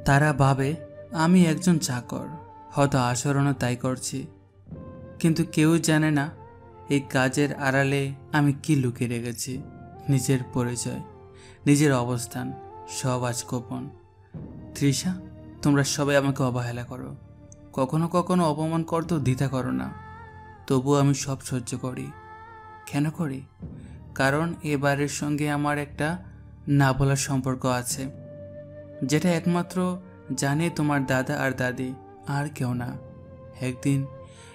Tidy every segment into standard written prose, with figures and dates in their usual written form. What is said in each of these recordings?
তারা ভাবে আমি একজন চাকর, হয়তো আচরণও তাই করছি, কিন্তু কেউ জানে না এই কাজের আড়ালে আমি কি লুকিয়ে রেখেছি। নিজের পরিচয়, নিজের অবস্থান সব আজ গোপন। তৃষা, তোমরা সবাই আমাকে অবহেলা করো, কখনো কখনো অপমান করতেও দ্বিধা করো না, তবুও আমি সব সহ্য করি। কেন করি? কারণ এবারের সঙ্গে আমার একটা না বলার সম্পর্ক আছে, যেটা একমাত্র জানে তোমার দাদা আর দাদি, আর কেউ না। একদিন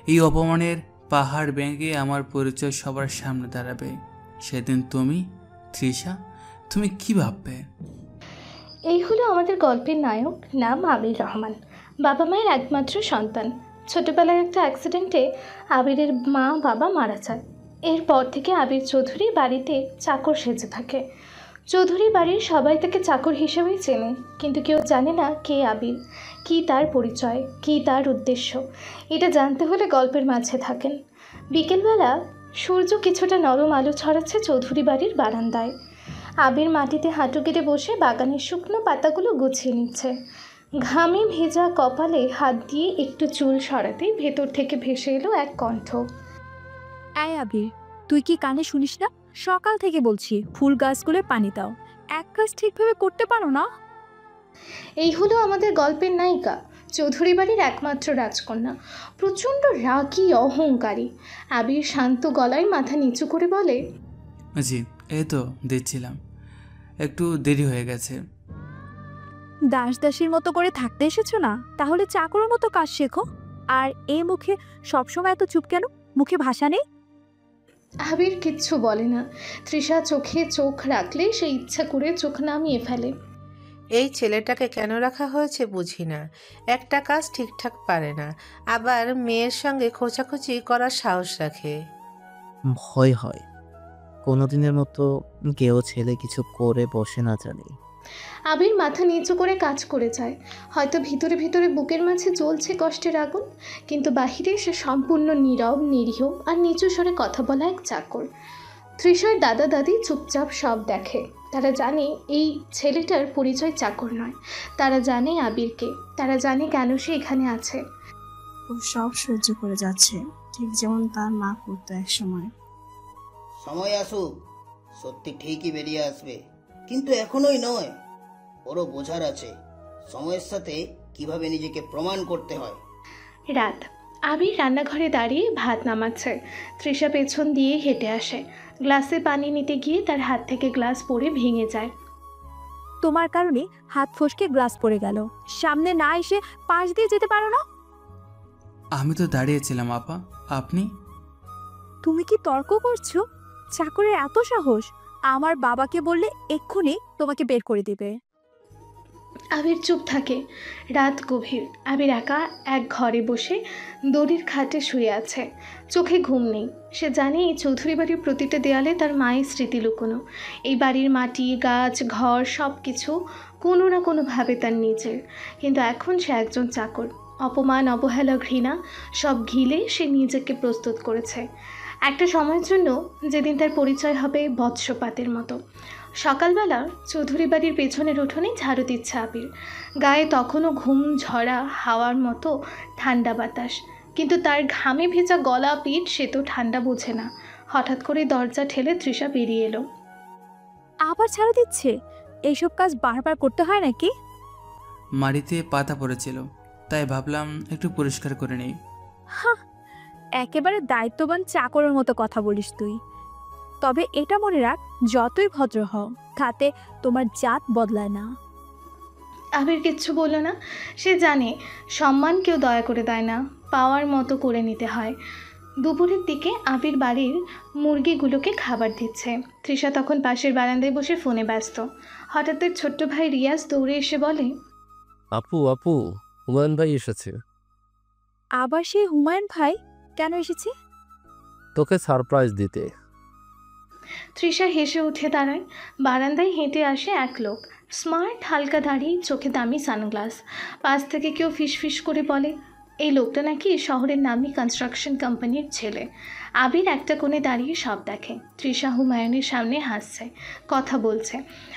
এই অপমানের পাহাড় ভেঙে আমার পরিচয় সবার সামনে দাঁড়াবে। সেদিন তুমি, তৃষা, তুমি কি ভাববে? এই হলো আমাদের গল্পের নায়ক, নাম আবির রহমান। বাবা মায়ের একমাত্র সন্তান। ছোটবেলায় একটা অ্যাক্সিডেন্টে আবিরের মা বাবা মারা যায়। এরপর থেকে আবির চৌধুরী বাড়িতে চাকর সেজে থাকে। চৌধুরী বাড়ির সবাই তাকে চাকর হিসেবেই চেনে, কিন্তু কেউ জানে না কে আবির, কী তার পরিচয়, কী তার উদ্দেশ্য। এটা জানতে হলে গল্পের মাঝে থাকেন। বিকেলবেলা সূর্য কিছুটা নরম আলো ছড়াচ্ছে চৌধুরী বাড়ির বারান্দায়। আবির মাটিতে হাঁটু গেড়ে বসে বাগানের শুকনো পাতাগুলো গুছিয়ে নিচ্ছে। ঘামে ভেজা কপালে হাত দিয়ে একটু চুল সরাতেই ভেতর থেকে ভেসে এলো এক কণ্ঠ। এই আবির, তুই কি কানে শুনিস না? সকাল থেকে বলছি ফুল গাছগুলো পানি দাও, এক কাজ ঠিকভাবে করতে পারো না। এই হলো আমাদের গল্পের নায়িকা, চৌধুরী বাড়ির একমাত্র রাজকন্যা, প্রচণ্ড রাগী, অহংকারী। আবির শান্ত গলায় মাথা নিচু করে বলে, জি, এই তো দিচ্ছিলাম, একটু দেরি হয়ে গেছে। দাস দাসীর মতো করে থাকতে এসেছো না? তাহলে চাকরের মতো কাজ শেখো। আর এই মুখে সবসময় এত চুপ কেন? মুখে ভাষা নেই? আবির কিচ্ছু বলে না। তৃষা চোখে চোখ রাখলে সে ইচ্ছা করে চোখ নামিয়ে ফেলে। এই ছেলেটাকে কেন রাখা হয়েছে বুঝি না। একটা কাজ ঠিকঠাক পারে না, আবার মেয়ের সঙ্গে খোঁচাখুচি করার সাহস রাখে। ভয় হয় কোনোদিনের মতো কেউ ছেলে কিছু করে বসে না জানি। আবির মাথা নিচু করে কাজ করে যায়। হয়তো ভিতরে ভিতরে বুকের মাঝে জ্বলছে কষ্টের আগুন, কিন্তু বাহিরে সে সম্পূর্ণ নীরব, নিরীহ আর নিচু স্বরে কথা বলা এক চাকর। তৃষার দাদা দাদি চুপচাপ সব দেখে। তারা জানে এই ছেলেটার পরিচয় চাকর নয়। তারা জানে আবিরকে, তারা জানে কেন সে এখানে আছে। ও সব সহ্য করে যাচ্ছে, ঠিক যেমন তার মা করতো এক সময়। সময় আসুক, সত্যি ঠিকই বেরিয়ে আসবে, কিন্তু এখনোই নয়। ওরও বোঝার আছে সময়ের সাথে কিভাবে নিজেকে প্রমাণ করতে হয়। রাত। আবির রান্নাঘরে দাঁড়িয়ে ভাত নামাচ্ছে। তৃষা পেছন দিয়ে হেঁটে আসে। গ্লাসে পানি নিতে গিয়ে তার হাত থেকে গ্লাস পড়ে ভেঙে যায়। তোমার কারণে হাত ফসকে গ্লাস পড়ে গেল। সামনে না এসে পাশ দিয়ে যেতে পারো না? আমি তো দাঁড়িয়েছিলাম আপা, আপনি? তুমি কি তর্ক করছো? চাকরের এত সাহস? আমার বাবাকে বললে এক্ষুনি তোমাকে বের করে দেবে। আবির চুপ থাকে। রাত গভীর। আবির একা এক ঘরে বসে দড়ির খাটে শুয়ে আছে। চোখে ঘুম নেই। সে জানে এই চৌধুরী বাড়ির প্রতিটা দেয়ালে তার মায়ের স্মৃতি লুকোনো। এই বাড়ির মাটি, গাছ, ঘর সব কিছু কোনো না কোনোভাবে তার নিজের। কিন্তু এখন সে একজন চাকর। অপমান, অবহেলা, ঘৃণা সব ঘিলে সে নিজেকে প্রস্তুত করেছে একটা সময়ের জন্য, যেদিন তার পরিচয় হবে বৎসপাতের মতো। সকালবেলা চৌধুরী বাড়ির পেছনের উঠোনে ঝাড়ু দিচ্ছে আবির। গায়ে তখনও ঘুম ঝরা হাওয়ার মতো ঠান্ডা বাতাস, কিন্তু তার ঘামে ভেজা গলা, পিঠ সে তো ঠান্ডা বোঝে না। হঠাৎ করে দরজা ঠেলে তৃষা বেরিয়ে এলো। আবার ছাড়া দিচ্ছে? এইসব কাজ বারবার করতে হয় নাকি? মাটিতে পাতা পড়েছিল, তাই ভাবলাম একটু পরিষ্কার করে নেই। হ্যাঁ, একেবারে দায়িত্ববান চাকরের মতো কথা বলিস তুই। তবে এটা মনে রাখ, যতই ভদ্র হও তাতে তোমার জাত বদলায় না। আবির কিচ্ছু বলল না। সে জানে সম্মান কেউ দয়া করে দেয় না, পাওয়ার মতো করে নিতে হয়। দুপুরের দিকে আবির বাড়ির মুরগিগুলোকে খাবার দিচ্ছে। তৃষা তখন পাশের বারান্দায় বসে ফোনে ব্যস্ত। হঠাৎ তার ছোট্ট ভাই রিয়াজ দৌড়ে এসে বলে, আপু আপু, হুমায়ুন ভাই এসেছে। আবার সেই হুমায়ুন ভাই কেন এসেছে? তোকে সারপ্রাইজ দিতে। তৃষা হেসে উঠে দাঁড়ায়। বারান্দায় হেঁটে আসে এক লোক। স্মার্ট, হালকা দাড়ি, চোখে দামি সানগ্লাস। পাশ থেকে কেউ ফিসফিস করে বলে, এই লোকটা নাকি শহরের নামী কনস্ট্রাকশন কোম্পানির ছেলে। আবির একটা কোণে দাঁড়িয়ে সব দেখে। তৃষা হুমায়ুনের সামনে হাসছে, কথা বলছে,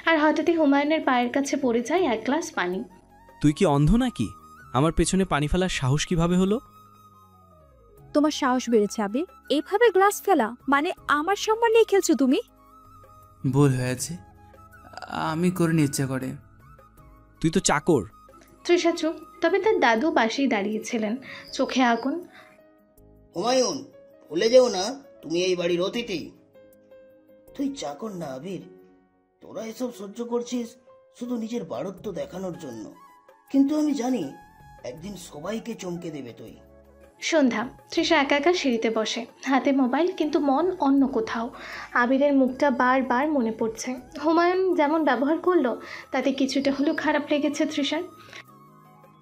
আর হঠাৎই হুমায়ুনের পায়ের কাছে পড়ে যায় এক গ্লাস পানি। তুই কি অন্ধ নাকি? আমার পেছনে পানি ফেলার সাহস কিভাবে হলো? তোমার সাহস বেড়েছে আবির, এভাবে গ্লাস ফেলা, মানে আমার সম্মান নিয়ে খেলছো তুমি? ভুল হয়েছে, আমি করিনি ইচ্ছে করে। তুই তো চাকর। তৃষা চুপ, তবে তার দাদু পাশেই দাঁড়িয়েছিলেন, চোখে আগুন। হুমায়ুন, ভুলে যেও না তুমি এই বাড়ির অতিথি। তুই চাকর না আবির, তোরা এসব সহ্য করছিস শুধু নিজের বাড়ত্ব দেখানোর জন্য, কিন্তু আমি জানি একদিন সবাইকে চমকে দেবে তুই। সন্ধ্যা। তৃষা একা একা সিঁড়িতে বসে, হাতে মোবাইল, কিন্তু মন অন্য কোথাও। আবিরের মুখটা বারবার মনে পড়ছে। হুমায়ুন যেমন ব্যবহার করলো তাতে কিছুটা হলেও খারাপ লেগেছে তৃষার।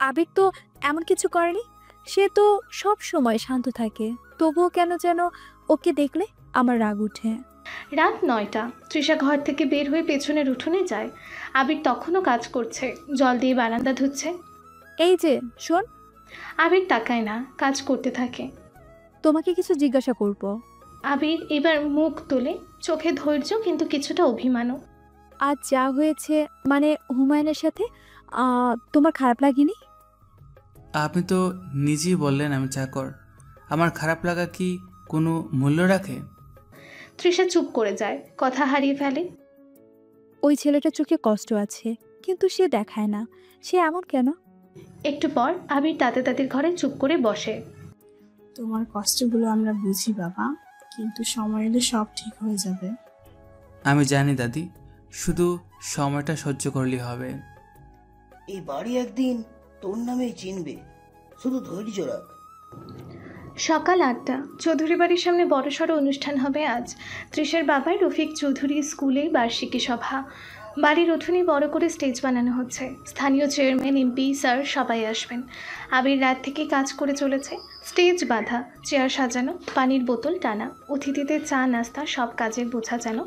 আবির তো এমন কিছু করেনি, সে তো সব সময় শান্ত থাকে, তবুও কেন যেন ওকে দেখলে আমার রাগ উঠে। রাত 9টা। তৃষা ঘর থেকে বের হয়ে পেছনের উঠোনে যায়। আবির তখনও কাজ করছে, জল দিয়ে বারান্দা ধুচ্ছে। এই যে শোন। আবির তাকায় না, কাজ করতে থাকে। তোমাকে কিছু জিজ্ঞাসা করব। আবির এবার মুখ তুলে, চোখে ধৈর্য কিন্তু কিছুটা অভিমানও। আজ যা হয়েছে, মানে হুমায়ুনের সাথে, তোমার খারাপ লাগেনি? আপনি তো নিজেই বললেন আমি চাকর, আমার খারাপ লাগা কি কোনো মূল্য রাখে? তৃষা চুপ করে যায়, কথা হারিয়ে ফেলে। ওই ছেলেটার চোখে কষ্ট আছে, কিন্তু সে দেখায় না। সে এমন কেন? একটু পর আবির তাদের ঘরে চুপ করে বসে। তোমার কষ্টগুলো আমরা বুঝি বাবা, কিন্তু সময় এলে সব ঠিক হয়ে যাবে। আমি জানি দাদি, শুধু সময়টা সহ্য করলেই হবে। এই বাড়ি একদিন তোর নামেই চিনবে, শুধু ধৈর্য রাখ। সকাল 8টা। চৌধুরী বাড়ির সামনে বড়সড় অনুষ্ঠান হবে আজ। তৃষার বাবা রফিক চৌধুরী স্কুলে বার্ষিকী সভা। বাড়ির উঠোনে বড় করে স্টেজ বানানো হচ্ছে। স্থানীয় চেয়ারম্যান, এমপি স্যার সবাই আসবেন। আবির রাত থেকে কাজ করে চলেছে। স্টেজ বাঁধা, চেয়ার সাজানো, পানির বোতল টানা, অতিথিদের চা নাস্তা, সব কাজের বোঝা যেন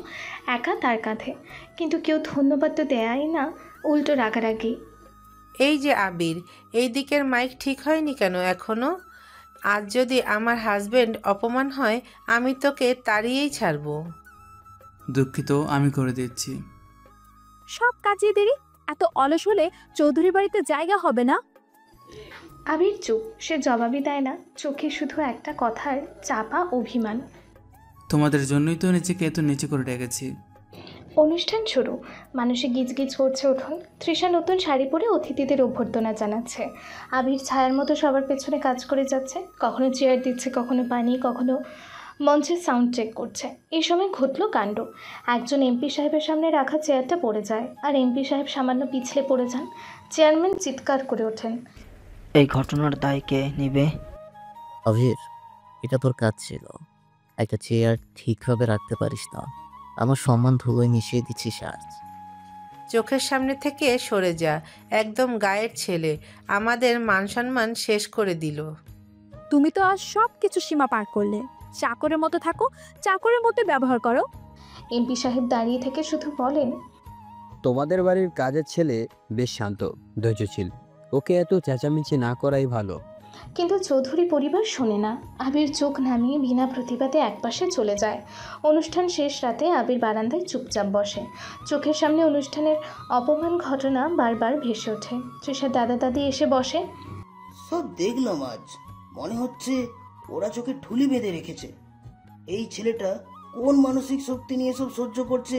একা তার কাঁধে। কিন্তু কেউ ধন্যবাদ তো দেয়াই না, উল্টো রাগারাগি। এই যে আবির, এই দিকের মাইক ঠিক হয়নি কেন এখনো? আজ যদি আমার হাজবেন্ড অপমান হয়, আমি তোকে তাড়িয়েই ছাড়বো। দুঃখিত, আমি করে দিচ্ছি। সব কাজে দেরি, এত অলস হলে চৌধুরী বাড়িতে জায়গা হবে না। আবির চুপ, সে জবাবই দেয় না, চোখে শুধু একটা কথার চাপা অভিমান। তোমাদের জন্যই তো নিজেকে এত নিচে করে রেখেছি। অনুষ্ঠান শুরু, মানুষে গিজগিজ করছে উঠোন। তৃষা নতুন শাড়ি পরে অতিথিদের অভ্যর্থনা জানাচ্ছে। আবির ছায়ার মতো সবার পেছনে কাজ করে যাচ্ছে, কখনো চেয়ার দিচ্ছে, কখনো পানি, কখনো মঞ্চের সাউন্ড চেক করছে। এই সময় ঘটল কাণ্ড। একজন এমপি সাহেবের সামনে রাখা চেয়ারটা পড়ে যায়, আর এমপি সাহেব সামান্য পিছলে পড়ে যান। চেয়ারম্যান চিৎকার করে ওঠেন, এই ঘটনার দায় কে নিবে? অভির, এটা তোর কাজ ছিল। একটা চেয়ার ঠিকভাবে রাখতে পারিস না, আমার সম্মান ধুলোয় মিশিয়ে দিচ্ছিস আজ। চোখের সামনে থেকে সরে যা, একদম গায়ের ছেলে, আমাদের মান সম্মান শেষ করে দিল। তুমি তো আজ সব কিছু সীমা পার করলে। চাকরের মতো থাকো, চাকরের মতো ব্যবহার করো। এমপি সাহেব দাঁড়িয়ে থেকে শুধু বলেন, তোমাদের বাড়ির কাজের ছেলে বেশ শান্ত, ধৈর্যশীল, ওকে এত চেঁচামেচি না করাই ভালো। কিন্তু চৌধুরী পরিবার শোনে না। আবির চোখ নামিয়ে বিনা প্রতিবাদে একপাশে চলে যায়। অনুষ্ঠান শেষ রাতে আবির বারান্দায় চুপচাপ বসে। চোখের সামনে অনুষ্ঠানের অপমান ঘটনা বারবার ভেসে ওঠে। তৃষার দাদা দাদি এসে বসে। সব দেখলাম আজ, মনে হচ্ছে ওরা চোখে ঠুলি বেঁধে রেখেছে। এই ছেলেটা কোন মানসিক শক্তি নিয়ে সব সহ্য করছে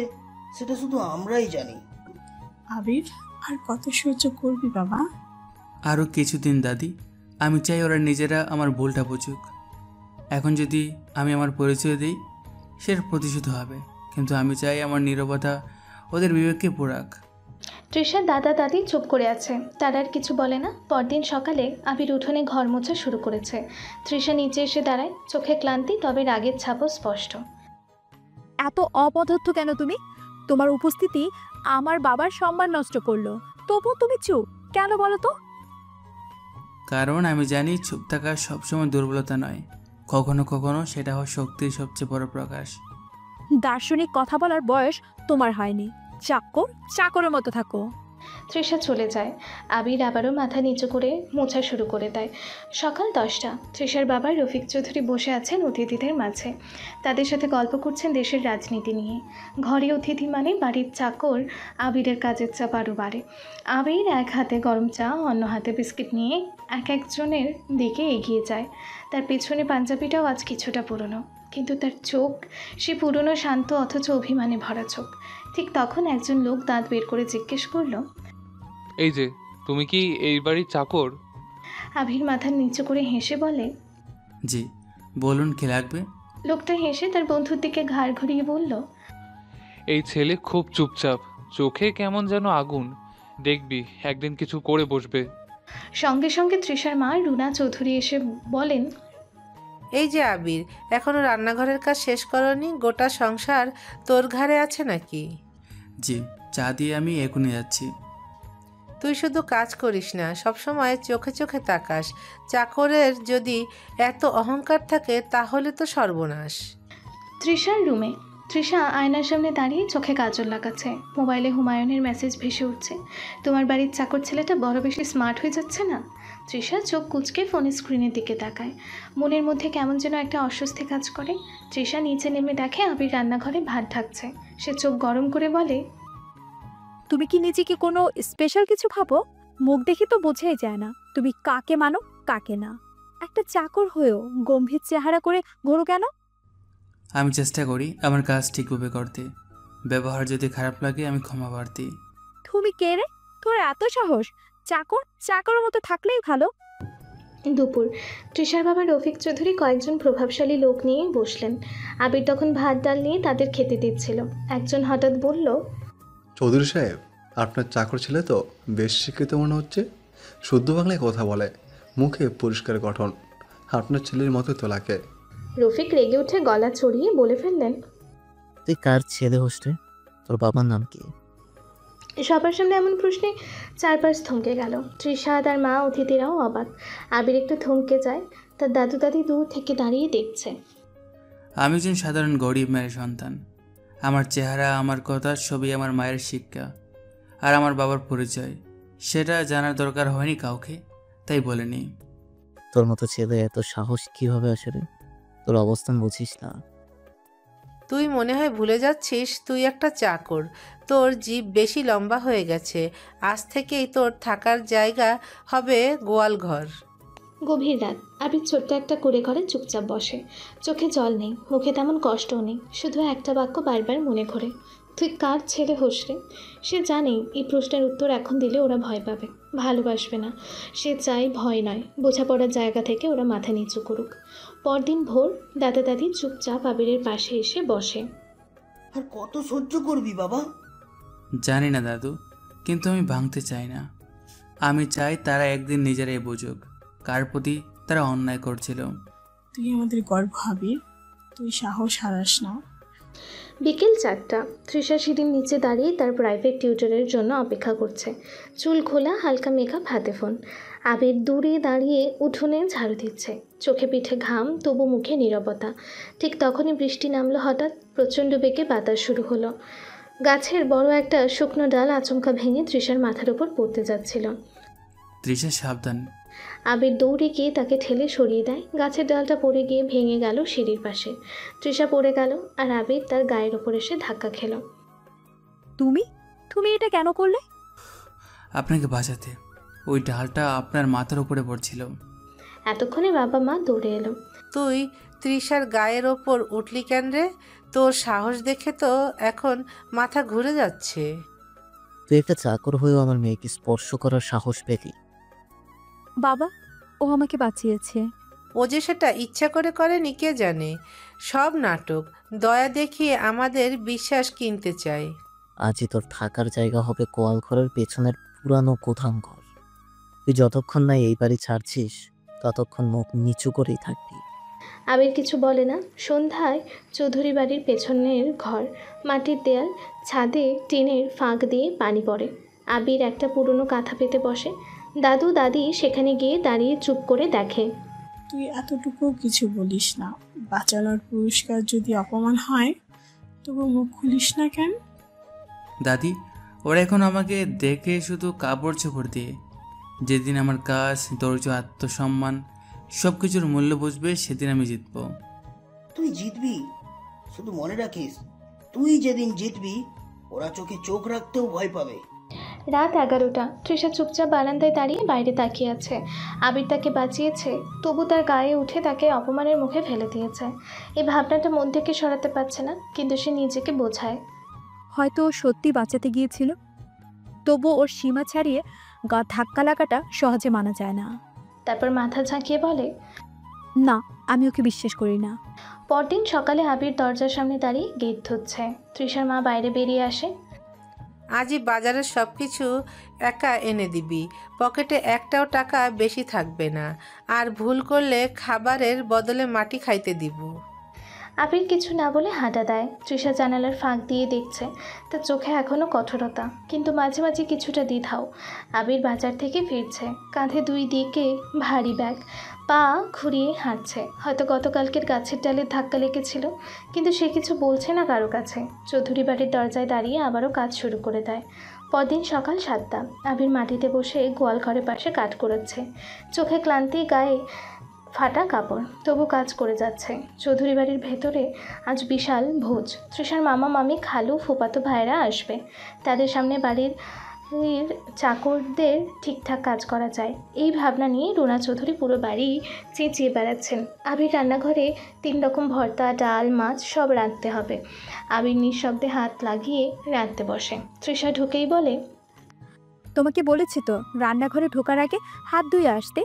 সেটা শুধু আমরাই জানি। আবির, আর কত সহ্য করবি বাবা? আরও কিছুদিন দাদি, আমি চাই ওরা নিজেরা আমার ভুলটা বুঝুক। এখন যদি আমি আমার পরিচয় দিই, সেটা প্রতিশোধ হবে, কিন্তু আমি চাই আমার নীরবতা ওদের বিবেককে পোড়াক। তৃষার দাদা দাদি চুপ করে আছে, তারা আর কিছু বলে না। পরদিন সকালে আবির উঠোনে ঘর মোছা শুরু করেছে। তৃষা নিচে এসে দাঁড়ায়, চোখে ক্লান্তি, তবে রাগের ছাপও স্পষ্ট। এত অপদার্থ কেন তুমি? তোমার উপস্থিতি আমার বাবার সম্মান নষ্ট করলো, তবু তুমি চুপ কেন বলো তো? কারণ আমি জানি চুপ থাকা সবসময় দুর্বলতা নয়, কখনো কখনো সেটা হয় শক্তির সবচেয়ে বড় প্রকাশ। দার্শনিক কথা বলার বয়স তোমার হয়নি। চাকর চাকরের মতো থাকো। তৃষা চলে যায়। আবির আবারও মাথা নিচু করে মোছা শুরু করে দেয়। সকাল 10টা। তৃষার বাবা রফিক চৌধুরী বসে আছেন অতিথিদের মাঝে। তাদের সাথে গল্প করছেন দেশের রাজনীতি নিয়ে। ঘরে অতিথি মানে বাড়ির চাকর আবিরের কাজের চাপ আরও বাড়ে। আবির এক হাতে গরম চা, অন্য হাতে বিস্কিট নিয়ে একজনের দিকে এগিয়ে যায়। তার পেছনে পাঞ্জাবিটাও আজ কিছুটা পুরনো, কিন্তু তার চোখ সে পুরনো শান্ত অথচ অভিমানে ভরা চোখ। ঠিক তখন একজন লোক দাঁত বের করে জিজ্ঞেস করলো, এই যে তুমি কি এই বাড়ির চাকর? আবির মাথা নিচু করে হেসে বলে, জি, বলুন কি লাগবে? লোকটা হেসে তার বন্ধুর দিকে ঘাড় ঘুরিয়ে বলল, এই ছেলে খুব চুপচাপ, চোখে কেমন যেন আগুন, দেখবি একদিন কিছু করে বসবে। সঙ্গে সঙ্গে তৃষার মা রুনা চৌধুরী এসে বলেন, এই যে আবির, এখনো রান্নাঘরের কাজ শেষ করনি? গোটা সংসার তোর ঘাড়ে আছে নাকি? জি, চা দিয়ে আমি এখনই যাচ্ছি। তুই শুধু কাজ করিস না, সবসময় চোখে চোখে তাকাস। চাকরের যদি এত অহংকার থাকে তাহলে তো সর্বনাশ। তৃষার রুমে। তৃষা আয়নার সামনে দাঁড়িয়ে চোখে কাজল লাগাচ্ছে। মোবাইলে হুমায়ুনের মেসেজ ভেসে উঠছে, তোমার বাড়ির চাকর ছেলেটা বড় বেশি স্মার্ট হয়ে যাচ্ছে না? তৃষা চোখ কুঁচকে ফোনের স্ক্রিনের দিকে তাকায়। মনের মধ্যে কেমন যেন একটা অস্বস্তি কাজ করে। তৃষা নিচে নেমে দেখে আবির রান্নাঘরে ভাত ঢাকছে। সে চোখ গরম করে বলে, তুমি কি নিজেকে কোনো স্পেশাল কিছু ভাবো? মুখ দেখে তো বোঝাই যায় না তুমি কাকে মানো কাকে না। একটা চাকর হয়েও গম্ভীর চেহারা করে ঘোরো কেন? আমি চেষ্টা করি আমার কাজ ঠিকভাবে করতে। ব্যবহার যদি খারাপ লাগে আমি ক্ষমা প্রার্থী। তুমি কে রে? তোর এত সাহস? চাকরের মতো থাকলেই ভালো। দুপুর। তৃষার বাবা রফিক চৌধুরী কয়েকজন প্রভাবশালী লোক নিয়ে বসলেন। আবির তখন ভাত ডাল নিয়ে তাদের খেতে দিচ্ছিল। একজন হঠাৎ বলল, চৌধুরী সাহেব, আপনার চাকর ছেলে তো বেশ শিক্ষিত মনে হচ্ছে, শুদ্ধ বাংলায় কথা বলে, মুখে পরিষ্কার গঠন, আপনার ছেলের মতো তো লাগে। রফিক রেগে উঠে গলা চড়িয়ে বলে ফেললেন, তুই কার ছেলে হোস রে? তোর বাবার নাম কি? সবার সামনে এমন প্রশ্নে চারপাশ থমকে গেল। তৃষা, তার মা, অতিথিরাও অবাক। আবির একটু থমকে যায়। তার দাদু দাদি দূর থেকে দাঁড়িয়ে দেখছে। আমি একজন সাধারণ গরিব মায়ের সন্তান। আমার চেহারা, আমার কথা সবই আমার মায়ের শিক্ষা আর আমার বাবার পরিচয়। সেটা জানার দরকার হয়নি কাউকে, তাই বলেনি। তোর মতো ছেলে এত সাহস কিভাবে আসে রে? তোর অবস্থান বুঝিস না? তুই মনে হয় ভুলে যাচ্ছিস তুই একটা চাকর। তোর জিভ বেশি লম্বা হয়ে গেছে। আজ থেকেই তোর থাকার জায়গা হবে গোয়াল ঘর। গভীর রাত। আবির ছোট্ট একটা কুড়ে ঘরে চুপচাপ বসে। চোখে জল নেই, মুখে তেমন কষ্টও নেই, শুধু একটা বাক্য বারবার মনে ঘোরে, তুই কার ছেলে হোস রে? সে জানে এই প্রশ্নের উত্তর এখন দিলে ওরা ভয় পাবে, ভালোবাসবে না। সে চায় ভয় নয়, বোঝাপড়ার জায়গা থেকে ওরা মাথা নিচু করুক। পরদিন ভোর। দাদা দাদি চুপচাপ আবিরের পাশে এসে বসে। আর কত সহ্য করবি বাবা? জানি না দাদু, কিন্তু আমি ভাঙতে চাই না। আমি চাই তারা একদিন নিজেরাই বুঝুক কার প্রতি তারা অন্যায় করছিল। তুই আমাদের গর্ব আবির, তুই সাহস হারাস না। বিকেল 4টা। তৃষা সিঁড়ির নিচে দাঁড়িয়ে তার প্রাইভেট টিউটরের জন্য অপেক্ষা করছে। চুল খোলা, হালকা মেকআপ, হাতে ফোন। আবির দূরে দাঁড়িয়ে উঠোনে ঝাড়ু দিচ্ছে। চোখে পিঠে ঘাম, তবু মুখে নীরবতা। ঠিক তখনই বৃষ্টি নামলো হঠাৎ। প্রচণ্ড বেগে বাতাস শুরু হলো। গাছের বড় একটা শুকনো ডাল আচমকা ভেঙে তৃষার মাথার উপর পড়তে যাচ্ছিল। তৃষা, সাবধান। আবির দৌড়ে গিয়ে তাকে ঠেলে সরিয়ে দেয়। গাছের ডালটা পড়ে গিয়ে ভেঙে গেল সিঁড়ির পাশে। তৃষা পড়ে গেল আর আবির তার গায়ের ওপর এসে ধাক্কা খেল। তুমি তুমি এটা কেন করলে? আপনাকে বাঁচাতে। ওই ডালটা আপনার মাথার উপরে পড়ছিল। এতক্ষণে বাবা মা দৌড়ে এলো। তুই তৃষার গায়ের ওপর উঠলি কেন রে? তোর সাহস দেখে তো এখন মাথা ঘুরে যাচ্ছে। তুই একটা চাকর হয়েও আমার মেয়েকে স্পর্শ করার সাহস পেলি? বাবা, ও আমাকে বাঁচিয়েছে। ও যে সেটা ইচ্ছা করে করেনি কে জানে। সব নাটক, দয়া দেখিয়ে আমাদের বিশ্বাস কিনতে চায়। আজই তোর থাকার জায়গা হবে কোয়াল ঘরের পেছনের পুরানো কোথাম ঘর। তুই যতক্ষণ না এই বাড়ি ছাড়ছিস ততক্ষণ মুখ নিচু করেই থাকবি। আবির কিছু বলে না। সন্ধ্যায় চৌধুরী বাড়ির পেছনের ঘর, মাটির দেয়াল, ছাদে টিনের ফাঁক দিয়ে পানি পড়ে। আবির একটা পুরনো কাঁথা পেতে বসে। দাদু দাদি সেখানে গিয়ে দাঁড়িয়ে চুপ করে দেখে। তুই এতটুকু কিছু বলিস না। বাঁচানোর পুরস্কার যদি অপমান হয় তবু মুখ খুলিস না কেন? দাদি, ওরা এখন আমাকে দেখে শুধু কাপড় চোপড় দিয়ে। যেদিন আমার কাজ, ধৈর্য, আত্মসম্মান সব কিছুর মূল্য বুঝবে, সেদিন আমি জিতব। তুই জিতবি, শুধু মনে রাখিস, তুই যেদিন জিতবি ওরা চোখে চোখ রাখতেও ভয় পাবে। রাত 11টা। তৃষা চুপচাপ বারান্দায় দাঁড়িয়ে বাইরে তাকিয়ে আছে। আবির তাকে বাঁচিয়েছে, তবু তার গায়ে উঠে তাকে অপমানের মুখে ফেলে দিয়েছে। এই ভাবনাটা মন থেকে সরাতে পারছে না, কিন্তু সে নিজেকে বোঝায় হয়তো ও সত্যি বাঁচাতে গিয়েছিল, তবু ওর সীমা ছাড়িয়ে গা ধাক্কা লাগাটা সহজে মানা যায় না। তারপর মাথা ঝাঁকিয়ে বলে, না, আমি ওকে বিশ্বাস করি না। পরদিন সকালে আবির দরজার সামনে দাঁড়িয়ে গেট ধুচ্ছে। তৃষার মা বাইরে বেরিয়ে আসে। আজই বাজারের সব কিছু একা এনে দিবি, পকেটে একটাও টাকা বেশি থাকবে না, আর ভুল করলে খাবারের বদলে মাটি খাইতে দিব। আবির কিছু না বলে হাঁটা দেয়। তৃষা জানালার ফাঁক দিয়ে দেখছে, তার চোখে এখনও কঠোরতা, কিন্তু মাঝে মাঝে কিছুটা দ্বিধাও। আবির বাজার থেকে ফিরছে, কাঁধে 2 দিকে ভারী ব্যাগ, পা ঘুরিয়ে হাঁটছে। হয়তো গতকালকের গাছের ডালের ধাক্কা লেগেছিল, কিন্তু সে কিছু বলছে না কারো কাছে। চৌধুরী বাড়ির দরজায় দাঁড়িয়ে আবারও কাজ শুরু করে দেয়। পরদিন সকাল 7টা। আবির মাটিতে বসে গোয়াল ঘরের পাশে কাঠ করেছে। চোখে ক্লান্তি, গায়ে ফাটা কাপড়, তবু কাজ করে যাচ্ছে। চৌধুরী বাড়ির ভেতরে আজ বিশাল ভোজ। তৃষার মামা, মামি, খালু, ফুপাতো ভাইরা আসবে। তাদের সামনে বাড়ির চাকরদের ঠিকঠাক কাজ করা যায়, এই ভাবনা নিয়ে রুনা চৌধুরী পুরো বাড়ি চেঁচিয়ে বেড়াচ্ছেন। আবির রান্নাঘরে 3 রকম ভর্তা, ডাল, মাছ সব রাঁধতে হবে। আবির নিঃশব্দে হাত লাগিয়ে রাঁধতে বসে। তৃষা ঢুকেই বলে, তোমাকে বলেছি তো রান্নাঘরে ঢোকার আগে হাত ধুয়ে আসতে।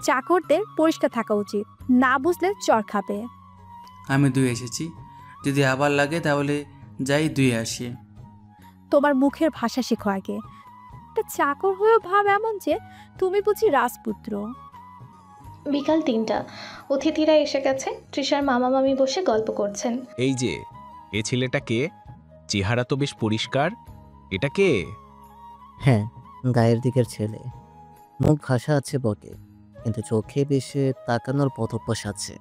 চাকরদের পরিষ্কার থাকা উচিত, না বুঝলে চর খাবে। আমি ধুয়ে এসেছি, যদি আবার লাগে তাহলে যাই ধুয়ে আসি। তোমার মুখের ভাষা শেখো আগে। একটা চাকর হয়েও ভাব এমন যে তুমি বুঝি রাজপুত্র। বিকাল 3টা। অতিথিরা এসে গেছে। তৃষার মামা মামি বসে গল্প করছেন। এই যে, এ ছেলেটা কে? চেহারা তো বেশ পরিষ্কার, এটা কে? হ্যাঁ, গায়ের দিকের ছেলে। মুখ ভাষা আছে বটে, কিন্তু চোখে বেশি তাকানোর পথঅভ্যাস আছে।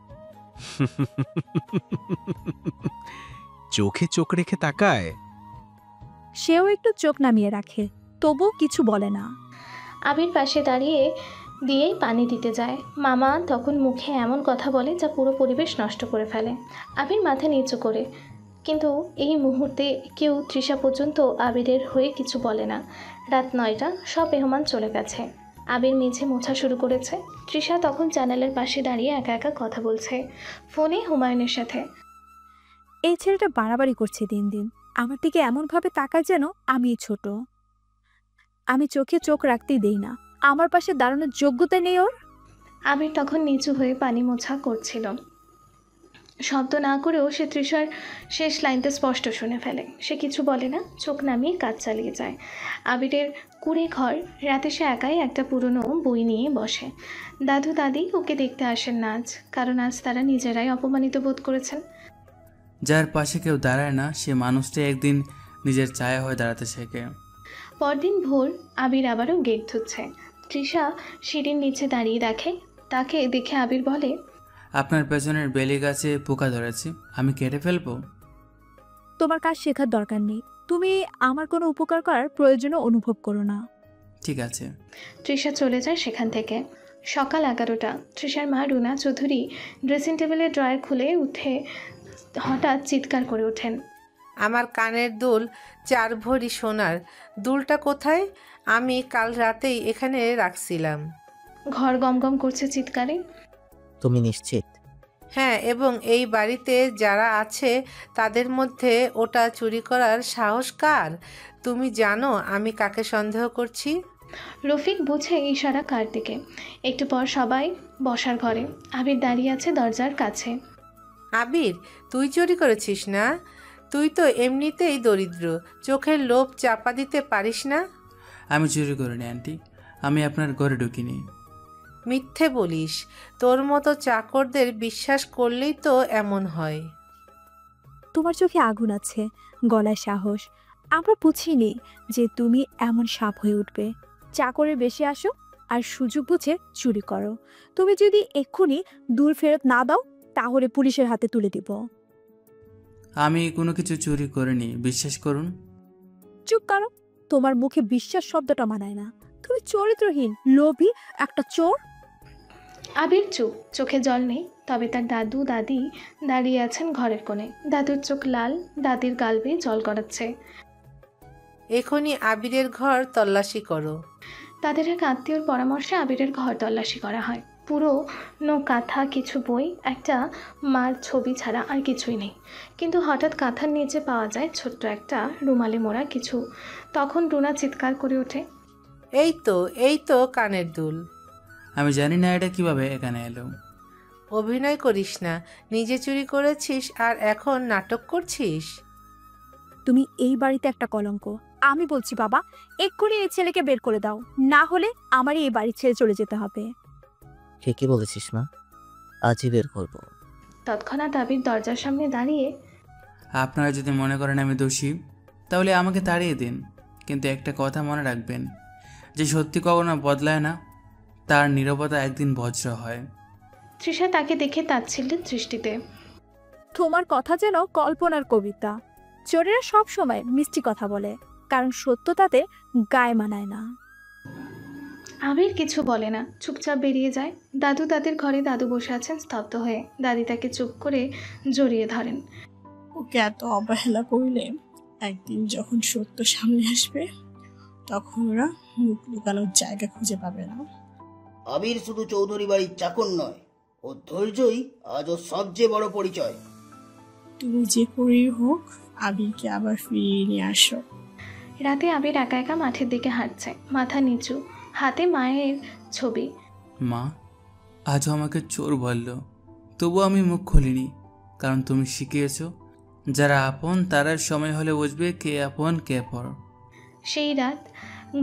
চোখে চোখ রেখে তাকায়? সেও একটু চোখ নামিয়ে রাখে, তবু কিছু বলে না। আবির পাশে দাঁড়িয়ে দিয়েই পানি দিতে যায়। মামা তখন মুখে এমন কথা বলে যা পুরো পরিবেশ নষ্ট করে ফেলে। আবির মাথা নিচু করে, কিন্তু এই মুহূর্তে কেউ তৃষা পর্যন্ত আবিরের হয়ে কিছু বলে না। রাত 9টা, সব মেহমান চলে গেছে। আবির মেঝে মোছা শুরু করেছে। তৃষা তখন জানালার পাশে দাঁড়িয়ে একা একা কথা বলছে ফোনে হুমায়ুনের সাথে। এই ছেলেটা বাড়াবাড়ি করছে দিন দিন। আমার দিকে এমনভাবে তাকায় যেন আমি ছোট। আমি চোখে চোখ রাখতেই দেই না। আমার পাশে দাঁড়ানোর যোগ্যতা নেই ওর। আবির তখন নিচু হয়ে পানি মোছা করছিল। শব্দ না করেও সে তৃষার শেষ লাইনতে স্পষ্ট শুনে ফেলে। সে কিছু বলে না, চোখ নামিয়ে কাজ চালিয়ে যায়। আবিরের কুঁড়ে ঘর। রাতে সে একাই একটা পুরনো বই নিয়ে বসে। দাদু দাদি ওকে দেখতে আসেন না আজ, কারণ আজ তারা নিজেরাই অপমানিত বোধ করেছেন। যার পাশে কেউ দাঁড়ায় না, সে মানুষটা একদিন নিজের ছায়া হয়ে দাঁড়াতে শেখে। পরদিন ভোর। আবির আবারও গেট ধুচ্ছে। তৃষা সিঁড়ির নিচে দাঁড়িয়ে দেখে। তাকে দেখে আবির বলে, আপনার পেছনের বেলি গাছে পোকা ধরেছে, আমি কেটে ফেলবো? তোমার কাজ শেখার দরকার নেই। তুমি আমার কোনো উপকার করার প্রয়োজনও অনুভব করো না। ঠিক আছে। তৃষা চলে যায় সেখান থেকে। সকাল 11টা। তৃষার মা রুনা চৌধুরী ড্রেসিং টেবিলের ড্রয়ার খুলে উঠে হঠাৎ চিৎকার করে ওঠেন, আমার কানের দুল 4 ভরি সোনার, দুলটা কোথায়? আমি কাল রাতেই এখানে রাখছিলাম। ঘর গমগম করছে চিৎকারে। তুমি নিশ্চিত? হ্যাঁ, এবং এই বাড়িতে যারা আছে তাদের মধ্যে ওটা চুরি করার সাহস কার? তুমি জানো আমি কাকে সন্দেহ করছি? রফিক বুঝে ইশারা কার দিকে। একটু পর সবাই বসার ঘরে। আবির দাঁড়িয়ে আছে দরজার কাছে। আবির, তুই চুরি করেছিস না? তুই তো এমনিতেই দরিদ্র, চোখের লোভ চাপা দিতে পারিস না। আমি চুরি করিনি আন্টি, আমি আপনার ঘরে ঢুকিনি। মিথ্যে বলিস। তোর মতো চাকরদের বিশ্বাস করলেই তো এমন হয়। তোমার চোখে আগুন আছে, গলায় সাহস। আমরা বুঝিনি যে তুমি এমন সাপ হয়ে উঠবে। চাকরে বেশি আসো আর সুযোগ বুঝে চুরি করো। তুমি যদি এক্ষুনি দূর ফেরত না দাও তাহলে পুলিশের হাতে তুলে দিব। আমি কোনো কিছু চুরি করিনি, বিশ্বাস করুন। চুপ করো। তোমার মুখে বিশ্বাস শব্দটা মানায় না। তুমি চরিত্রহীন, লোভী একটা চোর। আবির চুপ, চোখে জল নেই, তবে তার দাদু দাদি দাঁড়িয়ে আছেন ঘরের কোণে। দাদুর চোখ লাল, দাদির গাল বেয়ে জল গড়াচ্ছে। এখনই আবিরের ঘর তল্লাশি করো। তাদের এক আত্মীয়র পরামর্শে আবিরের ঘর তল্লাশি করা হয়। পুরনো কাঁথা, কিছু বই, একটা মার ছবি ছাড়া আর কিছুই নেই। কিন্তু হঠাৎ কাঁথার নিচে পাওয়া যায় ছোট্ট একটা রুমালে মোড়া কিছু। তখন রুনা চিৎকার করে ওঠে, এই তো কানের দুল। আমি জানি না এটা কিভাবে এখানে এলো। অভিনয় করিস না, নিজে চুরি করেছিস আর এখন নাটক করছিস। তুমি এই বাড়িতে একটা কলঙ্ক। আমি বলছি বাবা, এক্ষুনি এই ছেলেকে বের করে দাও, না হলে আমারই এই বাড়ি ছেড়ে চলে যেতে হবে। ঠিকই বলেছিস মা, আজই বের করবো। তৎক্ষণাৎ আবির দরজার সামনে দাঁড়িয়ে, আপনারা যদি মনে করেন আমি দোষী, তাহলে আমাকে তাড়িয়ে দিন, কিন্তু একটা কথা মনে রাখবেন, যে সত্যি কখনো বদলায় না, তার নীরবতা একদিন বজ্র হয়। তৃষা তাকে দেখে তাচ্ছিল্যের দৃষ্টিতে, তোমার কথা যেন কল্পনার কবিতা। চোরেরা সব সময় মিষ্টি কথা বলে, কারণ সত্য তাদের গায়ে মানায় না। আবির কিছু বলে না, চুপচাপ বেরিয়ে যায়। দাদু তাদের ঘরে, দাদু বসে আছেন স্তব্ধ হয়ে। দাদি তাকে চুপ করে জড়িয়ে ধরেন। ওকে এত অবহেলা করলে একদিন যখন সত্য সামনে আসবে তখন ওরা মুখ লুকানোর জায়গা খুঁজে পাবে না। আবির শুধু চৌধুরী বাড়ির চাকর নয়, ওর ধৈর্যই আজ ওর সবচেয়ে বড় পরিচয়। তুমি যে করেই হোক আবিরকে আবার ফিরিয়ে নিয়ে আসো। রাতে আবির একা একা মাঠের দিকে হাঁটছে, মাথা নিচু, হাতে মায়ের ছবি। মা, আজও আমাকে চোর বলল, তবুও আমি মুখ খুলিনি, কারণ তুমি শিখিয়েছ, যারা আপন তারার সময় হলে বুঝবে কে আপন কে পর। সেই রাত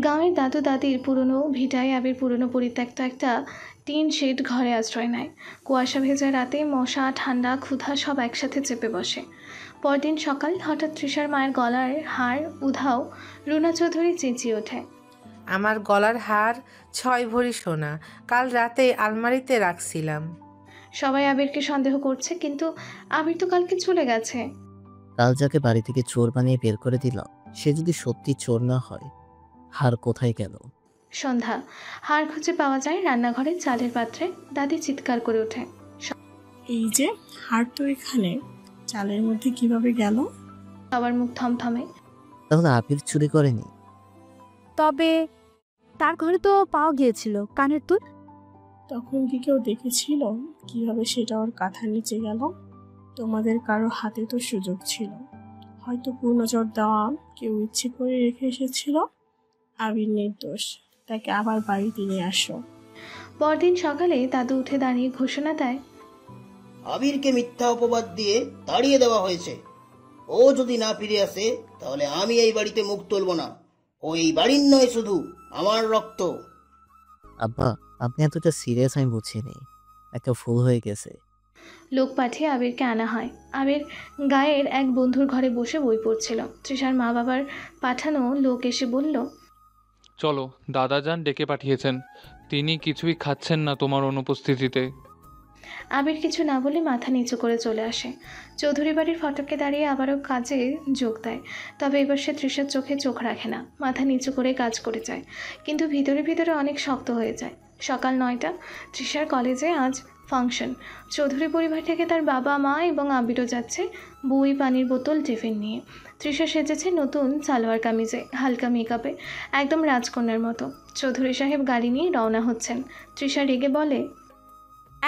গাঁয়ের দাদু দাদির পুরনো ভিটায় আবির পুরনো পরিত্যক্ত একটা টিন শেড ঘরে আশ্রয় নেয়। কুয়াশা ভেজা রাতে মশা, ঠান্ডা, ক্ষুধা সব একসাথে চেপে বসে। পরদিন সকাল হঠাৎ তৃষার মায়ের গলার হার উধাও। রুনা চৌধুরী চেঁচিয়ে ওঠে, আমার গলার হার 6 ভরি সোনা, কাল রাতে আলমারিতে রাখছিলাম। সবাই আবিরকে সন্দেহ করছে, কিন্তু আবির তো কালকে চলে গেছে। কাল যাকে বাড়ি থেকে চোর বানিয়ে বের করে দিলাম, সে যদি সত্যি চোর না হয়, হার কোথায় গেল? সন্ধ্যা, হার খুঁজে পাওয়া যায় রান্নাঘরে চালের পাত্রে। দাদি চিৎকার করে ওঠে, এই যে হার তো এখানে, চালের মধ্যে কিভাবে গেল? সবার মুখ থমথমে। তাহলে আবির চুরি করেনি? তবে তার ঘরে তো পাওয়া গিয়েছিল কানের দুল। তখন কি কেউ দেখেছিল কিভাবে সেটা ওর কাঁথার নিচে গেল? তোমাদের কারো হাতে তো সুযোগ ছিল, হয়তো পূর্ণচর দেওয়া কেউ ইচ্ছে করে রেখে এসেছিল। আবির নির্দোষ, তাকে আবার বাড়িতে নিয়ে আসো। পরদিন সকালে দাদু উঠে দাঁড়িয়ে ঘোষণা দেয়, আবিরকে মিথ্যা অপবাদ দিয়ে তাড়িয়ে দেওয়া হয়েছে। ও যদি না ফিরে আসে তাহলে আমি এই বাড়িতে মুখ তুলব না। ও এই বাড়ির নয়, শুধু আমার রক্ত। আব্বা, আপনি এতটা সিরিয়াস আমি বুঝিনি, একটা ভুল হয়ে গেছে। লোক পাঠিয়ে আবিরকে আনা হয়। আবির গায়ের এক বন্ধুর ঘরে বসে বই পড়ছিল। তৃষার মা বাবার পাঠানো লোক এসে বলল, চলো, দাদাজান ডেকে পাঠিয়েছেন, তিনি কিছুই খাচ্ছেন না তোমার অনুপস্থিতিতে। আবির কিছু না বলে মাথা নিচু করে চলে আসে। চৌধুরী বাড়ির ফটকে দাঁড়িয়ে আবারও কাজে যোগ দেয়। তবে এবার সে তৃষার চোখে চোখ রাখে না, মাথা নিচু করে কাজ করে যায়, কিন্তু ভিতরে ভিতরে অনেক শক্ত হয়ে যায়। সকাল 9টা, তৃষার কলেজে আজ ফাংশন। চৌধুরী পরিবার থেকে তার বাবা মা এবং আবিরও যাচ্ছে, বই, পানির বোতল, টিফিন নিয়ে। তৃষা সেজেছে নতুন সালোয়ার কামিজে, হালকা মেকআপে, একদম রাজকন্যার মতো। চৌধুরী সাহেব গাড়ি নিয়ে রওনা হচ্ছেন। তৃষা রেগে বলে,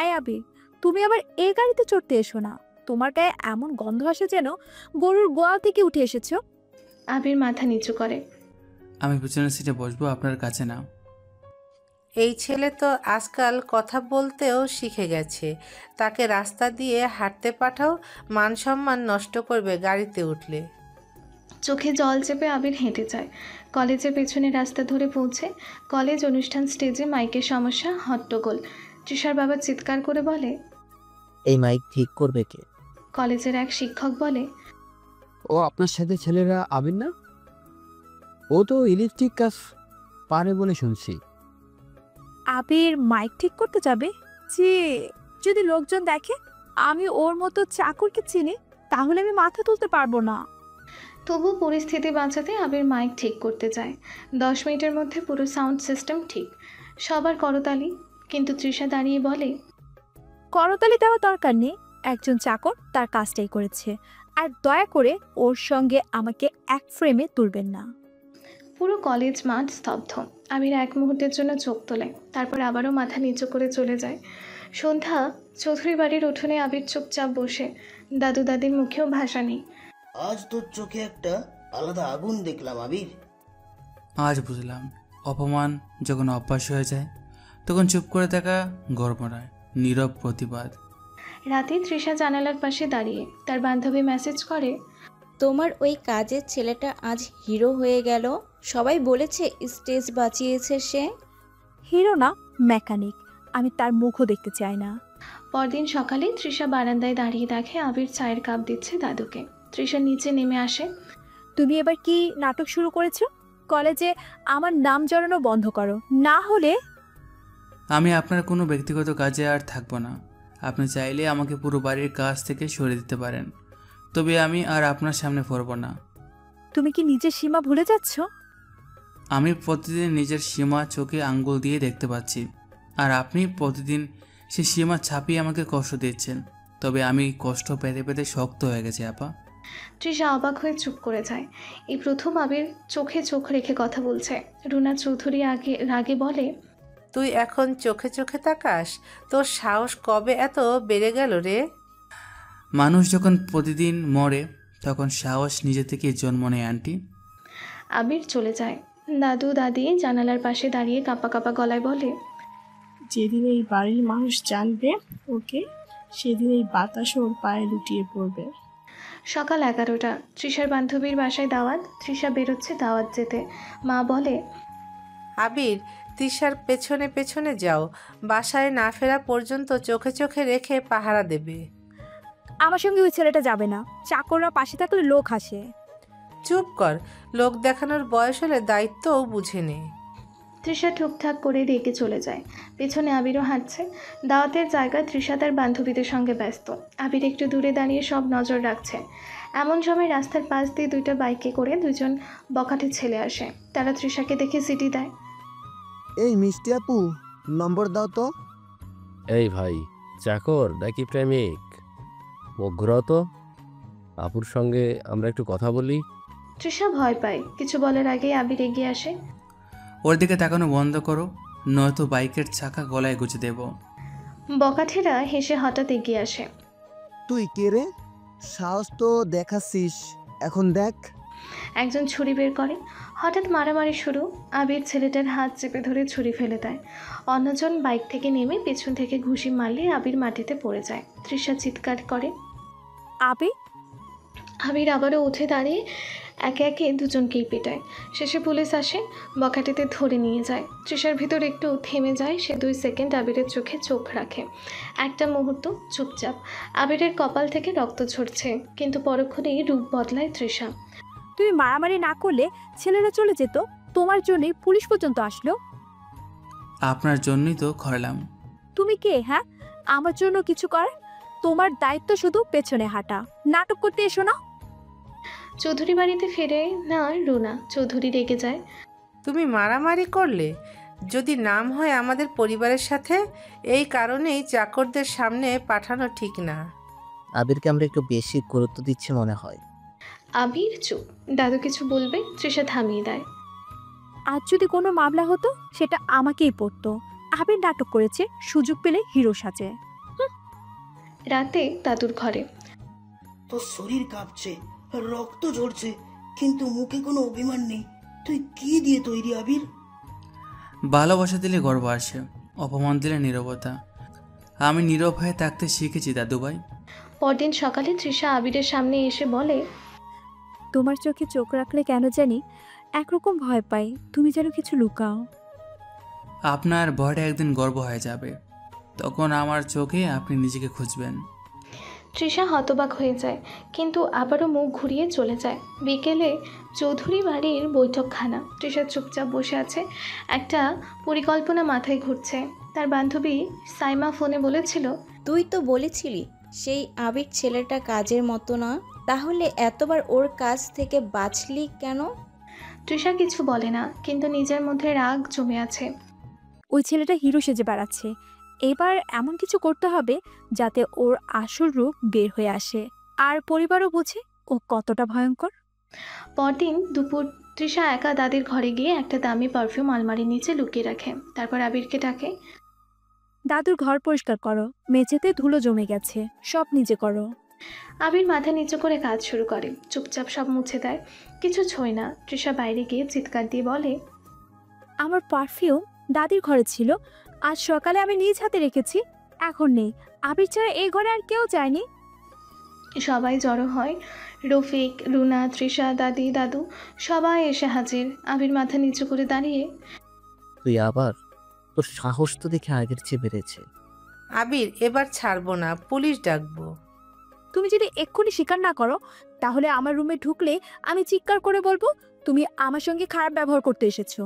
এই আবির, তুমি আবার এই গাড়িতে চড়তে এসো না, তোমার গায়ে এমন গন্ধ আসে যেন গরুর গোয়াল থেকে উঠে এসেছো। আবির মাথা নিচু করে, আমি পিছনের সিটে বসবো, আপনার কাছে না। এই ছেলে তো আজকাল কথা বলতেও শিখে গেছে, তাকে রাস্তা দিয়ে হাঁটতে পাঠাও, মান সম্মান নষ্ট করবে গাড়িতে উঠলে। চোখে জল চেপে আবির হেঁটে যায়। কলেজের পেছনে রাস্তা ধরে পৌঁছে। কলেজ অনুষ্ঠান স্টেজে মাইকের সমস্যা, হট্টগোল। তৃষার বাবা চিৎকার করে বলে, এই মাইক ঠিক করবে কে? কলেজের এক শিক্ষক বলে, ও আপনার সাথে ছেলেরা আবির না? ও তো ইলেকট্রিক কাজ পারে বলে শুনছি। আবির মাইক ঠিক করতে যাবে? যে যদি লোকজন দেখে আমি ওর মতো চাকরকে চিনি, তাহলে আমি মাথা তুলতে পারবো না। তবু পরিস্থিতি বাঁচাতে আবির মাইক ঠিক করতে যায়। 10 মিনিটের মধ্যে পুরো সাউন্ড সিস্টেম ঠিক, সবার করতালি। কিন্তু তৃষা দাঁড়িয়ে বলে, করতালি দেওয়া দরকার নেই, একজন চাকর তার কাজটাই করেছে, আর দয়া করে ওর সঙ্গে আমাকে এক ফ্রেমে তুলবেন না। পুরো কলেজ মাঠ স্তব্ধ। আবির এক মুহূর্তের জন্য চোখ তোলে, তারপর আবারও মাথা নিচু করে চলে যায়। সন্ধ্যা। চৌধুরী বাড়ির উঠোনে আবির চুপচাপ বসে, দাদু দাদির মুখেও ভাষা নেই। আজ তোর চোখে একটা আলাদা আগুন দেখলাম আবির। আজ বুঝলাম, অপমান যখন অভ্যাস হয়ে যায় তখন চুপ করে থাকা গর্ব নয়, নীরব প্রতিবাদ। রাতে তৃষা জানালার পাশে দাঁড়িয়ে তার বান্ধবী মেসেজ করে, তোমার ওই কাজের ছেলেটা আজ হিরো হয়ে গেল, সবাই বলেছে স্টেজ বাঁচিয়েছে সে। হিরো না, মেকানিক। আমি তার মুখও দেখতে চাই না। পরদিন সকালে তৃষা বারান্দায় দাঁড়িয়ে দেখে আবির চায়ের কাপ দিচ্ছে দাদুকে। তৃষা নিচে নেমে আসে। তুমি এবার কি নাটক শুরু করেছো? কলেজে আমার নাম জড়ানো বন্ধ করো, না হলে। আমি আপনার কোনো ব্যক্তিগত কাজে আর থাকবো না। আপনি চাইলে আমাকে পুরো বাড়ির কাজ থেকে সরিয়ে দিতে পারেন, তবে আমি আর আপনার সামনে পড়ব না। তুমি কি নিজের সীমা ভুলে যাচ্ছ? আমি প্রতিদিন নিজের সীমা চোখে আঙ্গুল দিয়ে দেখতে পাচ্ছি, আর আপনি প্রতিদিন সেই সীমা ছাপিয়ে আমাকে কষ্ট দিচ্ছেন। তবে আমি কষ্ট পেতে পেতে শক্ত হয়ে গেছি আপা। তৃষা অবাক হয়ে চুপ করে যায়। এই প্রথম আবির চোখে চোখ রেখে কথা বলছে। রুনা চৌধুরী রাগে বলে, তুই এখন চোখে চোখে তাকাস? তোর সাহস কবে এত বেড়ে গেল রে? মানুষ যখন প্রতিদিন মরে তখন সাহস নিজে থেকে জন্ম নেয় আন্টি। আবির চলে যায়। দাদু দাদি জানালার পাশে দাঁড়িয়ে কাঁপা কাঁপা গলায় বলে, যেদিন এই বাড়ির মানুষ জানবে ওকে, সেদিন এই বাতাস ওর পায়ে লুটিয়ে পড়বে। সকাল 11টা। তৃষার বান্ধবীর বাসায় দাওয়াত। তৃষা বেরোচ্ছে দাওয়াত যেতে। মা বলে, আবির, তৃষার পেছনে পেছনে যাও, বাসায় না ফেরা পর্যন্ত চোখে চোখে রেখে পাহারা দেবে। আমার সঙ্গে ওই ছেলেটা যাবে না, চাকররা পাশে থাকলে লোক হাসে। চুপ কর, লোক দেখানোর বয়স হলে দায়িত্বও বুঝে নে। তৃষা ঠুকঠাক করে রেগে চলে যায়। পেছনে আবিরও হাঁটছে। দাওয়াতের জায়গায় তৃষা তার বান্ধবীদের সঙ্গে ব্যস্ত। আবির একটু দূরে দাঁড়িয়ে সব নজর রাখছে। এমন সময় রাস্তার পাশ দিয়ে 2টা বাইকে করে 2জন বখাটে ছেলে আসে। তারা তৃষাকে দেখে সিটি দেয়। এই মিষ্টি আপু, নম্বর দাও তো। এই ভাই, চাকর নাকি প্রেমিক? মুখ ঘুরাও তো, আপুর সঙ্গে আমরা একটু কথা বলি। তৃষা ভয় পায়। কিছু বলার আগেই আবির এগিয়ে আসে। ওর দিকে তাকানো বন্ধ করো, নয়তো বাইকের চাকা গলায় গুঁজে দেব। বকাঠেরা হেসে হঠাৎ এগিয়ে আসে। তুই কে রে? সাহস তো দেখাচ্ছিস, এখন দেখ। একজন ছুরি বের করে। হঠাৎ মারামারি শুরু। আবির ছেলেটার হাত চেপে ধরে ছুরি ফেলে দেয়। অন্যজন বাইক থেকে নেমে পেছন থেকে ঘুষি মারলে আবির মাটিতে পড়ে যায়। তৃষা চিৎকার করে, আবির আবারও উঠে দাঁড়িয়ে একে একে 2জনকেই পেটায়। শেষে পুলিশ আসে, বখাটেতে ধরে নিয়ে যায়। তৃষার ভিতর একটু থেমে যায়। সে 2 সেকেন্ড আবিরের চোখে চোখ রাখে। একটা মুহূর্ত চুপচাপ। আবিরের কপাল থেকে রক্ত ঝরছে, কিন্তু পরক্ষণেই রূপ বদলায় তৃষা। তুমি মারামারি না করলে ছেলেরা চলে যেত, তোমার জন্যই পুলিশ পর্যন্ত আসলো। আপনার জন্যই তো খরলাম। তুমি কে হ্যাঁ আমার জন্য কিছু করার? তোমার দায়িত্ব শুধু পেছনে হাঁটা, নাটক করতে এসো না। চৌধুরী বাড়িতে ফেরে না রুনা। চৌধুরী রেগে যায়। তুমি মারামারি করলে? যদি নাম হয় আমাদের পরিবারের সাথে, এই কারণেই চাকরদের সামনে পাঠানো ঠিক না। আবিরকে আমরা একটু বেশি গুরুত্ব দিচ্ছি মনে হয়। আবির চুপ। দাদু কিছু বলবে, তৃষা থামিয়ে দেয়। আজ যদি কোনো মামলা হতো সেটা আমাকেই পড়তো। আবির নাটক করেছে, সুযোগ পেলে হিরো সাজে। রাতে দাদুর ঘরে। তোর শরীর কাঁপছে, রক্ত ঝরছে, কিন্তু মুখে কোনো অভিমান নেই। তুই কি দিয়ে তৈরি আবির? ভালোবাসা দিলে গর্ব আসে, অপমান দিলে নীরবতা। আমি নীরব হয়ে থাকতে শিখেছি দাদুভাই। পরদিন সকালে তৃষা আবিরের সামনে এসে বলে, তোমার চোখে চোখ রাখলে কেন জানি একরকম ভয় পাই, তুমি যেন কিছু লুকাও। আপনার ভয়টা একদিন গর্ব হয়ে যাবে, তখন আমার চোখে আপনি নিজেকে খুঁজবেন। তৃষা হতবাক হয়ে যায়, কিন্তু আবারও মুখ ঘুরিয়ে চলে যায়। বিকেলে চৌধুরী বাড়ির বৈঠকখানা। তৃষা চুপচাপ বসে আছে। একটা পরিকল্পনা মাথায় ঘুরছে। তার বান্ধবী সাইমা ফোনে বলেছিল, তুই তো বলেছিলি সেই আবির ছেলেটা কাজের মতো না, তাহলে এতবার ওর কাছ থেকে বাঁচলি কেন? তৃষা কিছু বলে না, কিন্তু নিজের মধ্যে রাগ জমে আছে। ওই ছেলেটা হিরো সেজে বেড়াচ্ছে। এবার এমন কিছু করতে হবে যাতে ওর আসল রূপ বের হয়ে আসে, আর পরিবারও বুঝে ও কতটা ভয়ঙ্কর। পরদিন দুপুর তৃষা একা দাদির ঘরে গিয়ে একটা দামি পারফিউম আলমারির নিচে লুকিয়ে রাখে। তারপর আবিরকে ডাকে। দাদুর ঘর পরিষ্কার করো, মেঝেতে ধুলো জমে গেছে, সব নিজে করো। আবির মাথা নিচু করে কাজ শুরু করে, চুপচাপ সব মুছে দেয়, কিছু ছোঁয় না। তৃষা বাইরে গিয়ে চিৎকার দিয়ে বলে, আমার পারফিউম দাদির ঘরে ছিল, আজ সকালে আমি নিজ হাতে রেখেছি, এখন নেই। আবির ছাড়া এই ঘরে আর কেউ যায়নি। সবাই জড়ো হয়। রফিক, রুনা, তৃষা, দাদি, দাদু সবাই এসে হাজির। আবির মাথা নিচু করে দাঁড়িয়ে, তুই আবার? তোর সাহস তো দেখে আগের চেয়ে বেড়েছে। আবির, এবার ছাড়বো না, পুলিশ ডাকবো। তুমি যদি এক্ষুনি স্বীকার না করো, তাহলে আমার রুমে ঢুকলে আমি চিৎকার করে বলবো তুমি আমার সঙ্গে খারাপ ব্যবহার করতে এসেছো।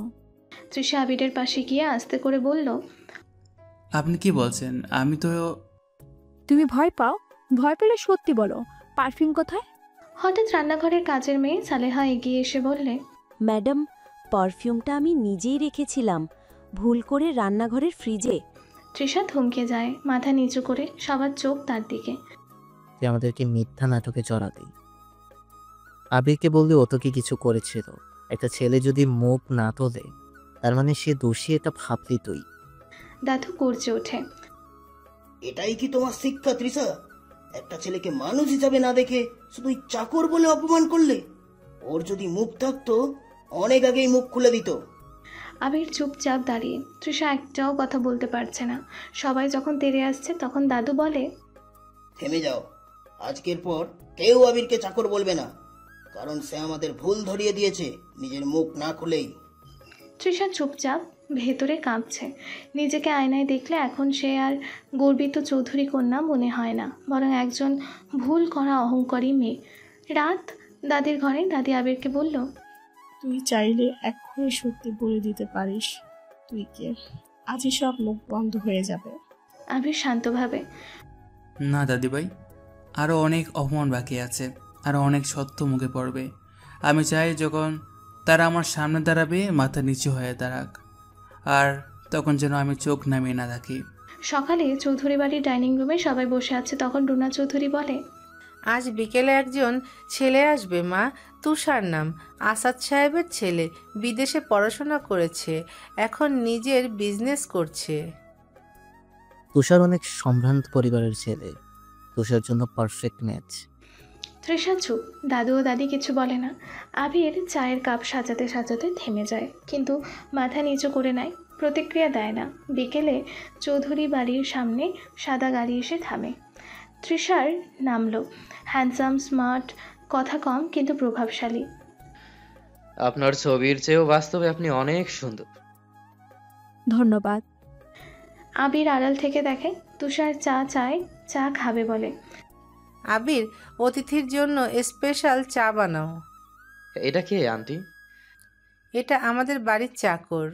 তৃষা আবিরের পাশে গিয়ে আস্তে করে বলল, আপনি কি বলছেন? আমি তো। তুমি ভয় পাও? ভয় পেলে সত্যি বলো, পারফিউম কোথায়? হঠাৎ রান্নাঘরের কাজের মেয়ে সালেহা এগিয়ে এসে বললে, ম্যাডাম, পারফিউমটা আমি নিজেই রেখেছিলাম, ভুল করে রান্নাঘরের ফ্রিজে। তৃষা থমকে যায়, মাথা নিচু করে। সবার চোখ তার দিকে। তুই আমাদেরকে মিথ্যা নাটকে জড়াবি। আবিরকে বললি ও তোকে কিছু করেছিল। একটা ছেলে যদি মুখ না তোলে, তার মানে সে দোষী, এটা ভাবলি তুই। দাদু গর্জে ওঠে, এটাই কি তোমার শিক্ষা তৃষা? একটা ছেলেকে মানুষ হিসাবে না দেখে শুধু চাকর বলে অপমান করলে? ওর যদি মুখ থাকতো অনেক আগেই মুখ খুলে দিত। আবির চুপচাপ দাঁড়িয়ে। তৃষা একটাও কথা বলতে পারছে না। সবাই যখন তেড়ে আসছে তখন দাদু বলে, থেমে যাও, আজকের পর কেউ আবিরকে চাকর বলবে না, কারণ সে আমাদের ভুল ধরিয়ে দিয়েছে নিজের মুখ না খুলেই। তৃষা চুপচাপ, ভেতরে কাঁপছে। নিজেকে আয়নায় দেখলে এখন সে আর গর্বিত চৌধুরী কন্যা মনে হয় না, বরং একজন ভুল করা অহংকারী মেয়ে। রাত দাদির ঘরে। দাদি আবিরকে বলল, তুই চাইলে এক্ষুনি সত্যি বলে দিতে পারিস তুই কে, আজই সব মুখ বন্ধ হয়ে যাবে। আবির শান্তভাবে, না দাদিভাই, আরও অনেক অপমান বাকি আছে, আরও অনেক সত্য মুখে পড়বে। আমি চাই যখন তারা আমার সামনে দাঁড়াবে মাথা নিচু হয়ে দাঁড়াক, আর তখন যেন আমি চোখ নামিয়ে না থাকি। সকালে চৌধুরী বাড়ির ডাইনিং রুমে সবাই বসে আছে। তখন রুনা চৌধুরী বলে, আজ বিকেলে একজন ছেলে আসবে মা, তুষার নাম, আসাদ সাহেবের ছেলে, বিদেশে পড়াশোনা করেছে, এখন নিজের বিজনেস করছে। তুষার অনেক সম্ভ্রান্ত পরিবারের ছেলে, তুষার জন্য পারফেক্ট ম্যাচ। তৃষা চুপ। দাদু ও দাদি কিছু বলে না। আবির চায়ের কাপ সাজাতে সাজাতে থেমে যায়, কিন্তু মাথা নিচু করে নেয়, প্রতিক্রিয়া দেয় না। বিকেলে চৌধুরী বাড়ির সামনে সাদা গাড়ি এসে থামে। তৃষার নামলো। হ্যান্ডসাম, স্মার্ট, কথা কম কিন্তু প্রভাবশালী। আপনার ছবির চেয়েও বাস্তবে আপনি অনেক সুন্দর। ধন্যবাদ। আবির আড়াল থেকে দেখে তুষার চা চায়, চা খাবে বলে। আবির, অতিথির জন্য স্পেশাল চা বানাও। এটা কে আন্টি? এটা আমাদের বাড়ির চাকর।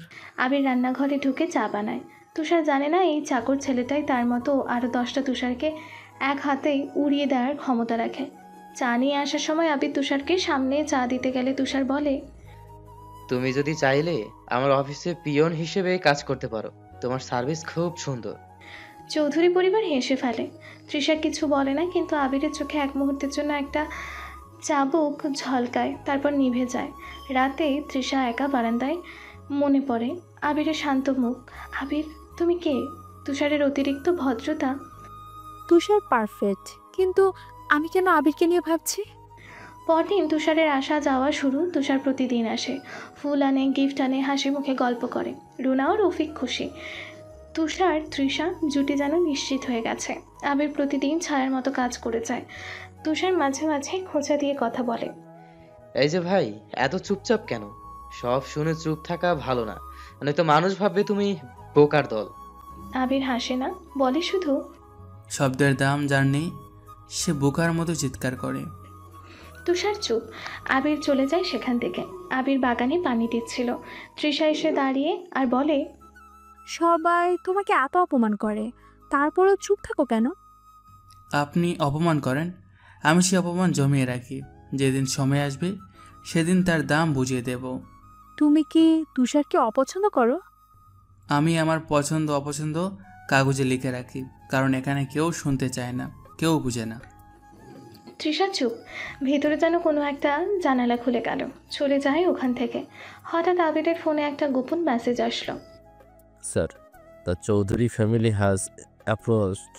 আবির রান্নাঘরে ঢুকে চা বানায়। তুষার জানে না এই চাকর ছেলেটাই তার মতো আরও 10টা তুষারকে এক হাতেই উড়িয়ে দেওয়ার ক্ষমতা রাখে। চা নিয়ে আসার সময় আবির তুষারকে সামনে চা দিতে গেলে তুষার বলে, তুমি যদি চাইলে আমার অফিসে পিয়ন হিসেবে কাজ করতে পারো, তোমার সার্ভিস খুব সুন্দর। চৌধুরী পরিবার হেসে ফেলে। তৃষা কিছু বলে না, কিন্তু আবিরের চোখে এক মুহূর্তের জন্য একটা চাবুক ঝলকায়, তারপর নিভে যায়। রাতে তৃষা একা বারান্দায়। মনে পড়ে আবিরের শান্ত মুখ। আবির, তুমি কে? তুষারের অতিরিক্ত ভদ্রতা। তুষার পারফেক্ট, কিন্তু আমি কেন আবিরকে নিয়ে ভাবছি? পরদিন তুষারের আসা যাওয়া শুরু। তুষার প্রতিদিন আসে, ফুল আনে, গিফট আনে, হাসি মুখে গল্প করে। রুনা ও রফিক খুশি। তুষার তৃষা জুটি যেন নিশ্চিত হয়ে গেছে। আবির প্রতিদিন ছায়ার মতো কাজ করে যায়। তুষার মাঝে মাঝে খোঁচা দিয়ে কথা বলে, এই যে ভাই, এত চুপচাপ কেন? সব শুনে চুপ থাকা ভালো না, নয়তো মানুষ ভাববে তুমি বোকার দল। আবির হাসে না, বলে শুধু, শব্দের দাম যার নেই সে বোকার মতো চিৎকার করে। তুষার চুপ। আবির চলে যায় সেখান থেকে। আবির বাগানে পানি দিচ্ছিল। তৃষা এসে দাঁড়িয়ে আর বলে, সবাই তোমাকে এত অপমান করে, তারপরও চুপ থাকো কেন? আপনি অপমান করেন, আমি সে অপমান জমিয়ে রাখি, যেদিন সময় আসবে সেদিন তার দাম বুঝিয়ে দেব। তুমি কি তুষারকে অপছন্দ করো? আমি আমার পছন্দ অপছন্দ কাগজে লিখে রাখি, কারণ এখানে কেউ শুনতে চায় না, কেউ বুঝে না। তৃষা চুপ। ভেতরে যেন কোনো একটা জানালা খুলে গেল, চলে যায় ওখান থেকে। হঠাৎ আবিরের ফোনে একটা গোপন মেসেজ আসলো। Sir, the Chaudhary family has approached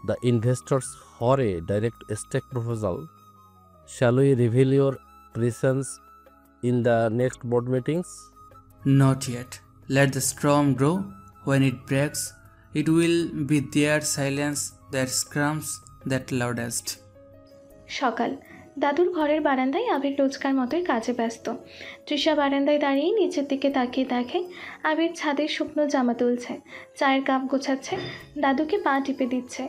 the investors for a direct stake proposal. Shall we reveal your presence in the next board meetings? Not yet. Let the storm grow. When it breaks, it will be their silence that screams that loudest. সকাল। দাদুর ঘরের বারান্দায় আবির রোজকার মতোই কাজে ব্যস্ত। তৃষা বারান্দায় দাঁড়িয়ে নিচের দিকে তাকিয়ে দেখে আবির ছাদের শুকনো জামা তুলছে, চায়ের কাপ গোছাচ্ছে, দাদুকে পা টিপে দিচ্ছে।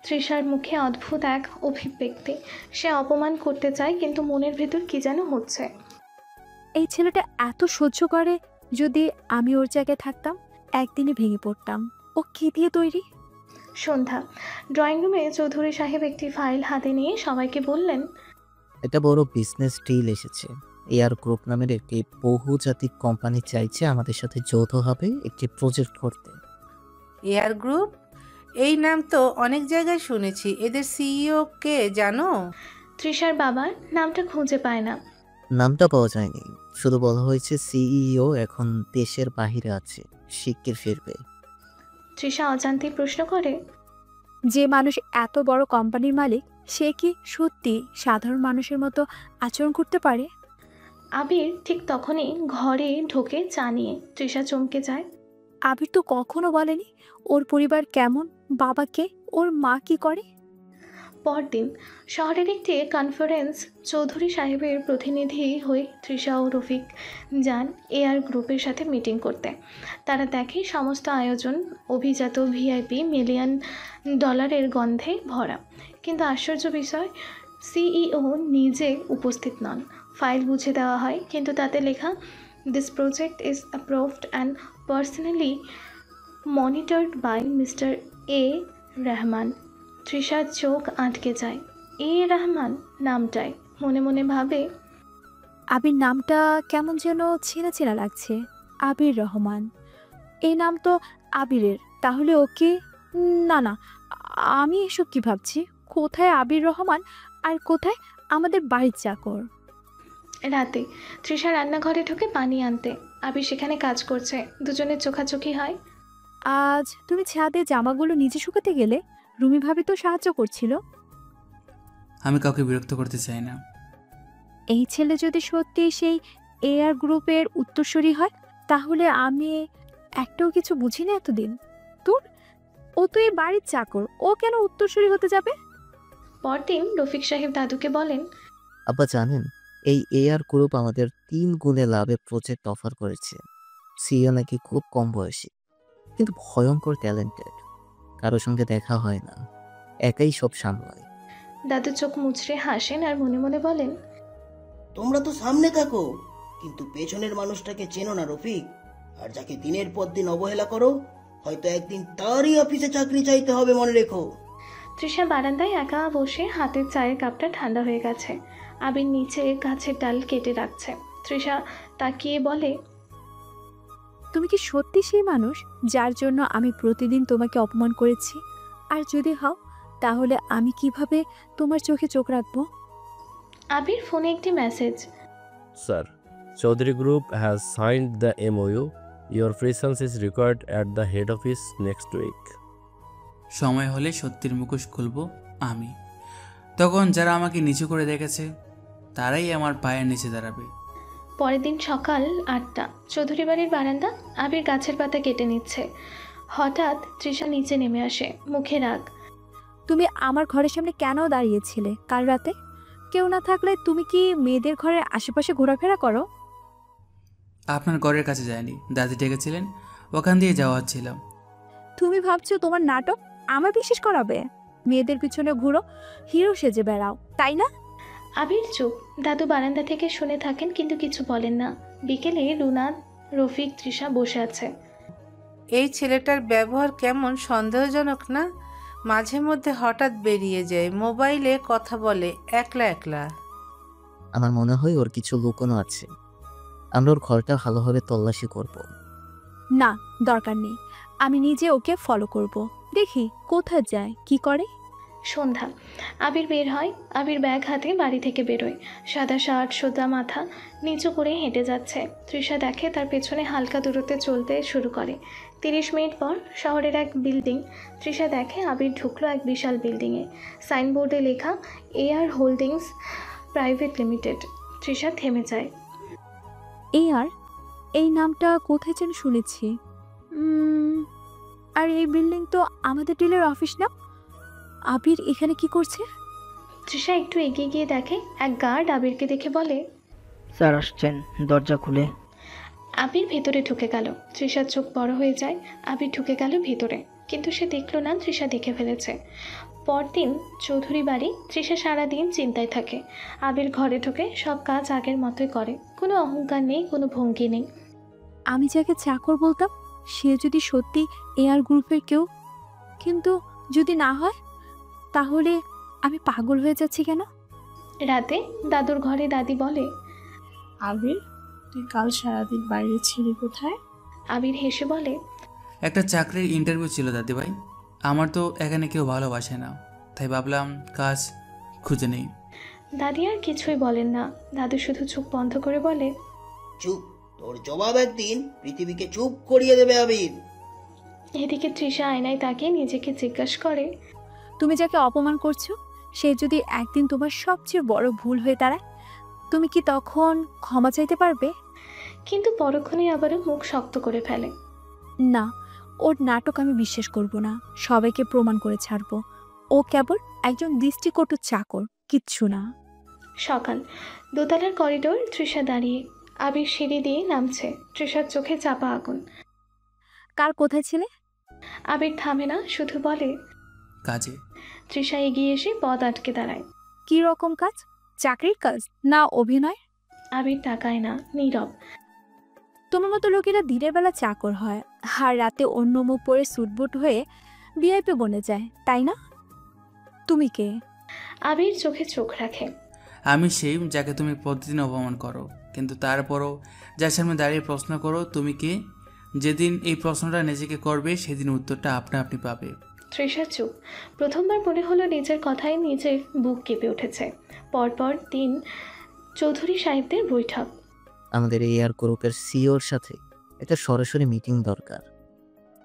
তৃষার মুখে অদ্ভুত এক অভিব্যক্তি। সে অপমান করতে চায়, কিন্তু মনের ভেতর কি যেন হচ্ছে। এই ছেলেটা এত সহ্য করে, যদি আমি ওর জায়গায় থাকতাম একদিনে ভেঙে পড়তাম। ও কি দিয়ে তৈরি? সন্ধ্যা। ড্রয়িং রুমে চৌধুরী সাহেব একটি ফাইল হাতে নিয়ে সবাইকে বললেন, একটা বড় বিজনেস ডিল এসেছে। এয়ার গ্রুপ নামের একটি বহুজাতিক কোম্পানি চাইছে আমাদের সাথে যৌথভাবে একটি প্রজেক্ট করতে। Air group? এই নাম তো অনেক জায়গায় শুনেছি। এদের সিইও কে জানো? তৃষার বাবার নামটা খুঁজে পায় না। নামটা পাওয়া যায়নি, শুধু বলা হয়েছে সিইও এখন দেশের বাহিরে আছে, শিগগির ফিরবে। তৃষা অজান্তেই প্রশ্ন করে, যে মানুষ এত বড় কোম্পানির মালিক, সে কি সত্যি সাধারণ মানুষের মতো আচরণ করতে পারে? আবির ঠিক তখনই ঘরে ঢোকে চা নিয়ে। তৃষা চমকে যায়। আবির তো কখনো বলেনি ওর পরিবার কেমন, বাবাকে, ওর মা কি করে। পরদিন শহরের একটি কনফারেন্স। চৌধুরী সাহেবের প্রতিনিধি হয়ে তৃষা ও রফিক যান এয়ার গ্রুপের সাথে মিটিং করতে। তারা দেখে সমস্ত আয়োজন অভিজাত ভিআইপি $1,000,000 গন্ধে ভরা। কিন্তু আশ্চর্য বিষয়, সিইও নিজে উপস্থিত নন। ফাইল বুঝে দেওয়া হয়, কিন্তু তাতে লেখা, this project is approved and personally monitored by mister A Rahman. তৃষার চোখ আটকে যায়। এ রহমান নামটাই। মনে মনে ভাবে, আবির নামটা কেমন যেন চেনা চেনা লাগছে। আবির রহমান, এই নাম তো আবিরের, তাহলে ওকে? না না, আমি এসব কি ভাবছি? কোথায় আবির রহমান আর কোথায় আমাদের বাড়ির চাকর? রাতে তৃষা রান্নাঘরে ঢুকে পানি আনতে। আবির সেখানে কাজ করছে। দুজনের চোখাচোখি হয়। আজ তুমি ছাদে জামাগুলো নিজে শুকাতে গেলে? রুমি ভাবি তো সাহায্য করছিল। আমি কাউকে বিরক্ত করতে চাই না। এই ছেলে যদি সত্যি সেই এয়ার গ্রুপের উত্তরসূরি হয়, তাহলে আমি একটাও কিছু বুঝি না এতদিন। তোর, ও তো এই বাড়ির চাকর, ও কেন উত্তরসূরি হতে যাবে? পরদিন রফিক সাহেব দাদুকে বলেন, আব্বা জানেন, এই এয়ার গ্রুপ আমাদের 3 গুণে লাভের প্রজেক্ট অফার করেছে। সিইও নাকি খুব কম বয়সী, কিন্তু ভয়ঙ্কর ট্যালেন্টেড। কারোর সঙ্গে দেখা হয় না, একাই সব সামলায়। দাদু চোখ মুচড়ে হাসেন আর মনে মনে বলেন, তোমরা তো সামনে থাকো, কিন্তু পেছনের মানুষটাকে চেনো না রফিক। আর যাকে দিনের পর দিন অবহেলা করো, হয়তো একদিন তারই অফিসে চাকরি চাইতে হবে, মনে রেখো। তৃষা বারান্দায় একা বসে হাতের চায়ের কাপটা ঠান্ডা হয়ে গেছে। আবির নিচে গাছের ডাল কেটে রাখছে। তৃষা তাকিয়ে বলে, তুমি কি সত্যি সেই মানুষ যার জন্য আমি প্রতিদিন তোমাকে অপমান করেছি? আর যদি হও, তাহলে আমি কিভাবে তোমার চোখে চোখ রাখবো? আবির ফোনে একটি message. Sir, Chaudhary Group has signed the MOU. Your presence is required at the head office next week. সময় হলে সত্যির মুখোশ খুলব আমি। তখন যারা আমাকে নিচু করে দেখেছে, তারাই আমার পায়ের নিচে দাঁড়াবে। পরের দিন সকাল 8টা। চৌধুরী বাড়ির বারান্দা। আবির গাছের পাতা কেটে নিচ্ছে। হঠাৎ তৃষা নিচে নেমে আসে, মুখে রাগ। তুমি আমার ঘরের সামনে কেন দাঁড়িয়েছিলে কাল রাতে? কেউ না থাকলে তুমি কি মেয়েদের ঘরের আশেপাশে ঘোরাফেরা করো? আপনার ঘরের কাছে যায়নি, দাদি ডেকেছিলেন, ওখান দিয়ে যাওয়া হচ্ছিল। তুমি ভাবছো তোমার নাটক আমার বিশ্বাস করাবে? মেয়েদের পিছনে ঘুরো, হিরো সেজে বেড়াও, তাই না? আবির চুপ। দাদু বারান্দা থেকে শুনে থাকেন, কিন্তু কিছু বলেন না। বিকেলে রুনা, রফিক, তৃষা বসে আছে। এই ছেলেটার ব্যবহার কেমন সন্দেহজনক না? মাঝে মধ্যে হঠাৎ বেরিয়ে যায়, মোবাইলে কথা বলে একলা একলা। আমার মনে হয় ওর কিছু লুকোনো আছে। আমরা ওর ঘরটা ভালোভাবে তল্লাশি করব। না, দরকার নেই। আমি নিজে ওকে ফলো করব, দেখি কোথায় যায়, কি করে। সন্ধ্যা, আবির বের হয়। আবির ব্যাগ হাতে বাড়ি থেকে বেরোয়। সাদা শার্ট, সোদা মাথা, নিচু করে হেঁটে যাচ্ছে। তৃষা দেখে তার পেছনে হালকা দূরত্বে চলতে শুরু করে। 30 মিনিট পর শহরের এক বিল্ডিং। তৃষা দেখে আবির ঢুকলো এক বিশাল বিল্ডিংয়ে। সাইনবোর্ডে লেখা AR holdings private limited. Trisha থেমে যায়। এই নামটা কোথায় যেন শুনেছি। আর এই বিল্ডিং তো আমাদের ডিলের অফিস না? আবির এখানে কি করছে? তৃষা একটু এগিয়ে গিয়ে দেখে এক গার্ড আবিরকে দেখে বলে, স্যার আসছেন, দরজা খুলে। আবির ভেতরে ঢুকে গেল। তৃষার চোখ বড় হয়ে যায়। আবির ঢুকে গেল ভেতরে, কিন্তু সে দেখলো না তৃষা দেখে ফেলেছে। পরদিন চৌধুরী বাড়ি। তৃষা সারাদিন চিন্তায় থাকে। আবির ঘরে ঢুকে সব কাজ আগের মতোই করে, কোনো অহংকার নেই, কোনো ভঙ্গি নেই। আমি যাকে চাকর বলতাম সে যদি সত্যি এআর গ্রুপের কেউ, কিন্তু যদি না হয় তাহলে আমি পাগল হয়ে যাচ্ছি কেন? রাতে দাদুর ঘরে দাদি বলে, আবির, তুই কাল সারাদিন বাইরে ছিলি কোথায়? আবির হেসে বলে, একটা চাকরির ইন্টারভিউ ছিল দাদিভাই। আমার তো এখানে কেউ ভালোবাসে না, তাই ভাবলাম কাজ খুঁজে নেই। দাদি আর কিছুই বলেন না। দাদু শুধু চোখ বন্ধ করে বলে, চুপ, তোর জবাব একদিন পৃথিবীকে চুপ করিয়ে দেবে আবির। এদিকে তৃষা আয়নায় তাকিয়ে নিজেকে জিজ্ঞাসা করে, তুমি যাকে অপমান করছো সে যদি একদিন তোমার সবচেয়ে বড় ভুল হয়ে দাঁড়ায়, তুমি কি তখন ক্ষমা চাইতে পারবে? কিন্তু পরক্ষণে আবারও মুখ শক্ত করে ফেলে। না, ওর নাটক আমি বিশ্বাস করব না। সবাইকে প্রমাণ করে ছাড়ব ও কেবল একজন দৃষ্টিকটু চাকর, কিচ্ছু না। সকাল, দোতলার করিডোর। তৃষা দাঁড়িয়ে। আবির সিঁড়ি দিয়ে নামছে। তৃষার চোখে চাপা আগুন। কার কোথায় ছিলে? আবির থামে না, শুধু বলে, কাজে। তৃষা এগিয়ে এসে পথ আটকে দাঁড়ায়। কি রকম কাজ? চাকরির কাজ না অভিনয়? আবির তাকায় না, নীরব। তোমার মতো লোকেরা দিনের বেলা চাকর হয় আর রাতে অন্য মুখ পরে সুটবুট হয়ে ভিআইপি বনে যায়, তাই না? তুমি কে? আবির চোখে চোখ রাখে। আমি সেই যাকে তুমি প্রতিদিন অপমান করো, কিন্তু তারপরও যার সামনে দাঁড়িয়ে প্রশ্ন করো তুমি কে। যেদিন এই প্রশ্নটা নিজেকে করবে সেদিন উত্তরটা আপনা আপনি পাবে। তৃষা চুপ। প্রথমবার মনে হলো নিজের কথায় নিজের বুক কেঁপে উঠেছে। পরপর দিন চৌধুরী সাহেবদের বৈঠক। আমাদের এআর গ্রুপের সিইওর সাথে একটা সরাসরি মিটিং দরকার।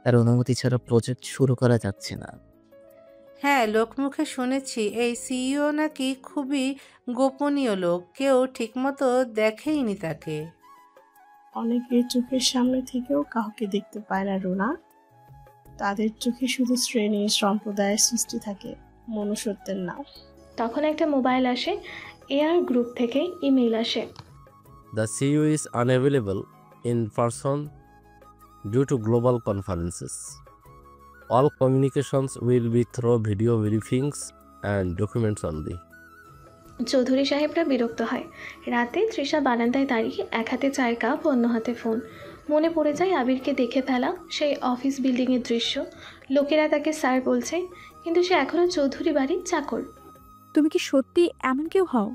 তার অনুমতি ছাড়া প্রজেক্ট শুরু করা যাচ্ছে না। হ্যাঁ, লোকমুখে শুনেছি এই সিইও নাকি খুবই গোপনীয় লোক, কেউ ঠিকমতো দেখেইনি তাকে। অনেকের চোখের সামনে থেকেও কাউকে দেখতে পায় না রুনা। তাদের চোখে শুধু শ্রেণী সম্প্রদায়ের সৃষ্টি থাকে, মনুষ্যত্বের না। তখন একটা মোবাইল আসে। এআর গ্রুপ থেকে ইমেল আসে। The CEO is unavailable in person due to global conferences. All communications will be through video briefings and documents only. Chowdhury সাহেবরা বিরক্ত হয়। রাতে তৃষা বারান্দায় দাঁড়িয়ে, এক হাতে চায়ের কাপ, অন্য হাতে ফোন। মনে পড়ে যায় আবিরকে দেখে ফেলা সেই অফিস বিল্ডিংয়ের দৃশ্য। লোকেরা তাকে স্যার বলছে, কিন্তু সে এখনও চৌধুরী বাড়ির চাকর। তুমি কি সত্যি এমন কেউ হও?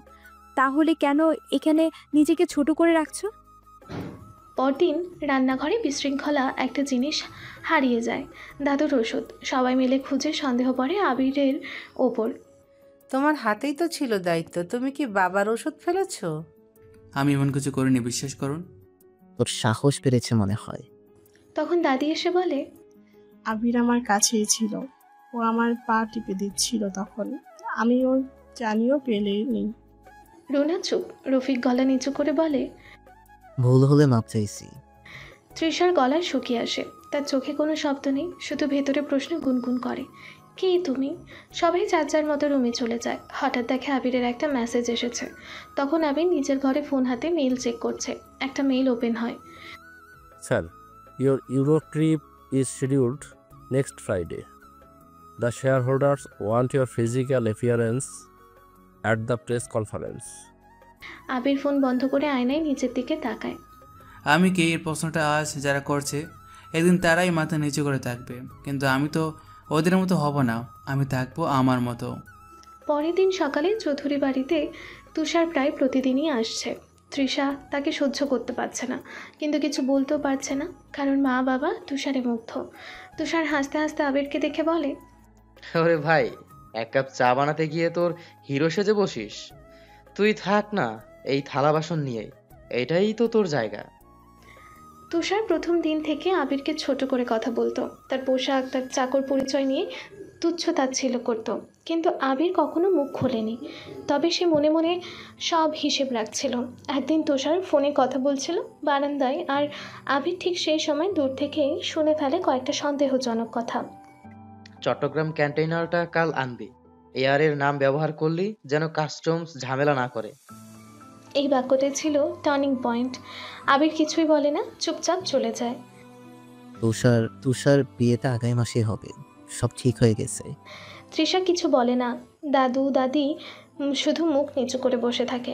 তাহলে কেন এখানে নিজেকে ছোট করে রাখছো? পরদিন রান্নাঘরে বিশৃঙ্খলা একটা জিনিস হারিয়ে যায়। দাদুর ওষুধ। সবাই মিলে খুঁজে সন্দেহ পড়ে আবিরের ওপর। তোমার হাতেই তো ছিল দায়িত্ব, তুমি কি বাবার ওষুধ ফেলেছো? আমি এমন কিছু করিনি, বিশ্বাস করুন। তোর সাহস বেড়েছে মনে হয়। তখন দাদি এসে বলে, আবির আমার কাছেই ছিল, ও আমার পা টিপে দিচ্ছিল তখন। আমি ওর জানিও পেলেনি। রুনা চুপ। রফিক গলা নিচু করে বলে, ভুল হলে মাপ চাইছি। তৃষার গলায় শুকিয়ে আসে। তার চোখে কোনো শব্দ নেই, শুধু ভেতরে প্রশ্ন গুনগুন করে, কে তুমি? সবাই যার যার মতো রুমে চলে যায়। হঠাৎ দেখে আবিরের একটা মেসেজ এসেছে। তখন আবির নিজের ঘরে ফোন হাতে মেইল চেক করছে। একটা মেইল ওপেন হয়। Sir, your Euro trip is scheduled next Friday. The shareholders want your physical appearance at the press conference. Abir phone বন্ধ করে আয়নায় নিচের দিকে তাকায়। আমি কে, এর প্রশ্নটা আজ যারা করছে একদিন তারাই মাথা নিচু করে থাকবে, কিন্তু আমি তো ওদের মতো হব না, আমি থাকবো আমার মতো। পরের দিন সকালে চৌধুরী বাড়িতে তুষার প্রায় প্রতিদিনই আসছে। তৃষা তাকে সহ্য করতে পারছে না, কিন্তু কিছু বলতেও পারছে না, কারণ মা বাবা তুষারে মুগ্ধ। তুষার হাসতে হাসতে আবিরকে দেখে বলে, ওরে ভাই, এক কাপ চা বানাতে গিয়ে তোর হিরো সেজে বসিস? তুই থাক না এই থালা বাসন নিয়ে, এটাই তো তোর জায়গা। তুষার প্রথম দিন থেকে আবিরকে ছোট করে কথা বলতো, তার পোশাক, তার চাকর পরিচয় নিয়ে তুচ্ছ তাচ্ছিল্য করতো, কিন্তু আবির কখনো মুখ খোলেনি। তবে সে মনে মনে সব হিসেব রাখছিল। একদিন তুষার ফোনে কথা বলছিল বারান্দায়, আর আবির ঠিক সেই সময় দূর থেকে শুনে ফেলে কয়েকটা সন্দেহজনক কথা। চট্টগ্রাম কন্টেইনারটা কাল আনবি, এয়ারের নাম ব্যবহার করলি যেন কাস্টমস ঝামেলা না করে। এই বাক্যটাই ছিল টার্নিং পয়েন্ট। আবির কিছুই বলে না, চুপচাপ চলে যায়। তুষার তুষার বিয়েটা আগামী মাসে হবে, সব ঠিক হয়ে গেছে। তৃষা কিছু বলে না। দাদু দাদি শুধু মুখ নিচু করে বসে থাকে।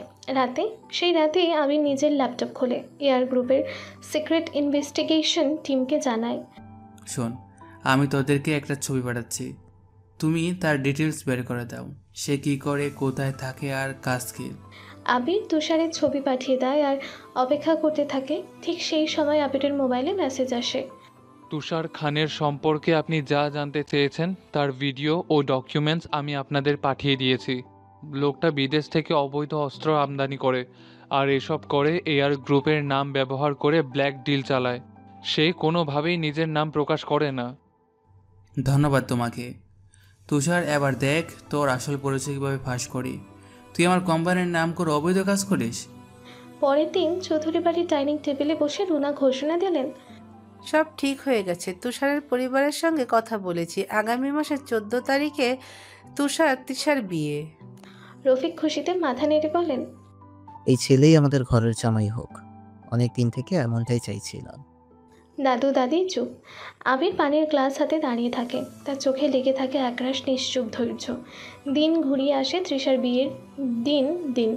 সেই রাতেই আবির নিজের ল্যাপটপ খোলে, এয়ার গ্রুপের সিক্রেট ইনভেস্টিগেশন টিমকে জানায়, শোন, আমি তোদেরকে একটা ছবি পাঠাচ্ছি, তুমি তার ডিটেলস বের করে দাও, সে কি করে, কোথায় থাকে আর কাজ কি। আবির তুষারের ছবি পাঠিয়ে দেয় আর অপেক্ষা করতে থাকে। ঠিক সেই সময় আবিরের মোবাইলে মেসেজ আসে। তুষার খানের সম্পর্কে আপনি যা জানতে চেয়েছেন তার ভিডিও ও ডকুমেন্টস আমি আপনাদের পাঠিয়ে দিয়েছি। লোকটা বিদেশ থেকে অবৈধ অস্ত্র আমদানি করে, আর এসব করে এয়ার গ্রুপের নাম ব্যবহার করে ব্ল্যাক ডিল চালায়। সে কোনোভাবেই নিজের নাম প্রকাশ করে না। ধন্যবাদ তোমাকে তুষার। এবার দেখ তোর আসল পরিচয় কীভাবে ফাঁস করি। তুই আমার কোম্পানির নাম করে অবৈধ কাজ করিস। পরের দিন চৌধুরী বাড়ির ডাইনিং টেবিলে বসে রুনা ঘোষণা দিলেন, সব ঠিক হয়ে গেছে। তুষারের পরিবারের সঙ্গে কথা বলেছি, আগামী মাসের 14 তারিখে তিশার বিয়ে। রফিক খুশিতে মাথা নেড়ে বলেন, এই ছেলেই আমাদের ঘরের জামাই হোক, অনেক দিন থেকে এমনটাই চাইছিলাম। দাদু দাদি চুপ। আবির পানির গ্লাস হাতে দাঁড়িয়ে থাকে, তার চোখে লেগে থাকে একরাশ নিশ্চুপ ধৈর্য। দিন ঘুরিয়ে আসে তৃষার বিয়ের দিন।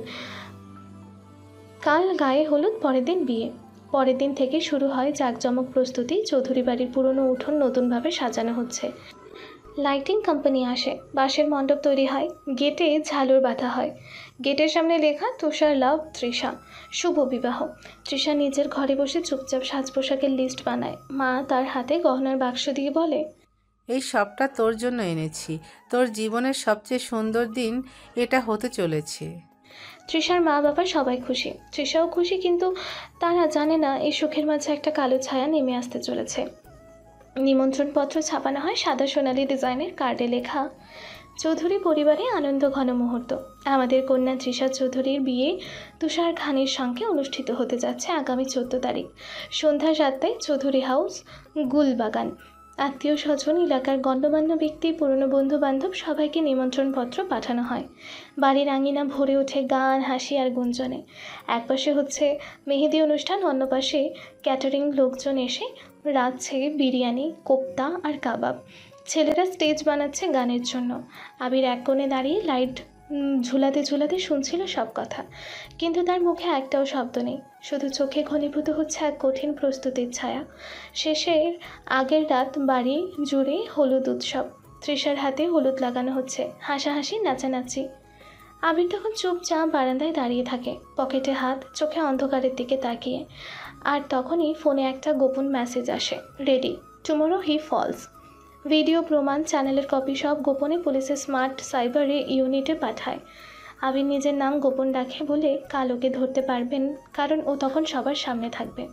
কাল গায়ে হলুদ, পরের দিন বিয়ে। পরের দিন থেকে শুরু হয় জাঁকজমক প্রস্তুতি। চৌধুরী বাড়ির পুরনো উঠোন নতুনভাবে সাজানো হচ্ছে। লাইটিং কোম্পানি আসে, বাঁশের মণ্ডপ তৈরি হয়, গেটে ঝালর বাঁধা হয়। গেটের সামনে লেখা তুষার লাভ তৃষা, শুভ বিবাহ। তৃষা নিজের ঘরে বসে চুপচাপ সাজ পোশাকের লিস্ট বানায়। মা তার হাতে গহনার বাক্স দিয়ে বলে, এই সবটা তোর জন্য এনেছি, তোর জীবনের সবচেয়ে সুন্দর দিন এটা হতে চলেছে। তৃষার মা বাবা সবাই খুশি, তৃষাও খুশি, কিন্তু তারা জানে না এই সুখের মাঝে একটা কালো ছায়া নেমে আসতে চলেছে। নিমন্ত্রণপত্র ছাপানো হয় সাদা সোনালি ডিজাইনের কার্ডে লেখা, চৌধুরী পরিবারে আনন্দ ঘন মুহূর্ত। আমাদের কন্যা তৃষা চৌধুরীর বিয়ে তুষার খানের সঙ্গে অনুষ্ঠিত হতে যাচ্ছে আগামী 14 তারিখ সন্ধ্যা 7টায় চৌধুরী হাউস, গুলবাগান। আত্মীয় স্বজন, এলাকার গণ্যমান্য ব্যক্তি, পুরনো বন্ধু বান্ধব সবাইকে নিমন্ত্রণপত্র পাঠানো হয়। বাড়ির আঙিনা ভরে ওঠে গান, হাসি আর গুঞ্জনে। একপাশে হচ্ছে মেহেদি অনুষ্ঠান, অন্য পাশে ক্যাটারিং লোকজন এসে রাঁধছে বিরিয়ানি, কোপ্তা আর কাবাব। ছেলেরা স্টেজ বানাচ্ছে গানের জন্য। আবির এক কোণে দাঁড়িয়ে লাইট ঝুলাতে ঝুলাতে শুনছিল সব কথা, কিন্তু তার মুখে একটাও শব্দ নেই, শুধু চোখে ঘনীভূত হচ্ছে এক কঠিন প্রস্তুতির ছায়া। শেষের আগের রাত বাড়ি জুড়ে হলুদ উৎসব। তৃষার হাতে হলুদ লাগানো হচ্ছে, হাসাহাসি, নাচানাচি। আবির তখন চুপচাপ বারান্দায় দাঁড়িয়ে থাকে, পকেটে হাত, চোখে অন্ধকারের দিকে তাকিয়ে। আর তখনই ফোনে একটা গোপন মেসেজ আসে, রেডি, টুমোরো হি ফলস। ভিডিও, প্রমাণ, চ্যানেলের কপি সব গোপনে পুলিশের স্মার্ট সাইবারে ইউনিটে পাঠায়। আবির নিজের নাম গোপন রাখে বলে কাল ওকে ধরতে পারবেন, কারণ ও তখন সবার সামনে থাকবে।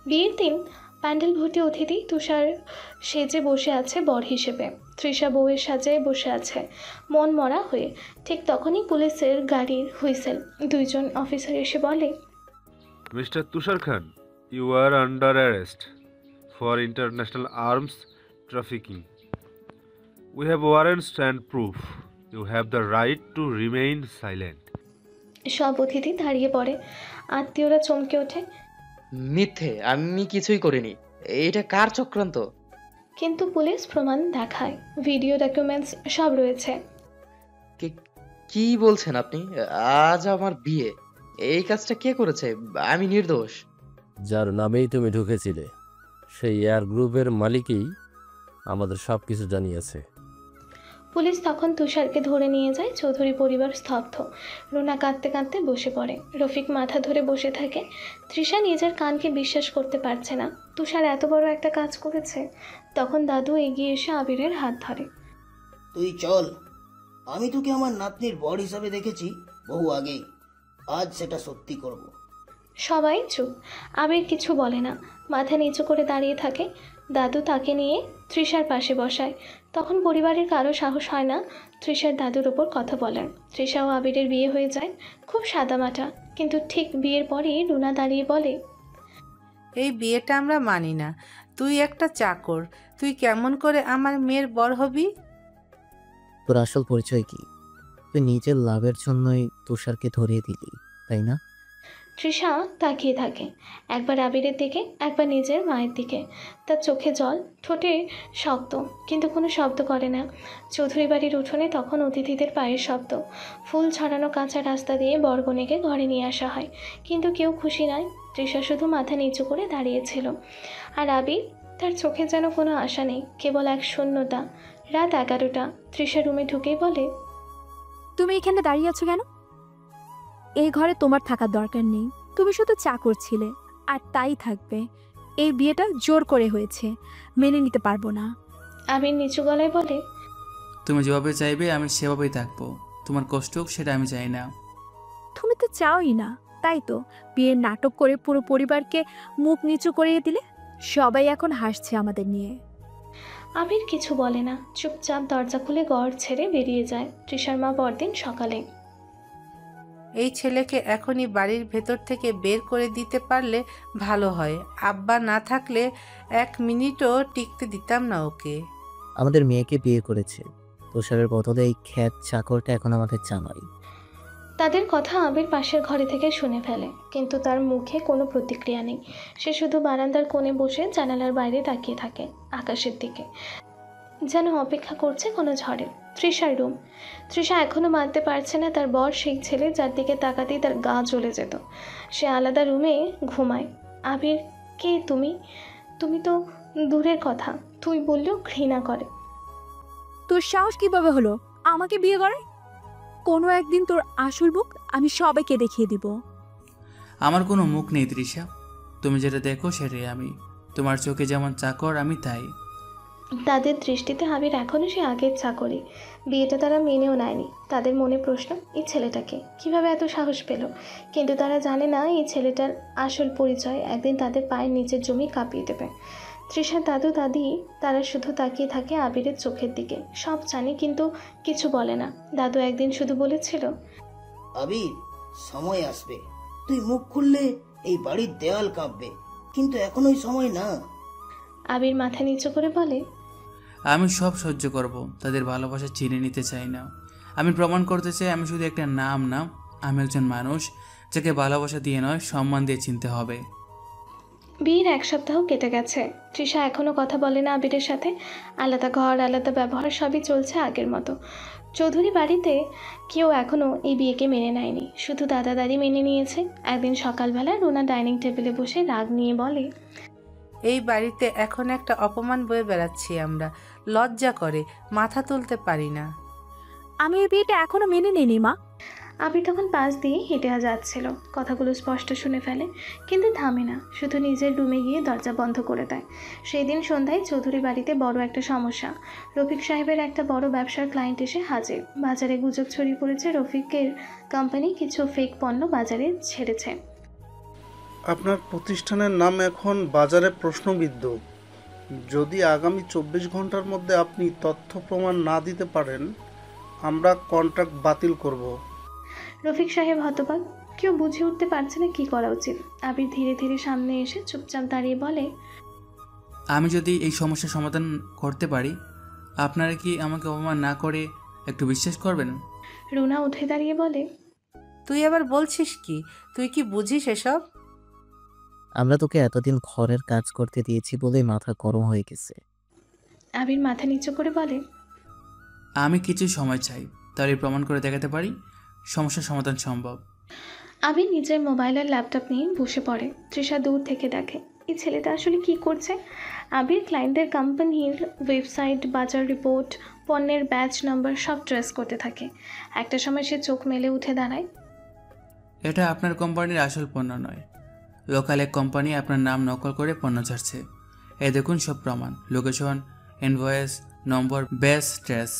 বিয়ের দিন প্যান্ডেল ভর্তি অতিথি। তুষার সেজে বসে আছে বর হিসেবে, তৃষা বউয়ের সাজে বসে আছে মন মরা হয়ে। ঠিক তখনই পুলিশের গাড়ির হুইসেল। দুইজন অফিসার এসে বলে, mister Tushar Khan, you are under arrest for international arms trafficking. We have warrants and proof. You have the right to remain silent. সব অতিথি দাঁড়িয়ে পড়ে, আত্মীয়রা চমকে ওঠে। মিথ্যে, আমি কিছুই করিনি, এটা কার চক্রান্ত? কিন্তু পুলিশ প্রমাণ দেখায়, ভিডিও, ডকুমেন্টস সব রয়েছে। কি বলছেন আপনি? আজ আমার বিয়ে, এই কাজটা কে করেছে? আমি নির্দোষ। যার নামেই তুমি ঢুকেছিলে সেই এয়ার গ্রুপের মালিকই আমাদের সব কিছু জানিয়েছে। পুলিশ তখন তুষারকে ধরে নিয়ে যায়। চৌধুরী পরিবার স্তব্ধ। রুনা কাঁদতে কাঁদতে বসে পড়ে। রফিক মাথা ধরে বসে থাকে। তৃষা নিজের কানকে বিশ্বাস করতে পারছে না, তুষার এত বড় একটা কাজ করেছে। তখন দাদু এগিয়ে এসে আবিরের হাত ধরে। তুই চল, আমি তোকে আমার নাতনির বর হিসাবে দেখেছি বহু আগেই, আজ সেটা সত্যি করব। সবাই চুপ। আবির কিছু বলে না, মাথা নিচু করে দাঁড়িয়ে থাকে। দাদু তাকে নিয়ে তৃষার পাশে বসায়। তখন পরিবারের কারো সাহস হয় না তৃষার দাদুর ওপর কথা বলার। তৃষা ও আবিরের বিয়ে হয়ে যায়, খুব সাদামাটা। কিন্তু ঠিক বিয়ের পরেই রুনা দাঁড়িয়ে বলে, এই বিয়েটা আমরা মানি না। তুই একটা চাকর, তুই কেমন করে আমার মেয়ের বর হবি? তোর আসল পরিচয় কি? তুই নিজের লাভের জন্যই তুষারকে ধরিয়ে দিলি, তাই না? তৃষা তাকিয়ে থাকে, একবার আবিরের দিকে, একবার নিজের মায়ের দিকে। তার চোখে জল, ঠোঁটে শক্ত, কিন্তু কোনো শব্দ করে না। চৌধুরী বাড়ির উঠোনে তখন অতিথিদের পায়ের শব্দ। ফুল ছড়ানো কাঁচা রাস্তা দিয়ে বরকনেকে ঘরে নিয়ে আসা হয়, কিন্তু কেউ খুশি নয়। তৃষা শুধু মাথা নিচু করে দাঁড়িয়েছিল। আর আবির, তার চোখে যেন কোনো আশা নেই, কেবল এক শূন্যতা। রাত 11টা। তৃষা রুমে ঢুকেই বলে, তুমি এখানে দাঁড়িয়ে আছো কেন? এই ঘরে তোমার থাকার দরকার নেই। তুমি শুধু চাকর ছিলে, আর তাই থাকবে। এই বিয়েটা জোর করে হয়েছে, মেনে নিতে পারবো না। আবির নিচু গলায় বলে, তুমি যেভাবে চাইবে আমি সেভাবেই থাকবো। তোমার কষ্ট হোক সেটা আমি চাই না। তুমি তো চাওই না, তাই তো বিয়ের নাটক করে পুরো পরিবারকে মুখ নিচু করিয়ে দিলে। সবাই এখন হাসছে আমাদের নিয়ে। আবির কিছু বলে না, চুপচাপ দরজা খুলে ঘর ছেড়ে বেরিয়ে যায়। তৃষার মা পরদিন সকালে, এই ছেলেকে এখনই বাড়ির ভেতর থেকে বের করে দিতে পারলে ভালো হয়। আব্বা না থাকলে 1 মিনিটও টিকতে দিতাম না ওকে। আমাদের মেয়েকে বিয়ে করেছে, তুষারের বদলে এই খ্যাত চাকরটা এখন আমাদের জামাই। তাদের কথা আবির পাশের ঘরে থেকে শুনে ফেলে, কিন্তু তার মুখে কোনো প্রতিক্রিয়া নেই। সে শুধু বারান্দার কোণে বসে জানালার বাইরে তাকিয়ে থাকে আকাশের দিকে, যেন অপেক্ষা করছে কোনো ঝড়ের। তৃষার রুম। তৃষা এখনও মানতে পারছে না তার বর সেই ছেলে যার দিকে তাকাতেই তার গা জ্বলে যেত। সে আলাদা রুমে ঘুমায়। আবির, কে তুমি? তুমি তো দূরের কথা, তুই বললেও ঘৃণা করে। তোর সাহস কিভাবে হলো আমাকে বিয়ে করে? কোনো একদিন তোর আসল মুখ আমি সবাইকে দেখিয়ে দিব। আমার কোনো মুখ নেই তৃষা, তুমি যেটা দেখো সেটাই আমি। তোমার চোখে যেমন চাকর আমি তাই। তাদের দৃষ্টিতে আবির এখনও সে আগের চাকরি। বিয়েটা তারা মেনেও নেয়নি। তাদের মনে প্রশ্ন, এই ছেলেটাকে কিভাবে এত সাহস পেল? কিন্তু তারা জানে না এই ছেলেটার আসল পরিচয় একদিন তাদের পায়ের নিচের জমি কাঁপিয়ে দেবে। তৃষার দাদু দাদি তারা শুধু তাকিয়ে থাকে আবিরের চোখের দিকে। সব জানে কিন্তু কিছু বলে না। দাদু একদিন শুধু বলেছিল, আবির, সময় আসবে, তুই মুখ খুললে এই বাড়ির দেওয়াল কাঁপবে, কিন্তু এখন ওই সময় না। আবির মাথা নিচু করে বলে, আমি সব সহ্য করব, তাদের ভালোবাসা চিনে নিতে চাই না। আমি প্রমাণ করতে চাই আমি শুধু একটা নাম না, আমি একজন মানুষ যাকে ভালোবাসা দিয়ে নয় সম্মান দিয়ে চিনতে হবে। বিয়ের 1 সপ্তাহ কেটে গেছে। তৃষা এখনও কথা বলে না আবিরের সাথে। আলাদা ঘর, আলাদা ব্যবহার, সবই চলছে আগের মতো। চৌধুরী বাড়িতে কেউ এখনও এই বিয়েকে মেনে নেয়নি, শুধু দাদা দাদি মেনে নিয়েছে। একদিন সকালবেলা রুনা ডাইনিং টেবিলে বসে রাগ নিয়ে বলে, এই বাড়িতে এখন একটা অপমান বয়ে বেড়াচ্ছি আমরা, লজ্জা করে, মাথা তুলতে পারি না। আমি এই বিয়েটা এখনো মেনে নিইনি মা। আবির তখন পাশ দিয়ে হেঁটে যাচ্ছিল, কথাগুলো স্পষ্ট শুনে ফেলে, কিন্তু থামে না, শুধু নিজের রুমে গিয়ে দরজা বন্ধ করে দেয়। সেই দিন সন্ধ্যায় চৌধুরী বাড়িতে বড় একটা সমস্যা। রফিক সাহেবের একটা বড় ব্যবসার ক্লায়েন্ট এসে হাজির। বাজারে গুজব ছড়িয়ে পড়েছে রফিকের কোম্পানি কিছু ফেক পণ্য বাজারে ছেড়েছে। আপনার প্রতিষ্ঠানের নাম এখন বাজারে প্রশ্নবিদ্ধ। যদি আগামী 24 ঘন্টার মধ্যে আপনি তথ্য প্রমাণ না দিতে পারেন, আমরা কন্ট্রাক্ট বাতিল করব। রফিক সাহেব হতবাক, কেউ বুঝে উঠতে পারছে না কি করা উচিত। আবির ধীরে ধীরে সামনে এসে চুপচাপ দাঁড়িয়ে বলে, আমি যদি এই সমস্যার সমাধান করতে পারি, আপনারা কি আমাকে অপমান না করে একটু বিশ্বাস করবেন? রুনা উঠে দাঁড়িয়ে বলে, তুই আবার বলছিস কি? তুই কি বুঝিস এসব? আমরা তোকে এতদিন ঘরের কাজ করতে দিয়েছি বলেই মাথা গরম হয়ে গেছে। আবির মাথা নিচু করে বলে, আমি কিছু সময় চাই, তাহলে প্রমাণ করে দেখাতে পারি সমস্যার সমাধান সম্ভব। আবির নিজের মোবাইল আর ল্যাপটপ নিয়ে বসে পড়ে। তৃষা দূর থেকে দেখে এই ছেলেটা আসলে কি করছে। আবির ক্লায়েন্টদের কোম্পানির ওয়েবসাইট, বাজার রিপোর্ট, পণ্যের ব্যাচ নম্বর সব ট্রেস করতে থাকে। একটা সময় সে চোখ মেলে উঠে দাঁড়ায়। এটা আপনার কোম্পানির আসল পণ্য নয়, লোকাল এক কোম্পানি আপনার নাম নকল করে পণ্য ছাড়ছে। এই দেখুন সব প্রমাণ, লোকেশন, ইনভয়েস নম্বর, ব্যাচ ট্রেস।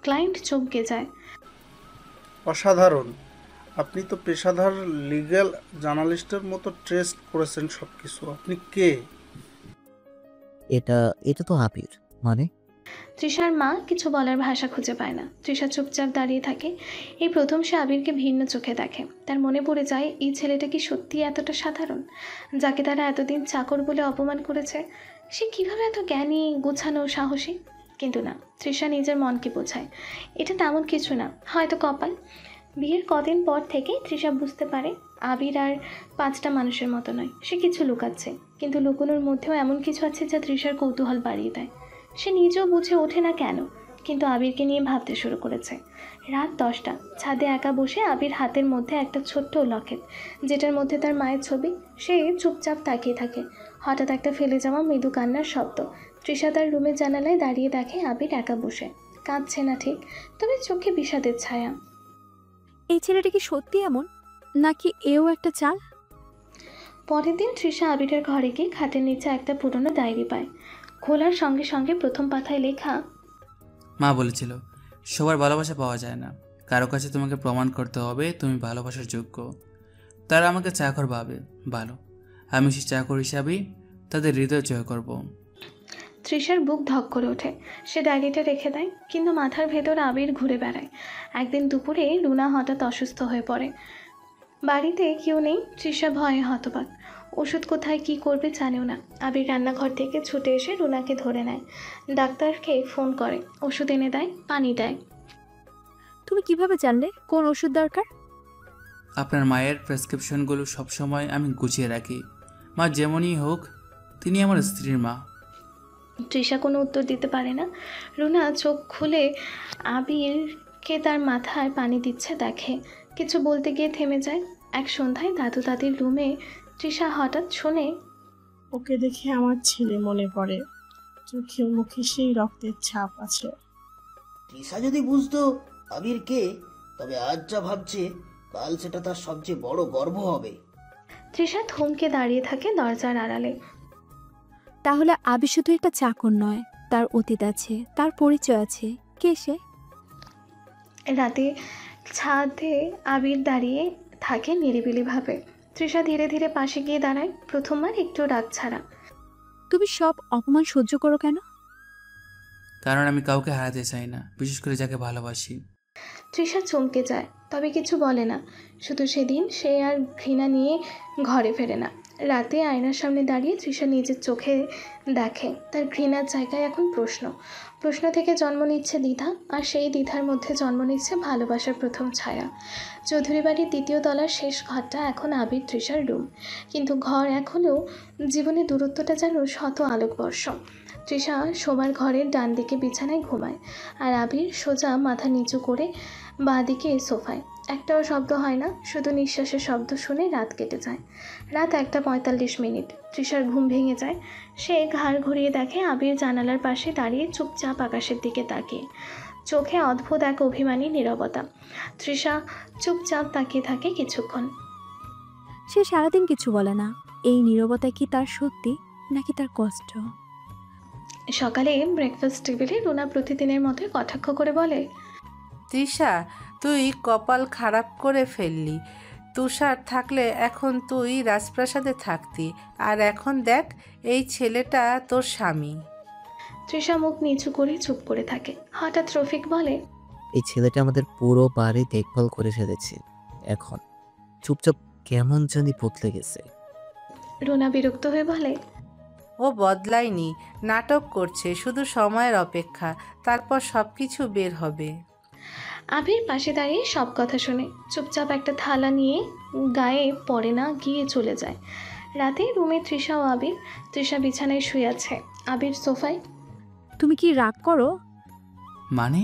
ক্লায়েন্ট চমকে যায়। অসাধারণ, আপনি তো পেশাদার লিগ্যাল জার্নালিস্টের মতো ট্রেস করেছেন সব কিছু। আপনি কে? এটা এটা তো আবির। মানে তৃষার মা কিছু বলার ভাষা খুঁজে পায় না। তৃষা চুপচাপ দাঁড়িয়ে থাকে। এই প্রথম সে আবিরকে ভিন্ন চোখে দেখে। তার মনে পড়ে যায় এই ছেলেটা কি সত্যি এতটা সাধারণ, যাকে তারা এতদিন চাকর বলে অপমান করেছে। সে কিভাবে এত জ্ঞানী, গোছানো, সাহসী? কিন্তু না, তৃষা নিজের মনকে বোঝায় এটা তেমন কিছু না, হয়তো কপাল। বিয়ের কদিন পর থেকে তৃষা বুঝতে পারে আবির আর 5টা মানুষের মতো নয়। সে কিছু লুকাচ্ছে, কিন্তু লুকানোর মধ্যেও এমন কিছু আছে যা তৃষার কৌতূহল বাড়িয়ে দেয়। সে নিজেও বুঝে ওঠে না কেন, কিন্তু আবিরকে নিয়ে ভাবতে শুরু করেছে। রাত 10টা, ছাদে একা বসে আবির হাতের মধ্যে একটা ছোট্ট লকেট, যেটার মধ্যে তার মায়ের ছবি। সে চুপচাপ তাকিয়ে থাকে। হঠাৎ একটা ফেলে যাওয়া মৃদু কান্নার শব্দ। তৃষা তার রুমের জানালায় দাঁড়িয়ে দেখে আবির একা বসে, কাঁদছে না ঠিক, তবে চোখে বিষাদের ছায়া। এই ছেলেটা কি সত্যি এমন, নাকি এও একটা চাল? পরের দিন তৃষা আবিরের ঘরে গিয়ে খাটের নিচে একটা পুরনো ডায়েরি পায়। খোলার সঙ্গে সঙ্গে প্রথম পাতায় লেখা, মা বলেছিল সবার ভালোবাসা পাওয়া যায় না, কারো কাছে তোমাকে প্রমাণ করতে হবে তুমি ভালোবাসার যোগ্য। তারা আমাকে চাকর ভাবে, ভালো, আমি সেই চাকর হিসাবেই তাদের হৃদয় জয় করব। তৃষার বুক ধক করে ওঠে। সে ডায়েরিটা রেখে দেয়, কিন্তু মাথার ভেতর আবির ঘুরে বেড়ায়। একদিন দুপুরে রুনা হঠাৎ অসুস্থ হয়ে পড়ে। বাড়িতে কেউ নেই। তৃষা ভয়ে হতবাক, ওষুধ কোথায়, কি করবে জানেও না। আবির রান্নাঘর থেকে ছুটে এসে রুনাকে ধরে নেয়, ডাক্তারকে ফোন করে, ওষুধ এনে দেয়, পানি দেয়। তুমি কিভাবে জানলে কোন ওষুধ দরকার? আপনার মায়ের প্রেসক্রিপশনগুলো সবসময় আমি গুছিয়ে রাখি। মা যেমনই হোক, তিনি আমার স্ত্রীর মা। তৃষা কোনো উত্তর দিতে পারে না। রুনা চোখ খুলে আবিরকে তার মাথায় পানি দিচ্ছে দেখে। কিছু বলতে গিয়ে থেমে যায়। এক সন্ধ্যায় দাদু দাদির রুমে তৃষা হঠাৎ শোনে, ওকে দেখে আমার ছেলে মনে পড়ে, চোখে মুখে সেই রক্তের ছাপ আছে। তৃষা যদি বুঝতো আবির কে, তবে আজ যা ভাবছে কাল সেটা তার সবচেয়ে বড় গর্ব হবে। তৃষা থমকে দাঁড়িয়ে থাকে দরজার আড়ালে। তাহলে আবির শুধু একটা চাকর নয়, তার অতীত আছে, তার পরিচয় আছে। কে সে? রাতে ছাদে আবির দাঁড়িয়ে থাকে নিরিবিলিভাবে। তৃষা ধীরে ধীরে পাশে গিয়ে দাঁড়ায়, প্রথমবার একটু রাগ ছাড়া। তুমি সব অপমান সহ্য করো কেন? কারণ আমি কাউকে হারাতে চাই না, বিশেষ করে যাকে ভালোবাসি। তৃষা চমকে যায়, তবে কিছু বলে না। শুধু সেদিন সে আর ঘৃণা নিয়ে ঘরে ফেরে না। রাতে আয়নার সামনে দাঁড়িয়ে তৃষা নিজের চোখে দেখে তার ঘৃণার জায়গায় এখন প্রশ্ন। প্রশ্ন থেকে জন্ম নিচ্ছে দ্বিধা, আর সেই দ্বিধার মধ্যে জন্ম নিচ্ছে ভালোবাসার প্রথম ছায়া। চৌধুরী বাড়ির 2য় তলার শেষ ঘরটা এখন আবির তৃষার রুম, কিন্তু ঘর এখনও জীবনের দূরত্বটা যেন শত আলোকবর্ষ। তৃষা শোবার ঘরের ডান দিকে বিছানায় ঘুমায়, আর আবির সোজা মাথা নিচু করে বাঁ দিকে সোফায়। একটাও শব্দ হয় না, শুধু নিঃশ্বাসের শব্দ শুনে রাত কেটে যায়। রাত 1:45। তৃষার ঘুম ভেঙে যায়। সে ঘাড় ঘুরিয়ে দেখে আবির জানালার পাশে দাঁড়িয়ে চুপচাপ আকাশের দিকে তাকিয়ে, চোখে অদ্ভুত এক অভিমানী নীরবতা। তৃষা চুপচাপ তাকিয়ে থাকে কিছুক্ষণ। সে সারাদিন কিছু বলে না। এই নীরবতা কি তার সত্যি, নাকি তার কষ্ট? সকালে ব্রেকফাস্ট টেবিলে রুনা প্রতিদিনের মতো কটাক্ষ করে বলে, তৃষা, তুই কপাল খারাপ করে ফেললি। তুষার থাকলে এখন তুই রাজপ্রাসাদে থাকতি, আর এখন দেখ এই ছেলেটা তোর স্বামী। তৃষা মুখ নিচু করে চুপ করে থাকে। হঠাৎ রফিক বলে, এই ছেলেটা আমাদের পুরো বাড়ি দেখভাল করে ফেলেছে, এখন চুপচাপ কেমন জানি বদলে গেছে। রুনা বিরক্ত হয়ে বলে, ও বদলায়নি, নাটক করছে, শুধু সময়ের অপেক্ষা, তারপর সব কিছু বের হবে। আবির পাশে দাঁড়িয়ে সব কথা শুনে চুপচাপ একটা থালা নিয়ে গায়ে পড়ে না গিয়ে চলে যায়। রাতে রুমে তৃষা ও আবির। তৃষা বিছানায় শুয়ে আছে, আবির সোফায়। তুমি কি রাগ করো? মানে?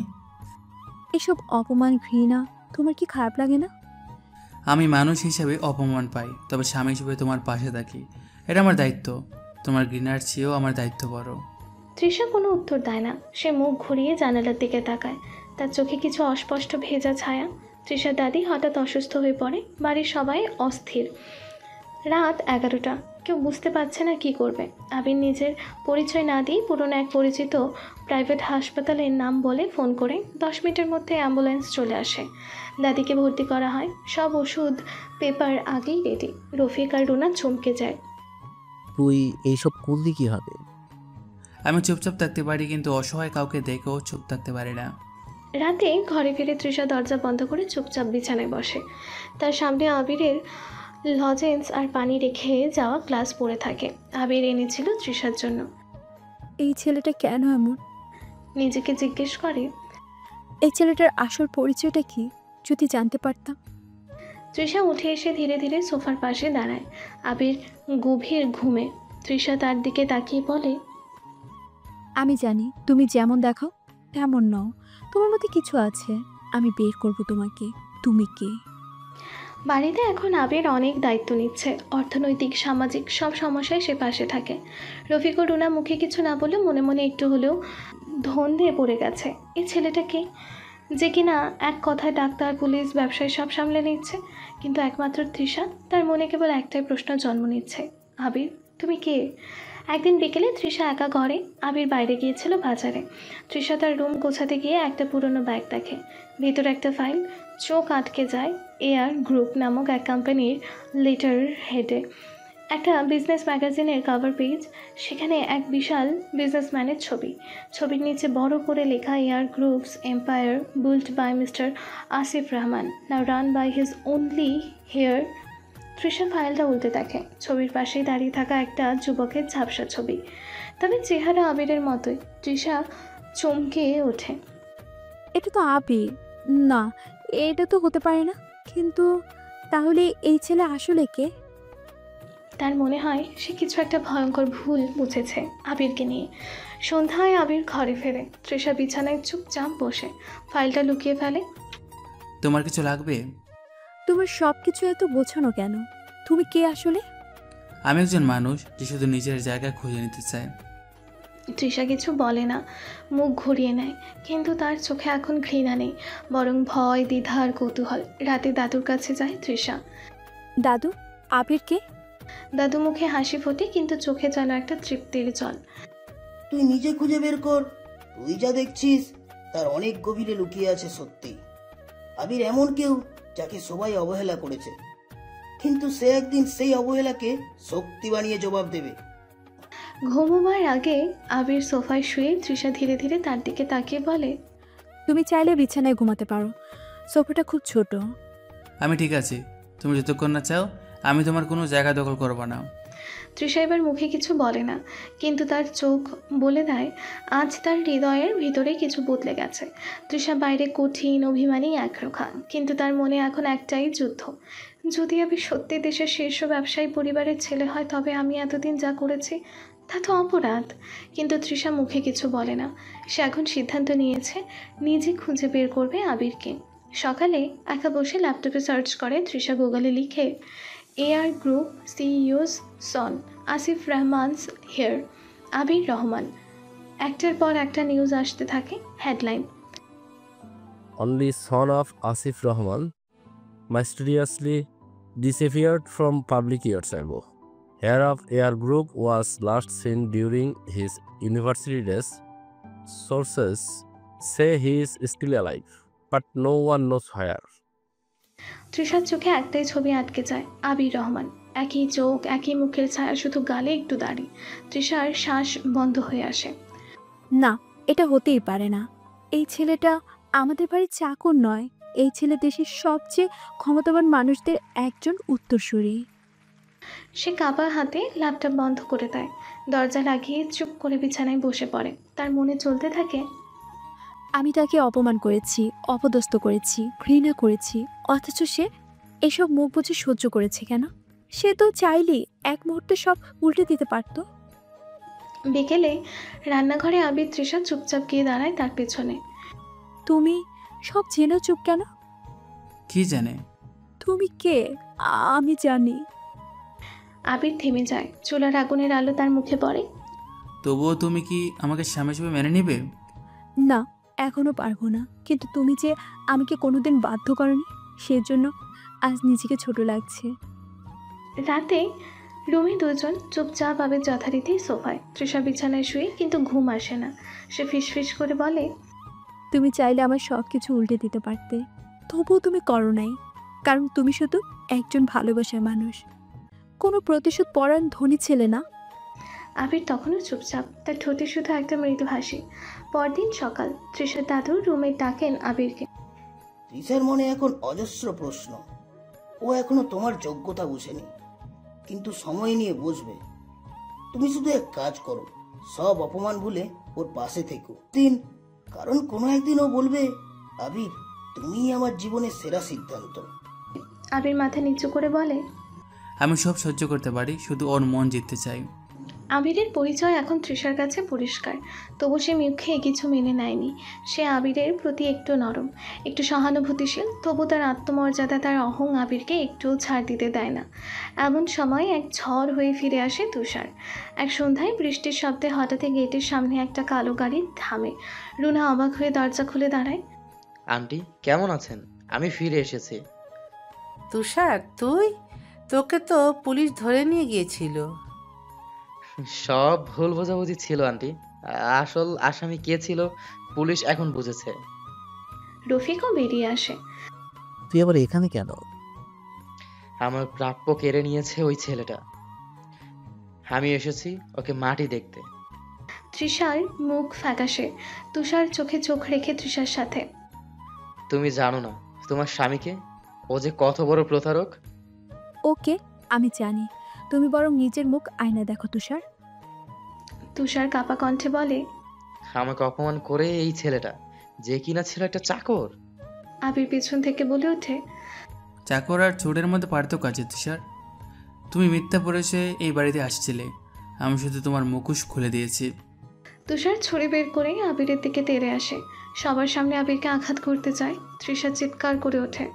এসব অপমান, ঘৃণা তোমার কি খারাপ লাগে না? আমি মানুষ হিসেবে অপমান পাই, তবে স্বামী হিসেবে তোমার পাশে থাকি। এটা আমার দায়িত্ব। তোমার ঘৃণার চেয়েও আমার দায়িত্ব বড়। তৃষা কোনো উত্তর দেয় না। সে মুখ ঘুরিয়ে জানালার দিকে তাকায়। তার চোখে কিছু অস্পষ্ট ভেজা ছায়া। তৃষার দাদি হঠাৎ অসুস্থ হয়ে পড়ে। বাড়ির সবাই অস্থির। রাত 11টা। কেউ বুঝতে পারছে না কি করবে। আবির নিজের পরিচয় না দিয়ে পুরনো এক পরিচিত প্রাইভেট হাসপাতালের নাম বলে ফোন করে 10 মিনিটের মধ্যে অ্যাম্বুলেন্স চলে আসে। দাদিকে ভর্তি করা হয়। সব ওষুধ পেপার আগেই রেডি। রফিক আর রুনা চমকে যায়। তুই এইসব করলি কি হবে? আমি চুপচাপ থাকতে পারি, কিন্তু অসহায় কাউকে দেখেও চুপ থাকতে পারি না। রাতে ঘরে ফিরে তৃষা দরজা বন্ধ করে চুপচাপ বিছানায় বসে। তার সামনে আবিরের লজেন্স আর পানি রেখে যাওয়া গ্লাস পড়ে থাকে। আবির এনেছিল তৃষার জন্য। এই ছেলেটা কেন এমন? নিজেকে জিজ্ঞেস করে। এই ছেলেটার আসল পরিচয়টা কি, যদি জানতে পারতাম। তৃষা উঠে এসে ধীরে ধীরে সোফার পাশে দাঁড়ায়। আবির গভীর ঘুমে। তৃষা তার দিকে তাকিয়ে বলে, আমি জানি তুমি যেমন দেখাও তেমন নও। তোমার মধ্যে কিছু আছে। আমি বের করব তোমাকে। তুমি কে? বাড়িতে এখন আবির অনেক দায়িত্ব নিচ্ছে। অর্থনৈতিক, সামাজিক সব সমস্যায় সে পাশে থাকে। রফিক ও রুনা মুখে কিছু না বলে মনে মনে একটু হলেও ধন্দে পড়ে গেছে। এই ছেলেটাকে যে কিনা এক কথায় ডাক্তার, পুলিশ, ব্যবসায় সব সামলে নিচ্ছে। কিন্তু একমাত্র তৃষা, তার মনে কেবল একটাই প্রশ্ন জন্ম নিচ্ছে, আবির তুমি কে? একদিন বিকেলে তৃষা একা ঘরে। আবির বাইরে গিয়েছিল বাজারে। তৃষা তার রুম গোছাতে গিয়ে একটা পুরনো ব্যাগ দেখে। ভিতরে একটা ফাইল। চোখ আটকে যায় এআর গ্রুপ নামক এক কোম্পানির লেটার হেডে। একটা বিজনেস ম্যাগাজিনের কভার পেজ। সেখানে এক বিশাল বিজনেসম্যানের ছবি। ছবির নিচে বড় করে লেখা, AR groups empire built by mister Asif Rahman, now run by his only heir. Trisha ফাইলটা উল্টে দেখে। ছবির পাশেই দাঁড়িয়ে থাকা একটা যুবকের ঝাপসা ছবি, তবে চেহারা আবিরের মতোই। তৃষা চমকে ওঠে। এটা তো আবির না, এটা তো হতে পারে না। কিন্তু তাহলে এই ছেলে আসলে কে? তার মনে হয় সে কিছু একটা ভয়ঙ্কর ভুল বুঝেছে আবিরকে নিয়ে। সন্ধ্যায় আবির ঘরে ফেরে। তৃষা বিছানায় চুপচাপ বসে ফাইলটা লুকিয়ে ফেলে। তোমার কিছু লাগবে? তোমার সব কিছু এত গোছানো কেন? তুমি কে আসলে? আমি একজন মানুষ যে শুধু নিজের জায়গা খুঁজে নিতে চায়। তৃষা কিছু বলে না, মুখ ঘুরিয়ে নেয়। কিন্তু তার চোখে এখন ঘৃণা নেই, বরং ভয়, দ্বিধা আর কৌতূহল। রাতে দাদুর কাছে যায় তৃষা। দাদু, আবির কে? দাদু মুখে হাসি ফোটে, কিন্তু চোখে যেন একটা তৃপ্তির জল। তুই নিজে খুঁজে বের কর। তুই যা দেখছিস তার অনেক গভীরে লুকিয়ে আছে সত্যি। আবির এমন কেউ যাকে সবাই অবহেলা করেছে, কিন্তু সে একদিন সেই অবহেলাকে শক্তি বানিয়ে জবাব দেবে। ঘুমোবার আগে আবির সোফায় শুয়ে তৃষা ধীরে ধীরে তার দিকে তাকিয়ে বলে, তুমি চাইলে বিছানায় ঘুমাতে পারো, সোফাটা খুব ছোট। আমি ঠিক আছি, তুমি যতক্ষণ না চাও আমি তোমার কোনো জায়গা দখল করবো না। তৃষা এবার মুখে কিছু বলে না, কিন্তু তার চোখ বলে দেয় আজ তার হৃদয়ের ভিতরে কিছু বদলে গেছে। তৃষা বাইরে কঠিন, অভিমানী, একরোখা, কিন্তু তার মনে এখন একটাই যুদ্ধ। যদি আমি সত্যি দেশের শীর্ষ ব্যবসায়ী পরিবারের ছেলে হয়, তবে আমি এতদিন যা করেছি তা তো অপরাধ। কিন্তু তৃষা মুখে কিছু বলে না। সে এখন সিদ্ধান্ত নিয়েছে নিজে খুঁজে বের করবে আবিরকে। সকালে একা বসে ল্যাপটপে সার্চ করে তৃষা। গুগলে লিখে এআর গ্রুপ সিইওস সন আসিফ রহমানস হেয়ার, আবির রহমান। একটার পর একটা নিউজ আসতে থাকে। Headline: Only son of Asif Rahman mysteriously disappeared from public ears ago. Heir of Air Group was last seen during his university days. Sources say he is still alive, but no one knows where. তৃষার চোখে একটাই ছবি আটকে যায়, আবির রহমান। একই চোখ, একই মুখের ছায়া, শুধু গালে একটু দাড়ি। তৃষার শ্বাস বন্ধ হয়ে আসে। না, এটা হতেই পারে না। এই ছেলেটা আমাদের বাড়ির চাকর নয়। এই ছেলে দেশের সবচেয়ে ক্ষমতাবান মানুষদের একজন উত্তরসূরি। সে কাপা হাতে ল্যাপটপ বন্ধ করে দেয়। দরজা লাগিয়ে চুপ করে বিছানায় বসে পড়ে। তার মনে চলতে থাকে, আমি তাকে অপমান করেছি, অপদস্থ করেছি, ঘৃণা করেছি, অথচ সে এসব মুখ বুঝে সহ্য করেছে কেন? সে তো চাইলেই এক মুহূর্তে সব উল্টে দিতে পারত। বিকেলে রান্নাঘরে আবির তৃষা চুপচাপ গিয়ে দাঁড়ায় তার পেছনে। তুমি সব জেনে চুপ কেন? কি জানে? তুমি কে? আমি জানি। আবির থেমে যায়। চুলার আগুনের আলো তার মুখে পড়ে। তবুও তুমি কি আমাকে স্বামী হিসেবে মেনে নিবে? না, এখনো পারবো না, কিন্তু তুমি যে আমাকে কোনোদিন বাধ্য করনি, সেজন্য আজ নিজেকে ছোট লাগছে। রাতে রুমে দুজন চুপচাপ আবির যথারীতি সোফায়, তৃষা বিছানায় শুয়ে, কিন্তু ঘুম আসে না। সে ফিসফিস করে বলে, তুমি চাইলে আমার সব কিছু উল্টে দিতে পারতে, তবুও তুমি করো নাই, কারণ তুমি শুধু একজন ভালোবাসার মানুষ, কোনো প্রতিশোধ পরায়ণ ধনী ছেলে না। আবির তখনও চুপচাপ, তার ঠোঁটে শুধু একটা মৃদু হাসি। পরদিন সকাল, তৃষার দাদু রুমে ডাকেন আবিরকে। তৃষার মনে এখন অজস্র প্রশ্ন। ও এখনো তোমার যোগ্যতা বুঝেনি, কিন্তু সময় নিয়ে বুঝবে। তুমি শুধু এক কাজ করো, সব অপমান ভুলে ওর পাশে থেকো দিন, কারণ কোনো একদিন ও বলবে, আবির তুমিই আমার জীবনের সেরা সিদ্ধান্ত। আবির মাথা নিচু করে বলে, আমি সব সহ্য করতে পারি, শুধু ওর মন জিততে চাই। আবিরের পরিচয় এখন তৃষার কাছে পরিষ্কার, তবু সে মুখে কিছু মেনে নেয়নি। সে আবিরের প্রতি একটু নরম, একটু সহানুভূতিশীল, তবু তার আত্মমর্যাদা, তার অহং আবিরকে একটুও ছাড় দিতে দেয় না। এমন সময় এক ঝড় হয়ে ফিরে আসে তুষার। এক সন্ধ্যায় বৃষ্টির শব্দে হঠাৎই গেটের সামনে একটা কালো গাড়ি থামে। রুনা অবাক হয়ে দরজা খুলে দাঁড়ায়। আন্টি কেমন আছেন? আমি ফিরে এসেছি। তুষার, তুই? তোকে তো পুলিশ ধরে নিয়ে গিয়েছিল। সব ভুল বোঝাবুঝি ছিল আন্টি, আসল আসামি কে ছিল পুলিশ এখন বুঝেছে। রফিকও বেরিয়ে আসে। তুই আবার এখানে কেন? আমার প্রাপ্য কেড়ে নিয়েছে ওই ছেলেটা, আমি এসেছি ওকে মাটি দেখতে। তৃষার মুখ ফ্যাকাশে। তুষার চোখে চোখ রেখে তৃষার সাথে। তুমি জানো না তোমার স্বামীকে? ও যে কত বড় প্রতারক। ওকে, আমি জানি। তুমি বরং নিজের মুখ আয়না দেখো তুষার। তুষার কাপা কণ্ঠে বলে, আমাকে অপমান করে এই ছেলেটা, যে কিনা ছিল একটা চাকর। আবির পিছন থেকে বলে ওঠে, চাকর আর চোরের মধ্যে পার্থক্য আছে তুষার। তুমি মিথ্যা পরিচয়ে এই বাড়িতে আসছিলে, আমি শুধু তোমার মুখোশ খুলে দিয়েছি। তুষার ছুরি বের করে আবিরের দিকে তেড়ে আসে। সবার সামনে আবিরকে আঘাত করতে চায়। তৃষা চিৎকার করে ওঠে,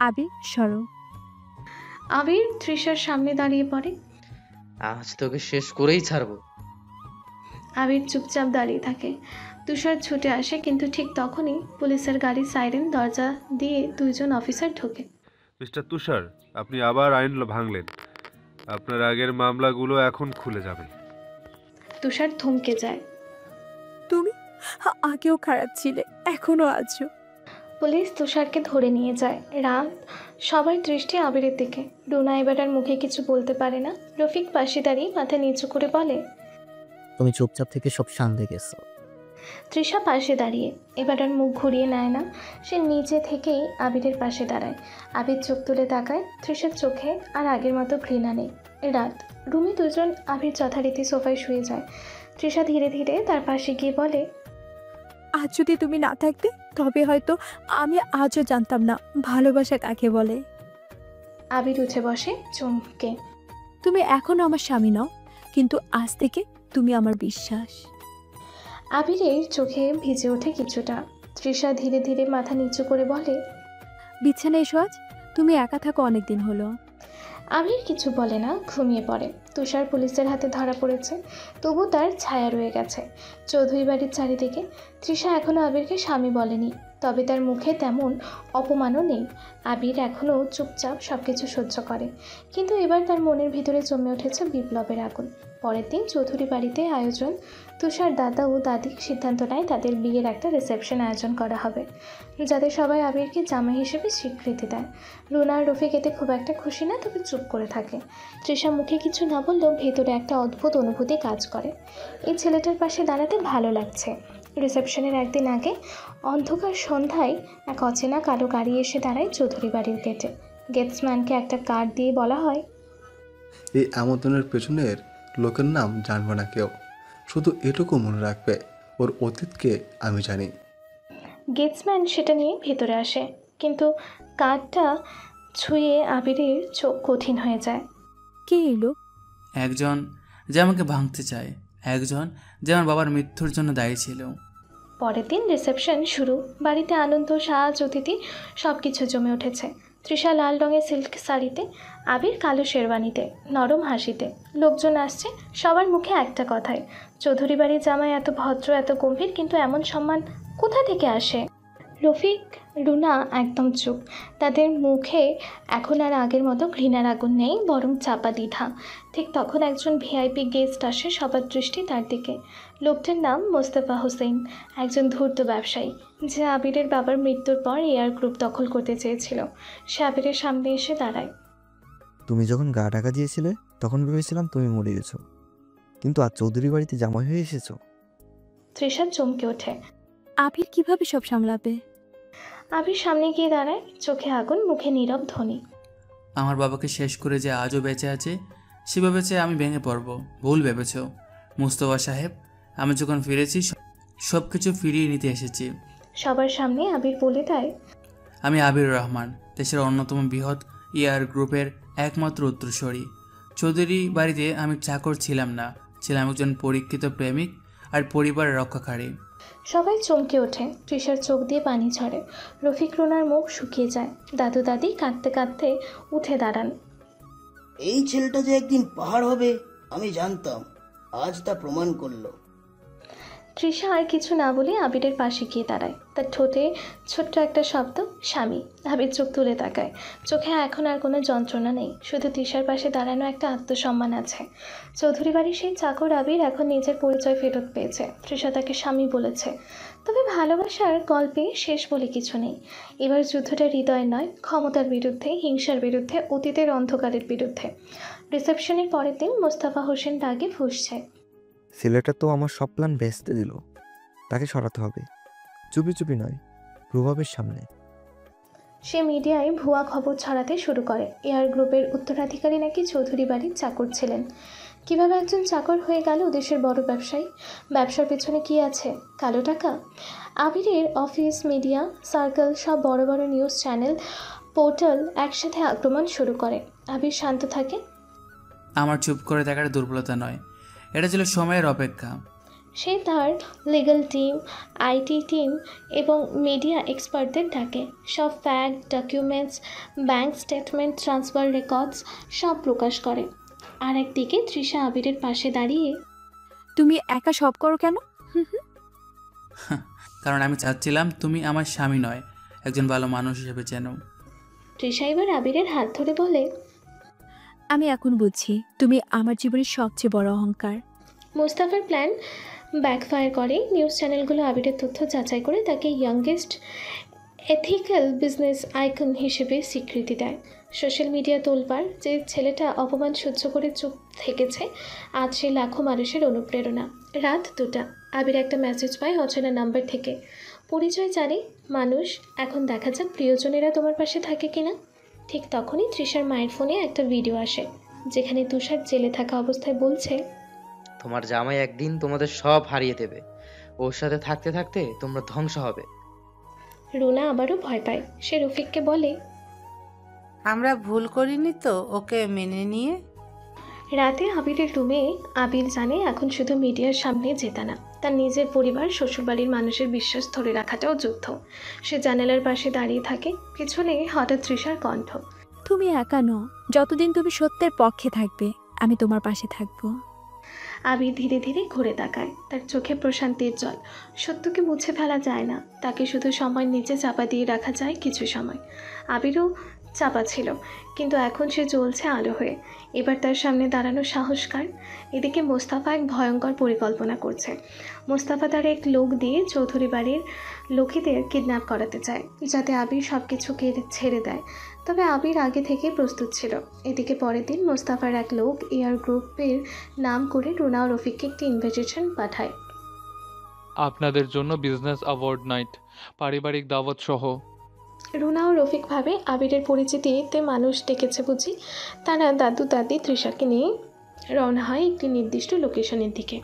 আবির সরো। আবির তৃষার সামনে দাঁড়িয়ে পড়ে। আজ তোকে শেষ করেই ছাড়বো। আবির চুপচাপ দাঁড়িয়ে থাকে। তুষার ছুটে আসে, কিন্তু ঠিক তখনই পুলিশের গাড়ির সাইরেন দরজা দিয়ে দুইজন অফিসার ঢোকে। মিস্টার তুষার, আপনি আবার আইন ভাঙলেন। আপনার আগের মামলাগুলো এখন খুলে যাবে। তুষার থমকে যায়। তুমি আগেও খারাপ ছিলে, এখনো আছো। পুলিশ তুষারকে ধরে নিয়ে যায়। রাত, সবার দৃষ্টি আবিরের দিকে। রুনা এবার আর মুখে কিছু বলতে পারে না। রফিক পাশে দাঁড়িয়ে মাথা নিচু করে বলে, তুমি চুপচাপ থেকে সব সামলে গেছো। তৃষা পাশে দাঁড়িয়ে এবার আর মুখ ঘুরিয়ে নেয় না। সে নিজে থেকেই আবিরের পাশে দাঁড়ায়। আবির চোখ তুলে তাকায়। তৃষার চোখে আর আগের মতো ঘৃণা নেই। রাত, রুমে দুজন আবির যথারীতি সোফায় শুয়ে যায়। তৃষা ধীরে ধীরে তার পাশে গিয়ে বলে, আজ যদি তুমি না থাকতে, তবে হয়তো আমি আজও জানতাম না ভালোবাসা কাকে বলে। আবির উঠে বসে চমকে। তুমি এখনো আমার স্বামী নও, কিন্তু আজ থেকে তুমি আমার বিশ্বাস। আবিরের চোখে ভিজে ওঠে কিছুটা। তৃষা ধীরে ধীরে মাথা নিচু করে বলে, বিছানায় এসো আজ, তুমি একা থাকো অনেকদিন হলো। আবির কিছু বলে না, ঘুমিয়ে পড়ে। তুষার পুলিশের হাতে ধরা পড়েছে, তবু তার ছায়া রয়ে গেছে চৌধুরী বাড়ির চারিদিকে। তৃষা এখনও আবিরকে স্বামী বলেনি, তবে তার মুখে তেমন অপমানও নেই। আবির এখনও চুপচাপ সব কিছু সহ্য করে, কিন্তু এবার তার মনের ভিতরে জমে উঠেছে বিপ্লবের আগুন। পরের দিন চৌধুরী বাড়িতে আয়োজন। তুষার দাদা ও দাদি সিদ্ধান্ত নেয় তাদের বিয়ের একটা রিসেপশন আয়োজন করা হবে, যাতে সবাই আবিরকে জামাই হিসেবে স্বীকৃতি দেয়। রুনা আর রফিক এতে খুব একটা খুশি না, তবে চুপ করে থাকে। তৃষা মুখে কিছু না বললেও ভেতরে একটা অদ্ভুত অনুভূতি কাজ করে। এই ছেলেটার পাশে দাঁড়াতে ভালো লাগছে। রিসেপশনের একদিন আগে অন্ধকার সন্ধ্যায় এক অচেনা কালো গাড়ি এসে দাঁড়ায় চৌধুরী বাড়ির গেটে। গেটসম্যানকে একটা কার্ড দিয়ে বলা হয়, এই আমন্ত্রণের পেছনের লোকের নাম জানবে না কেউ, শুধু এটুকু মনে রাখবে, ওর অতীতকে আমি জানি। গেটসম্যান সেটা নিয়ে ভেতরে আসে, কিন্তু কার্ডটা ছুঁয়ে আবিরের চোখ কঠিন হয়ে যায়। কে এলো? একজন যে আমাকে ভাঙতে চায়, একজন যে আমার বাবার মৃত্যুর জন্য দায়ী ছিল। পরের দিন রিসেপশন শুরু। বাড়িতে আনন্দ, সাজ, অতিথি সব কিছু জমে উঠেছে। তৃষা লাল রঙের সিল্ক শাড়িতে, আবির কালো শেরওয়ানিতে, নরম হাসিতে। লোকজন আসছে, সবার মুখে একটা কথাই, চৌধুরী বাড়ির জামাই এত ভদ্র, এত গম্ভীর, কিন্তু এমন সম্মান কোথা থেকে আসে? রফিক, রুনা একদম চুপ। তাদের মুখে এখন আর আগের মতো ঘৃণার আগুন নেই, বরং চাপা দ্বিধা। ঠিক তখন একজন ভিআইপি গেস্ট আসে, সবার দৃষ্টি তার দিকে। লোকটার নাম মোস্তফা হোসেন, একজন ধূর্ত ব্যবসায়ী, যে আবিরের বাবার মৃত্যুর পর এয়ার গ্রুপ দখল করতে চেয়েছিল। সে আবিরের সামনে এসে দাঁড়ায়। তুমি যখন গা ঢাকা দিয়েছিলে তখন ভেবেছিলাম তুমি মরে গেছো, কিন্তু আজ চৌধুরী বাড়িতে জামাই হয়ে এসেছো। তৃষা চমকে ওঠে। আবির কিভাবে সব সামলাবে? আবির সামনে গিয়ে দাঁড়ায়, চোখে আগুন, মুখে নীরব ধ্বনি। আমার বাবাকে শেষ করে যে আজও বেঁচে আছে, সে ভেবেছে আমি ভেঙে পড়ব। ভুল ভেবেছ মুস্তফা সাহেব। আমি যখন ফিরেছি সব কিছু ফিরিয়ে নিতে এসেছি। সবার সামনে আবির বলে দেয়, আমি আবির রহমান, দেশের অন্যতম বৃহৎ এয়ার গ্রুপের একমাত্র উত্তরসূরি। চৌধুরী বাড়িতে আমি চাকর ছিলাম না, ছিলাম একজন পরীক্ষিত প্রেমিক আর পরিবারের রক্ষাকারী। সবাই চমকে ওঠে। তৃষার চোখ দিয়ে পানি ঝরে। রফিক, রুনার মুখ শুকিয়ে যায়। দাদু দাদি কাঁদতে কাঁদতে উঠে দাঁড়ান। এই ছেলেটা যে একদিন পাহাড় হবে আমি জানতাম, আজ তা প্রমাণ করলো। তৃষা আর কিছু না বলে আবিরের পাশে গিয়ে দাঁড়ায়। তার ঠোঁটে ছোট্ট একটা শব্দ, স্বামী। আবির চোখ তুলে তাকায়। চোখে এখন আর কোনো যন্ত্রণা নেই, শুধু তৃষার পাশে দাঁড়ানো একটা আত্মসম্মান আছে। চৌধুরী বাড়ির সেই চাকর আবির এখন নিজের পরিচয় ফেরত পেয়েছে। তৃষা তাকে স্বামী বলেছে। তবে ভালোবাসার গল্পে শেষ বলে কিছু নেই। এবার যুদ্ধটা হৃদয় নয়, ক্ষমতার বিরুদ্ধে, হিংসার বিরুদ্ধে, অতীতের অন্ধকারের বিরুদ্ধে। রিসেপশনের পরের দিন মোস্তফা হোসেন রাগে ফুঁসছে। ছেলেটা তো আমার সব প্ল্যান ভেস্তে দিল, তাকে সরাতে হবে, চুপি চুপি নয়, প্রভাবের সামনে। সে মিডিয়ায় ভুয়া খবর ছড়াতে শুরু করে। এয়ার গ্রুপের উত্তরাধিকারী নাকি চৌধুরী বাড়ির চাকর ছিলেন। কিভাবে একজন চাকর হয়ে গেল দেশের বড় ব্যবসায়ী? ব্যবসার পেছনে কি আছে? কালো টাকা? আবিরের অফিস, মিডিয়া সার্কেল, সব বড় বড় নিউজ চ্যানেল, পোর্টাল একসাথে আক্রমণ শুরু করে। আবির শান্ত থাকে। আমার চুপ করে থাকার দুর্বলতা নয়, এটা ছিল সময়ের অপেক্ষা। সে তার লিগ্যাল টিম, আইটি টিম এবং মিডিয়া এক্সপার্টদের ডাকে। সব fact, documents, bank statement, transfer records সব প্রকাশ করে। আর একদিকে তৃষা আবিরের পাশে দাঁড়িয়ে, তুমি একা সব করো কেন? কারণ আমি চাচ্ছিলাম তুমি আমার স্বামী নয়, একজন ভালো মানুষ হিসেবে চেনো। তৃষা এবার আবিরের হাত ধরে বলে, আমি এখন বুঝছি তুমি আমার জীবনের সবচেয়ে বড় অহংকার। মোস্তাফার প্ল্যান ব্যাকফায়ার করে। নিউজ চ্যানেলগুলো আবিরের তথ্য যাচাই করে তাকে ইয়াংগেস্ট এথিক্যাল বিজনেস আইকন হিসেবে স্বীকৃতি দেয়। সোশ্যাল মিডিয়া তোলপাড়, যে ছেলেটা অপমান সহ্য করে চুপ থেকেছে, আজ সে লাখো মানুষের অনুপ্রেরণা। রাত 2টা, আবির একটা মেসেজ পায় অচেনা নাম্বার থেকে। পরিচয় জানে মানুষ, এখন দেখা যাক প্রিয়জনেরা তোমার পাশে থাকে কিনা। ঠিক তখনই তৃষার মায়ের ফোনে একটা ভিডিও আসে, যেখানে তুষার জেলে থাকা অবস্থায় বলছে, তোমার জামাই একদিন তোমাদের সব হারিয়ে দেবে, ওর সাথে থাকতে থাকতে তোমরা ধ্বংস হবে। রুনা আবারও ভয় পায়। সে রফিককে বলে, আমরা ভুল করিনি তো ওকে মেনে নিয়ে? রাতে আবিরের রুমে আবির জানে এখন শুধু মিডিয়ার সামনে জেতা না, তার নিজের পরিবার, শ্বশুরবাড়ির মানুষের বিশ্বাস ধরে রাখাটাও যুদ্ধ। সে জানালার পাশে দাঁড়িয়ে থাকে। পিছনে হঠাৎ তৃষার কণ্ঠ, তুমি একা নও, যতদিন তুমি সত্যের পক্ষে থাকবে আমি তোমার পাশে থাকবো। আবির ধীরে ধীরে ঘুরে তাকায়। তার চোখে প্রশান্তির জল। সত্যকে মুছে ফেলা যায় না, তাকে শুধু সময় নিচে চাপা দিয়ে রাখা যায় কিছু সময়। আবিরও চাপা ছিল, কিন্তু এখন সে জ্বলছে আলো হয়ে। এবার তার সামনে দাঁড়ানো সাহসকার। এদিকে মোস্তাফা এক ভয়ঙ্কর পরিকল্পনা করছে। মোস্তাফা তার এক লোক দিয়ে চৌধুরী বাড়ির লোকেদের কিডন্যাপ করাতে চায়, যাতে আবির সব কিছু ছেড়ে দেয়। তবে আবির আগে থেকে প্রস্তুত ছিল। এদিকে পরের দিন মোস্তাফার এক লোক এয়ার গ্রুপের নাম করে রুনা ও রফিককে একটি ইনভিটেশন পাঠায়। আপনাদের জন্য বিজনেস অ্যাওয়ার্ড নাইট, পারিবারিক দাওয়াত সহ। রুনা ও রফিক ভাবে আবিরের পরিচিতিতে মানুষ ডেকেছে বুঝি। তারা দাদু দাদি তৃষাকে নিয়ে রওনা হয় একটি নির্দিষ্ট লোকেশনের দিকে।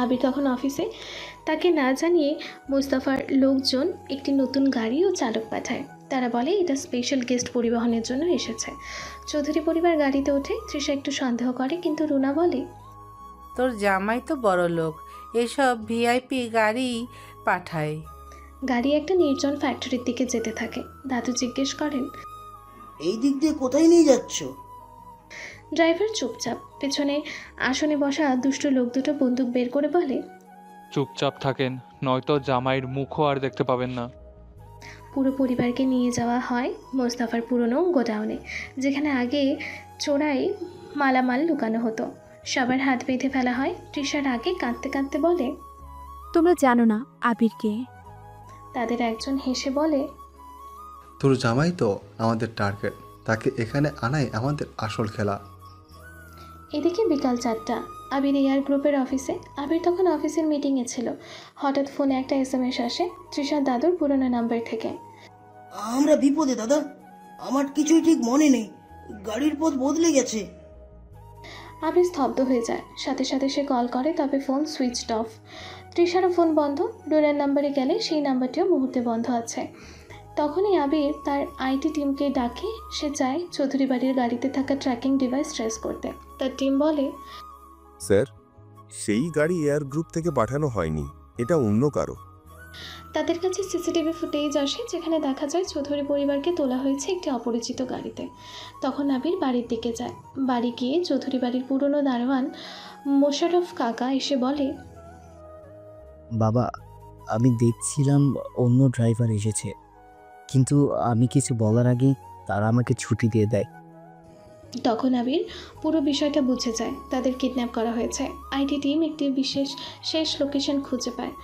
আবির তখন অফিসে। তাকে না জানিয়ে মোস্তাফার লোকজন একটি নতুন গাড়ি ও চালক পাঠায়। তারা বলে এটা স্পেশাল গেস্ট পরিবহনের জন্য এসেছে। চৌধুরী পরিবার গাড়িতে ওঠে। তৃষা একটু সন্দেহ করে, কিন্তু রুনা বলে, তোর জামাই তো বড় লোক, এসব ভিআইপি গাড়ি পাঠায়। গাড়ি একটা নির্জন ফ্যাক্টরির দিকে যেতে থাকে। দাদু জিজ্ঞেস করেন, এই দিক দিয়ে কোথায় নিয়ে যাচ্ছ? ড্রাইভার চুপচাপ। পেছনে আসনে বসা দুষ্ট লোক দুটো বন্দুক বের করে বলে, চুপচাপ থাকেন, নয়তো জামাইয়ের মুখও আর দেখতে পাবেন না। পুরো পরিবারকে নিয়ে যাওয়া হয় মোস্তফার পুরনো গোডাউনে, যেখানে আগে চোরাই মালামাল লুকানো হতো। সবার হাত বেঁধে ফেলা হয়। তৃষার আগে কাঁদতে কাঁদতে বলে, তোমরা জানো না আবির কে? তাদের একজন হেসে বলে, তোর জামাই তো আমাদের টার্গেট, তাকে এখানে আনাই আমাদের আসল খেলা। এদিকে বিকাল 4টা। আবির এয়ার গ্রুপের অফিসে। আবির তখন অফিসের মিটিংয়ে ছিল। হঠাৎ ফোনে একটা SMS আসে তৃষার দাদুর পুরনো নাম্বার থেকে। আমরা বিপদে দাদা, আমার কিছুই ঠিক মনে নেই, গাড়ির পথ বদলে গেছে। আবির স্তব্ধ হয়ে যায়। সাথে সাথে সে কল করে, তবে ফোন সুইচড অফ। তৃষারও ফোন বন্ধ। ডোনার নাম্বারে গেলে সেই নাম্বারটিও মুহূর্তে বন্ধ আছে। তখনই আবির তার IT টিমকে ডাকে। সে চায় চৌধুরী বাড়ির গাড়িতে থাকা ট্র্যাকিং ডিভাইস ট্রেস করতে। তার টিম বলে, স্যার, সেই গাড়ি এয়ার গ্রুপ থেকে পাঠানো হয়নি, এটা অন্য কারো। তাদের কাছে CCTV ফুটেজ আসে, যেখানে দেখা যায় চৌধুরী পরিবারকে তোলা হয়েছে একটি অপরিচিত গাড়িতে। তখন আবির বাড়ির দিকে যায়। বাড়ি গিয়ে চৌধুরী বাড়ির পুরনো দারোয়ান মোশাররফ কাকা এসে বলে, বাবা, আমি দেখছিলাম অন্য ড্রাইভার এসেছে, কিন্তু আমি কিছু বলার আগে তারা আমাকে ছুটি দিয়ে দেয়। তখন আবির পুরো বিষয়টা বুঝে যায়। তাদের কিডন্যাপ করা হয়েছে। IT টিম একটি বিশেষ শেষ লোকেশন খুঁজে পায়,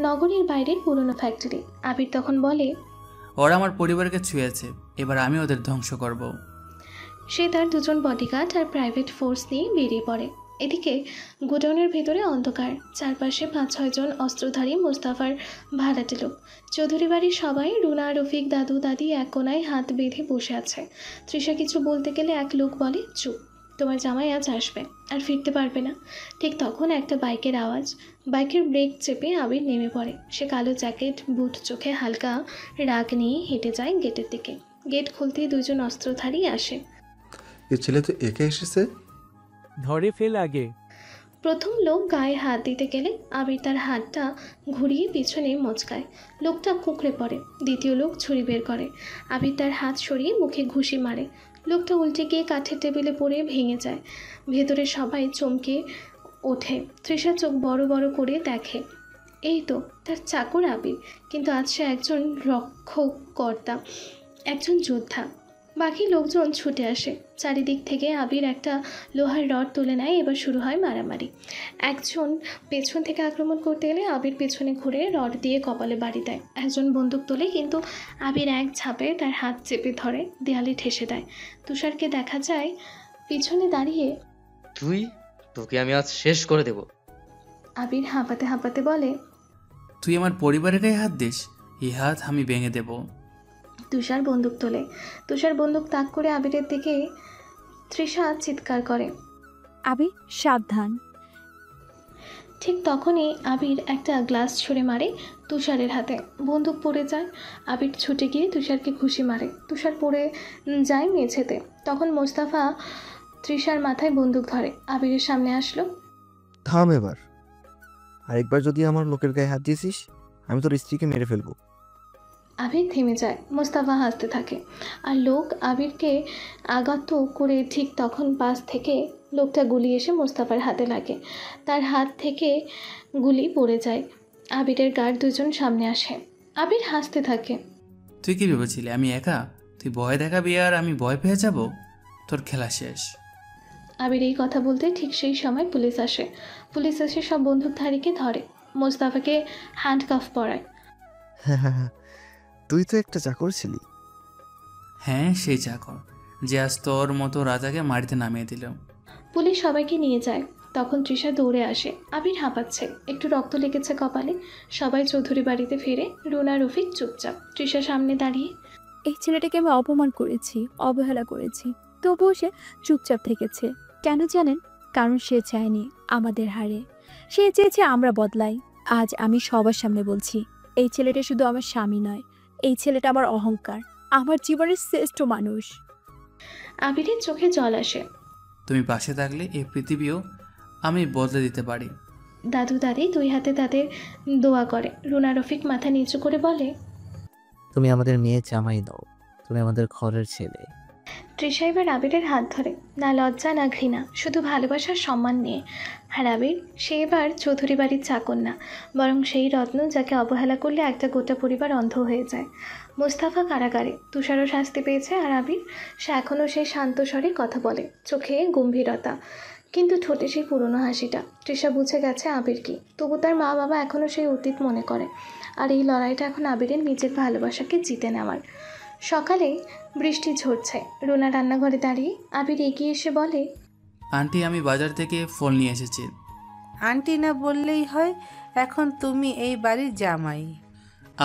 নগরীর বাইরের পুরনো ফ্যাক্টরি। আবির তখন বলে, ওরা আমার পরিবারকে ছুঁয়েছে, এবার আমি ওদের ধ্বংস করব। সে তার দুজন বডিগার্ড আর প্রাইভেট ফোর্স নিয়ে বেরিয়ে পড়ে। এদিকে গোডাউনের ভেতরে অন্ধকার। চারপাশে 5-6 জন অস্ত্রধারী মোস্তাফার ভাড়াটে লোক। চৌধুরী বাড়ির সবাই, রুনা, রফিক, দাদু দাদি এক কোনায় হাত বেঁধে বসে আছে। তৃষা কিছু বলতে গেলে এক লোক বলে, চুপ, তোমার জামাই আজ আসবে আর ফিরতে পারবে না। ঠিক তখন একটা বাইকের আওয়াজ। বাইকের ব্রেক চেপে আবির নেমে পড়ে। সে কালো জ্যাকেট, বুট, চোখে হালকা রাগ নিয়ে হেঁটে যায় গেটের দিকে। গেট খুলতেই 2 জন অস্ত্রধারী আসে। এই ছেলে তো একা এসেছে, ধরে ফেল আগে। প্রথম লোক গায়ে হাত দিতে গেলে আবির তার হাতটা ঘুরিয়ে পিছনে মচকায়। লোকটা কুঁকড়ে পড়ে। দ্বিতীয় লোক ছুরি বের করে। আবির তার হাত সরিয়ে মুখে ঘুষি মারে। লোকটা উল্টে গিয়ে কাঠের টেবিলে পড়ে ভেঙে যায়। ভেতরে সবাই চমকে ওঠে। তৃষা চোখ বড় বড় করে দেখে, এই তো তার চাকর আবির, কিন্তু আজ সে একজন রক্ষকর্তা, একজন যোদ্ধা। বাকি লোকজন ছুটে আসে। চারিদিক থেকে আবির একটা লোহার রড তুলে নেয়। এবার শুরু হয় মারামারি। একজন পেছন থেকে আক্রমণ করতে এলে আবির পেছনে ঘুরে রড দিয়ে কপালে বাড়ি দেয়। একজন বন্দুক তোলে, কিন্তু আবির এক ঝাঁপে তার হাত চেপে ধরে দেয়ালে ঠেসে দেয়। তুষারকে দেখা যায় পিছনে দাঁড়িয়ে। তোকে আমি আজ শেষ করে দেব। আবির হাঁপাতে হাঁপাতে বলে, তুই আমার পরিবারের গায়ে হাত দিস, এই হাত আমি ভেঙে দেব। তুষার বন্দুক তোলে। তুষার বন্দুক তাক করে আবিরের দিকে। তৃষা চিৎকার করে, আবির সাবধান। ঠিক তখনই আবির একটা গ্লাস ছুঁড়ে মারে তুষারের হাতে। বন্দুক পড়ে যায়। আবির ছুটে গিয়ে তুষারকে ঘুষি মারে। তুষার পড়ে যায় মেঝেতে। তখন মোস্তফা তৃষার মাথায় বন্দুক ধরে। আবিরের সামনে আসলো। থাম এবার, আরেকবার যদি আমার লোকের গায়ে হাত দিয়েছিস আমি তোর স্ত্রীকে মেরে ফেলবো। আবির থেমে যায়। মোস্তফা হাসতে থাকে আর লোক আবিরকে আঘাত করে। ঠিক তখন পাশ থেকে লোকটা গুলি এসে মোস্তফার হাতে লাগে। তার হাত থেকে গুলি পড়ে যায়। আবিরের গার্ড 2 জন সামনে আসে। আবির হাসতে থাকে, তুই কি ভেবেছিলি আমি একা? তুই ভয় দেখাবি আর আমি ভয় পেয়ে যাব? তোর খেলা শেষ। আবির এই কথা বলতে ঠিক সেই সময় পুলিশ আসে। পুলিশ এসে সব বন্দুকধারীকে ধরে। মোস্তফাকে হ্যান্ডকাফ পরায়। তুই তো একটা চাকর ছিলি। হ্যাঁ, সেই চাকর যে আজ তোর মতো রাজাকে মাটিতে নামিয়ে দিল। পুলিশ সবাইকে নিয়ে যায়। তখন তৃষা দৌড়ে আসে। আবির হাঁপাচ্ছে, একটু রক্ত লেগেছে কপালে। সবাই চৌধুরী বাড়িতে ফিরে। রুনা, রফিক চুপচাপ। তৃষা সামনে দাঁড়িয়ে, এই ছেলেটাকে আমি অপমান করেছি, অবহেলা করেছি, তবুও সে চুপচাপ থেকেছে। কেন জানেন? কারণ সে চায়নি আমাদের হারে। সে চেয়েছে আমরা বদলাই। আজ আমি সবার সামনে বলছি, এই ছেলেটা শুধু আমার স্বামী নয়, এই ছেলেটা আমার অহংকার, আমার জীবনের শ্রেষ্ঠ মানুষ। আবিরের চোখে জল আসে। তুমি পাশে থাকলে এই পৃথিবীও আমি বদলে দিতে পারি। দাদু দাদি 2 হাতে তাদের দোয়া করে। রুনা, রফিক মাথা নিচু করে বলে, তুমি আমাদের মেয়ে জামাই নও, তুমি আমাদের ঘরের ছেলে। তৃষা এবার আবিরের হাত ধরে, না লজ্জা না ঘৃণা, শুধু ভালোবাসার সম্মান নিয়ে। আর আবির সে এবার চৌধুরী বাড়ির চাকর না, বরং সেই রত্ন যাকে অবহেলা করলে একটা গোটা পরিবার অন্ধ হয়ে যায়। মোস্তাফা কারাগারে, তুষারও শাস্তি পেয়েছে, আর আবির সে এখনও সেই শান্ত স্বরে কথা বলে, চোখে গম্ভীরতা, কিন্তু ঠোঁটে সেই পুরনো হাসিটা। তৃষা বুঝে গেছে আবির কি, তবু তার মা বাবা এখনও সেই অতীত মনে করে। আর এই লড়াইটা এখন আবিরের নিজের ভালোবাসাকে জিতে নেওয়ার। সকালে বৃষ্টি ঝরছে, রুনা রান্নাঘরে দাঁড়িয়ে। আবির এগিয়ে এসে বলে, আন্টি আমি বাজার থেকে ফল নিয়ে এসেছি। আন্টি না বললেই হয়, এখন তুমি এই বাড়ির জামাই।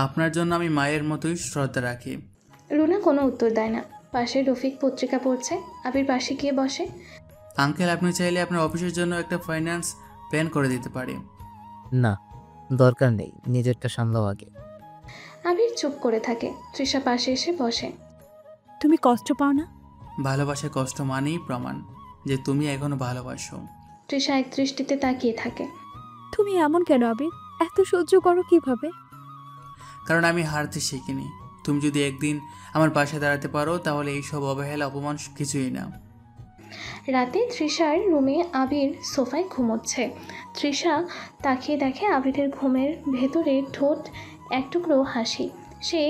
আপনার জন্য আমি মায়ের মতোই শ্রদ্ধা রাখি। রুনা কোনো উত্তর দেয় না। পাশে রফিক পত্রিকা পড়ছে, আবির পাশে গিয়ে বসে। আঙ্কেল আপনি চাইলে আপনার অফিসের জন্য একটা ফাইন্যান্স প্ল্যান করে দিতে পারি। না, দরকার নেই, নিজেরটা সামলাও আগে। আবির চুপ করে থাকে। তৃষা পাশে এসে বসে। তুমি কষ্ট পাও না? ভালোবাসা কষ্ট মানেই প্রমাণ যে তুমি এখনো ভালোবাসো। তৃষা এক দৃষ্টিতে তাকিয়ে থাকে। তুমি এমন কেন আবির? এত সহ্য করো কিভাবে? কারণ আমি হারতে শিখিনি। তুমি যদি একদিন আমার পাশে দাঁড়াতে পারো তাহলে এইসব অবহেলা অপমান কিছুই না। রাতে তৃষার রুমে আবির সোফায় ঘুমোচ্ছে। তৃষা তাকিয়ে দেখে আবিরের ঘুমের ভেতরে ঠোঁট এক টুকরো হাসি। সে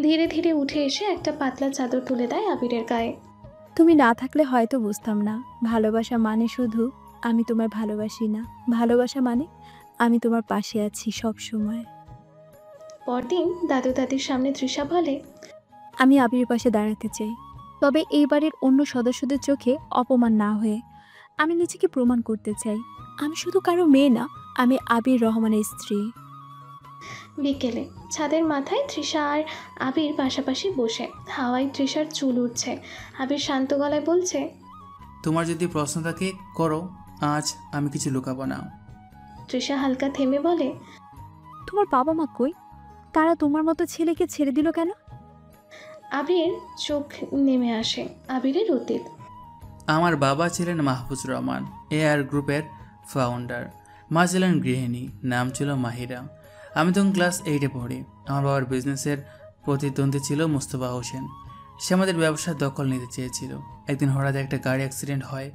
ধীরে ধীরে উঠে এসে একটা পাতলা চাদর তুলে দেয় আবিরের গায়ে। তুমি না থাকলে হয়তো বুঝতাম না ভালোবাসা মানে শুধু আমি তোমায় ভালোবাসি না, ভালোবাসা মানে আমি তোমার পাশে আছি সব সময়। পরদিন দাদু দাদির সামনে তৃষা বলে, আমি আবিরের পাশে দাঁড়াতে চাই, তবে এই বাড়ির অন্য সদস্যদের চোখে অপমান না হয়ে। আমি নিজেকে প্রমাণ করতে চাই আমি শুধু কারো মেয়ে না, আমি আবির রহমানের স্ত্রী। বিকেলে ছাদের মাথায় তৃষা আর আবির পাশাপাশি বসে। হাওয়ায় তৃষার চুল উঠছে। আবির শান্ত গলায় বলছে, তোমার যদি প্রশ্ন থাকে করো, আজ আমি কিছু লুকাবো না। তৃষা হালকা থেমে বলে, তোমার বাবা মা কই? তারা তোমার মতো ছেলেকে ছেড়ে দিল কেন? আবির চোখ নেমে আসে। আবিরের অতীত। আমার বাবা ছিলেন মাহফুজ রহমান, এআর গ্রুপের ফাউন্ডার। মা ছিলেন গৃহিণী, নাম ছিল মাহিরা। আমি তখন ক্লাস 8-এ পড়ি। আমার বাবার বিজনেসের প্রতিদ্বন্দ্বী ছিল মুস্তফা হোসেন। সে আমাদের ব্যবসার দখল নিতে চেয়েছিল। একদিন হঠাৎ একটা গাড়ি অ্যাক্সিডেন্ট হয়।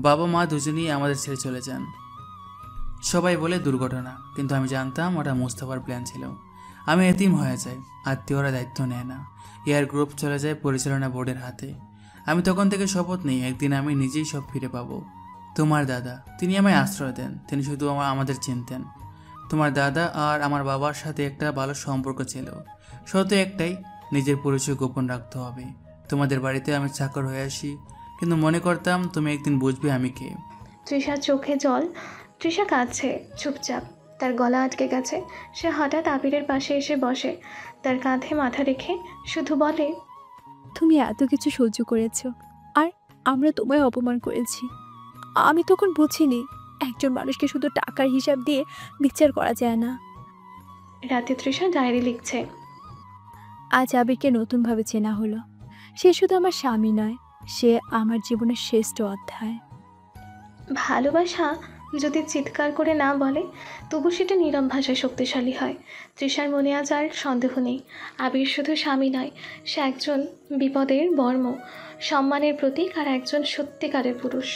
বাবা মা দুজনেই আমাদের ছেড়ে চলে যান। সবাই বলে দুর্ঘটনা, কিন্তু আমি জানতাম ওটা মুস্তফার প্ল্যান ছিল। আমি এতিম হয়ে যাই, আত্মীয়রা দায়িত্ব নেয় না। এয়ার গ্রুপ চলে যায় পরিচালনা বোর্ডের হাতে। আমি তখন থেকে শপথ নিই একদিন আমি নিজেই সব ফিরে পাবো। তোমার দাদা, তিনি আমায় আশ্রয় দেন, তিনি শুধু আমাদের চিনতেন। তোমার দাদা আর আমার বাবার সাথে একটা ভালো সম্পর্ক ছিল, শর্ত একটাই, নিজের পরিচয় গোপন রাখতে হবে। তোমাদের বাড়িতে আমি চাকর হয়ে আসি, কিন্তু মনে করতাম তুমি একদিন বুঝবে আমি কে। তৃষার চোখে জল। তৃষা কাঁদছে চুপচাপ, তার গলা আটকে গেছে। সে হঠাৎ আবিরের পাশে এসে বসে, তার কাঁধে মাথা রেখে শুধু বলে, তুমি এত কিছু সহ্য করেছ আর আমরা তোমায় অপমান করেছি। আমি তখন বুঝিনি একজন মানুষকে শুধু টাকার হিসাব দিয়ে বিচার করা যায় না। রাতে তৃষা ডায়েরি লিখছে। আজ আবিরকে নতুনভাবে চেনা হলো। সে শুধু আমার স্বামী নয়, সে আমার জীবনের শ্রেষ্ঠ অধ্যায়। ভালোবাসা যদি চিৎকার করে না বলে, তবু সেটা নীরব ভাষায় শক্তিশালী হয়। তৃষার মনে আজ আর সন্দেহ নেই, আবির শুধু স্বামী নয়, সে একজন বিপদের বর্ম, সম্মানের প্রতীক, আর একজন সত্যিকারের পুরুষ।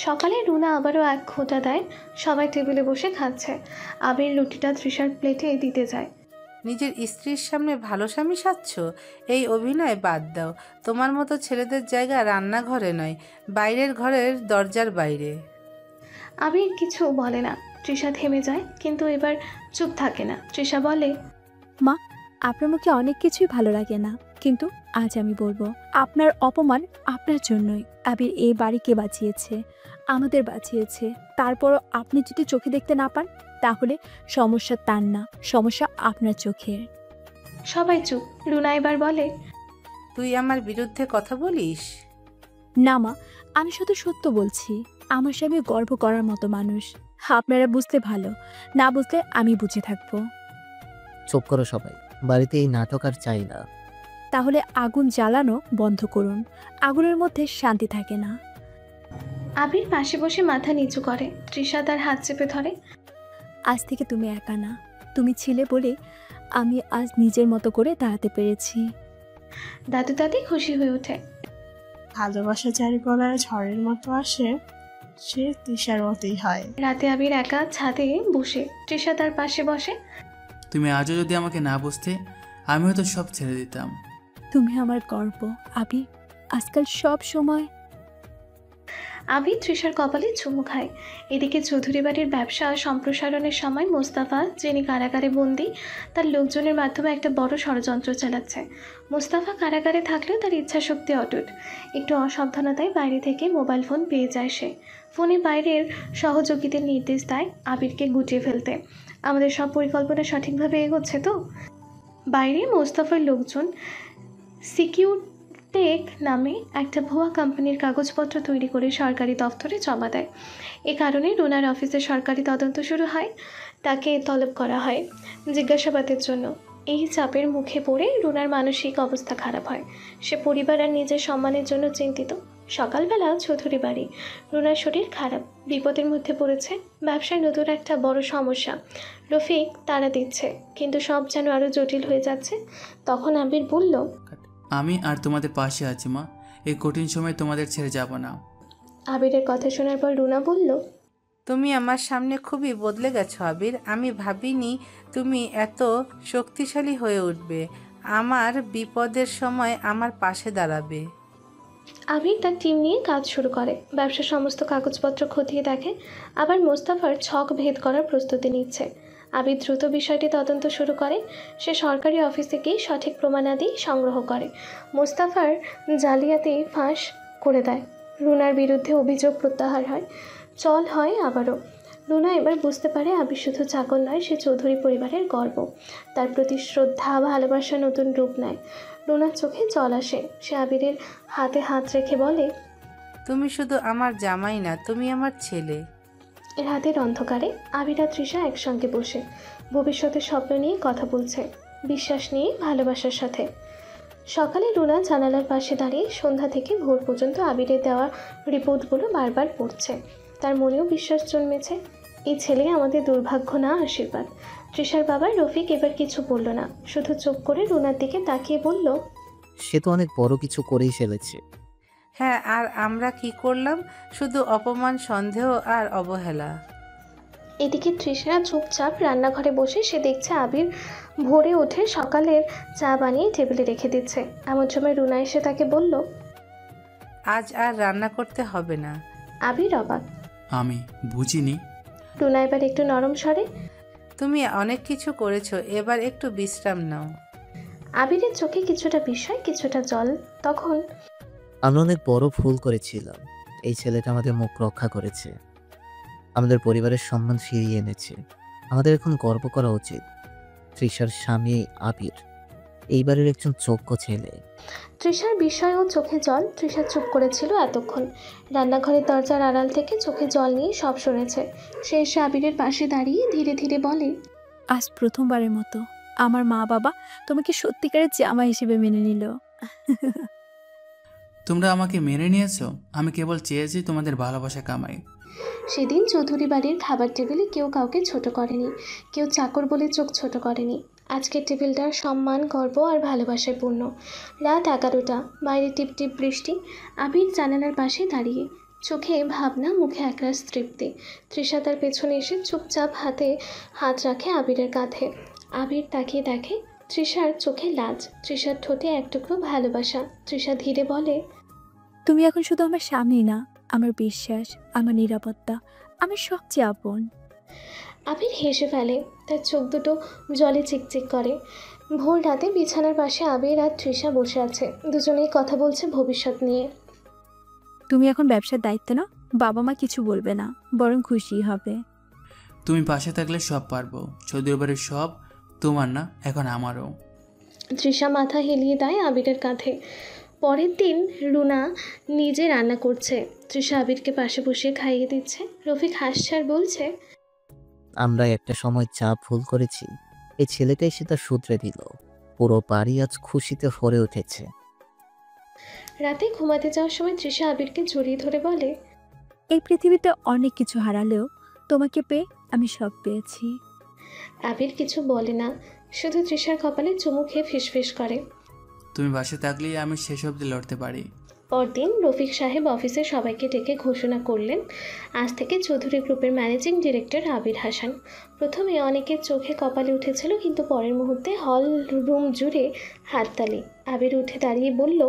সকালে রুনা আবারও এক খোঁটা দেয়। সবাই টেবিলে বসে খাচ্ছে। আবির রুটিটা তৃষার প্লেটে দিতে যায়। নিজের স্ত্রীর সামনে ভালো স্বামী সাজছ? এই অভিনয় বাদ দাও। তোমার মতো ছেলেদের জায়গা রান্নাঘরে নয়, বাইরের ঘরের দরজার বাইরে। আবির কিছু বলে না। তৃষা থেমে যায়, কিন্তু এবার চুপ থাকে না। তৃষা বলে, মা, আপনার মুখে অনেক কিছুই ভালো লাগে না, কিন্তু আজ আমি বলবো আপনার অপমান আপনার জন্যই। আবির এই বাড়িকে বাঁচিয়েছে, আমাদের বাঁচিয়েছে। তারপরও আপনি যদি চোখে দেখতে না পান, তাহলে সমস্যা তার না, সমস্যা আপনার চোখের। সবাই চুপ। রুনা এবার বলে, তুই আমার বিরুদ্ধে কথা বলিস? না মা, আমি শুধু সত্য বলছি। আমার স্বামী গর্ব করার মতো মানুষ। আপনারা বুঝতে ভালো, না বুঝলে আমি বুঝে থাকবো। চুপ করো সবাই, বাড়িতে এই নাটক আর চাই না। তাহলে আগুন জ্বালানো বন্ধ করুন, আগুনের মধ্যে শান্তি থাকে না। আবির পাশে বসে মাথা নিচু করে। তৃষা তার হাত চেপে ধরে। আজ থেকে তুমি একা না, তুমি ছিলে বলে আমি আজ নিজের মতো করে দাঁড়াতে পেরেছি। দাদু দাদি খুশি হয়ে ওঠে। ভালোবাসা যার গলায় ঝড়ের মতো আসে সে তৃষার মতোই হয়। রাতে আবির একা ছাদে বসে, তৃষা তার পাশে বসে। তুমি আজও যদি আমাকে না বুঝতে, আমি হয়তো সব ছেড়ে দিতাম। তুমি আমার গর্ব আবি, আজকাল সব সময়। আবির তৃষার কপালে চুমু খায়। এদিকে চৌধুরী বাড়ির ব্যবসা সম্প্রসারণের সময় মোস্তাফা, যিনি কারাগারে বন্দী, তার লোকজনের মাধ্যমে একটা বড় ষড়যন্ত্র চালাচ্ছে। মোস্তাফা কারাগারে থাকলেও তার ইচ্ছাশক্তি অটুট। একটু অসাবধানতায় বাইরে থেকে মোবাইল ফোন পেয়ে যায় সে। ফোনে বাইরের সহযোগীদের নির্দেশ দেয় আবিরকে গুটিয়ে ফেলতে। আমাদের সব পরিকল্পনা সঠিকভাবে এগোচ্ছে তো? বাইরে মোস্তাফার লোকজন সিকিউরটেক নামে একটা ভুয়া কোম্পানির কাগজপত্র তৈরি করে সরকারি দফতরে জমা দেয়। এ কারণে রুনার অফিসে সরকারি তদন্ত শুরু হয়। তাকে তলব করা হয় জিজ্ঞাসাবাদের জন্য। এই চাপের মুখে পড়ে রুনার মানসিক অবস্থা খারাপ হয়। সে পরিবার আর নিজের সম্মানের জন্য চিন্তিত। সকালবেলা চৌধুরী বাড়ি। রুনার শরীর খারাপ, বিপদের মধ্যে পড়েছে। ব্যবসায় নতুন একটা বড় সমস্যা। রফিক তাড়া দিচ্ছে, কিন্তু সব যেন আরও জটিল হয়ে যাচ্ছে। তখন আবির বলল, আমি আর তোমাদের পাশে আছি মা, এই কঠিন সময় তোমাদের ছেড়ে যাব না। আবিরের কথা শোনার পর রুনা বলল, তুমি আমার সামনে খুবই বদলে গেছো আবির। আমি ভাবিনি তুমি এত শক্তিশালী হয়ে উঠবে, আমার বিপদের সময় আমার পাশে দাঁড়াবে। আবির তার টিম নিয়ে কাজ শুরু করে। ব্যবসার সমস্ত কাগজপত্র খতিয়ে দেখে, আবার মোস্তাফার ছক ভেদ করার প্রস্তুতি নিচ্ছে। আবির দ্রুত বিষয়টি তদন্ত শুরু করে। সে সরকারি অফিসে গিয়ে সঠিক প্রমাণাদি সংগ্রহ করে। মোস্তাফার জালিয়াতি ফাঁস করে দেয়। রুনার বিরুদ্ধে অভিযোগ প্রত্যাহার হয়, চল হয় আবারও। রুনা এবার বুঝতে পারে আবির শুধু চাকর নয়, সে চৌধুরী পরিবারের গর্ব। তার প্রতি শ্রদ্ধা, ভালোবাসা নতুন রূপ নেয়। রুনার চোখে জল আসে। সে আবিরের হাতে হাত রেখে বলে, তুমি শুধু আমার জামাই না, তুমি আমার ছেলে। রাতের অন্ধকারে আবির আর তৃষা একসঙ্গে বসে ভবিষ্যতের স্বপ্ন নিয়ে কথা বলছে, বিশ্বাস নিয়ে, ভালোবাসার সাথে। সকালে রুনা জানালার পাশে দাঁড়িয়ে সন্ধ্যা থেকে ভোর পর্যন্ত আবিরের দেওয়া রিপোর্টগুলো বারবার পড়ছে। তার মনেও বিশ্বাস জন্মেছে, এই ছেলে আমাদের দুর্ভাগ্য না, আশীর্বাদ। তৃষার বাবা রফিক এবার কিছু বলল না, শুধু চুপ করে রুনার দিকে তাকিয়ে বলল, সে তো অনেক বড় কিছু করেই ফেলেছে। হ্যাঁ, আর আমরা কি করলাম? শুধু অপমান, সন্দেহ আর অবহেলা। এদিকে তৃষা চুপচাপ রান্নাঘরে বসে সে দেখছে আবির ভোরে উঠে সকালের চা বানিয়ে টেবিলে রেখে দিচ্ছে। এমন সময় রুনা এসে তাকে বলল, আজ আর রান্না করতে হবে না। আবির অবাক, আমি বুঝিনি। রুনা এবার একটু নরম স্বরে, তুমি অনেক কিছু করেছো, এবার একটু বিশ্রাম নাও। আবিরের চোখে কিছুটা বিস্ময়, কিছুটা জল। তখন, আমি অনেক বড় ভুল করেছিলাম। এই ছেলেটা আমাদের মুখ রক্ষা করেছে, আমাদের পরিবারের সম্মান ফিরিয়ে এনেছে। আমাদের এখন গর্ব করা উচিত। তৃষার স্বামী আবির এইবারের একজন যোগ্য ছেলে। তৃষার বিস্ময় ও চোখে জল। তৃষা চুপ করেছিল এতক্ষণ। রান্নাঘরের দরজার আড়াল থেকে চোখে জল নিয়ে সব শুনেছে। সে এসে আবিরের পাশে দাঁড়িয়ে ধীরে ধীরে বলে, আজ প্রথমবারের মতো আমার মা বাবা তোমাকে সত্যিকারের জামাই হিসেবে মেনে নিল। তোমরা আমাকে মেনে নিয়েছো, আমি কেবল চেয়েছি তোমাদের ভালোবাসা কামাই। সেদিন চৌধুরী বাড়ির খাবার টেবিলে কেউ কাউকে ছোট করেনি, কেউ চাকর বলে চোখ ছোট করেনি। আজকের টেবিলটার সম্মান, গর্ব আর ভালোবাসায় পূর্ণ। রাত 11টা, বাইরে টিপটিপ বৃষ্টি। আবির জানালার পাশে দাঁড়িয়ে, চোখে ভাবনা, মুখে একরাশ তৃপ্তি। তৃষা তার পেছনে এসে চুপচাপ হাতে হাত রাখে আবিরের কাঁধে। আবির তাকিয়ে দেখে তৃষার চোখে লাজ, তৃষার ঠোঁটে এক টুকরো ভালোবাসা। তৃষা ধীরে বলে, তুমি এখন শুধু আমার স্বামী না, আমার বিশ্বাস, আমার নিরাপত্তা, আমার সবচেয়ে আপন। আবির হেসে ফেলে, তার চোখ দুটো জলে চিকচিক করে। ভোর রাতে বিছানার পাশে আবির আর তৃষা বসে আছে, দুজনেই কথা বলছে ভবিষ্যৎ নিয়ে। তুমি এখন ব্যবসার দায়িত্ব না, বাবা মা কিছু বলবে না, বরং খুশি হবে। তুমি পাশে থাকলে সব পারবো। চৌধুরী বাড়ির সব তোমার না, এখন আমারও। তৃষা মাথা হেলিয়ে দেয় আবিরের কাঁধে। পরের দিন রুনা নিজে রান্না করছে। তৃষা আবিরকে পাশে বসিয়ে খাইয়ে দিচ্ছে। রফিক হাসছে আর বলছে, আমরা একটা সময় যা ভুল করেছি, এই ছেলেটাই সেটা শুধরে দিল। পুরো বাড়ি আজ খুশিতে ভরে উঠেছে। রাতে ঘুমাতে যাওয়ার সময় তৃষা আবিরকে জড়িয়ে ধরে বলে, এই পৃথিবীতে অনেক কিছু হারালেও তোমাকে পেয়ে আমি সব পেয়েছি। আবির কিছু বলে না, শুধু তৃষার কপালে চুমু খেয়ে ফিসফিস করে। তুমি বাসে থাকলেই আমি শেষ অবধি লড়তে পারি। পরদিন রফিক সাহেব অফিসে সবাইকে ডেকে ঘোষণা করলেন, আজ থেকে চৌধুরী গ্রুপের ম্যানেজিং ডিরেক্টর আবির হাসান। প্রথমে অনেকের চোখে কপালে উঠেছিল, কিন্তু পরের মুহূর্তে হল রুম জুড়ে হাততালি। আবির উঠে দাঁড়িয়ে বলল,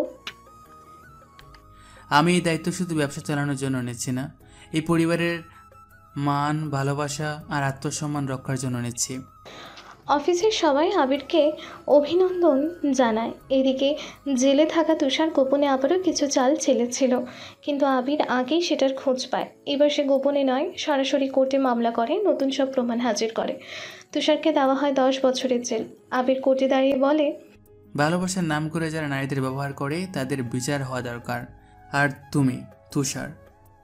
আমি এই দায়িত্ব শুধু ব্যবসা চালানোর জন্য নিচ্ছি না, এই পরিবারের মান, ভালোবাসা আর আত্মসম্মান রক্ষার জন্য নিচ্ছি। অফিসের সবাই আবিরকে অভিনন্দন জানায়। এদিকে জেলে থাকা তুষার গোপনে আবারও কিছু চাল চেলেছিল, কিন্তু আবির আগেই সেটার খোঁজ পায়। এবার সে গোপনে নয়, সরাসরি কোর্টে মামলা করে, নতুন সব প্রমাণ হাজির করে। তুষারকে দেওয়া হয় 10 বছরের জেল। আবির কোর্টে দাঁড়িয়ে বলে, ভালোবাসার নাম করে যারা নারীদের ব্যবহার করে তাদের বিচার হওয়া দরকার। আর তুমি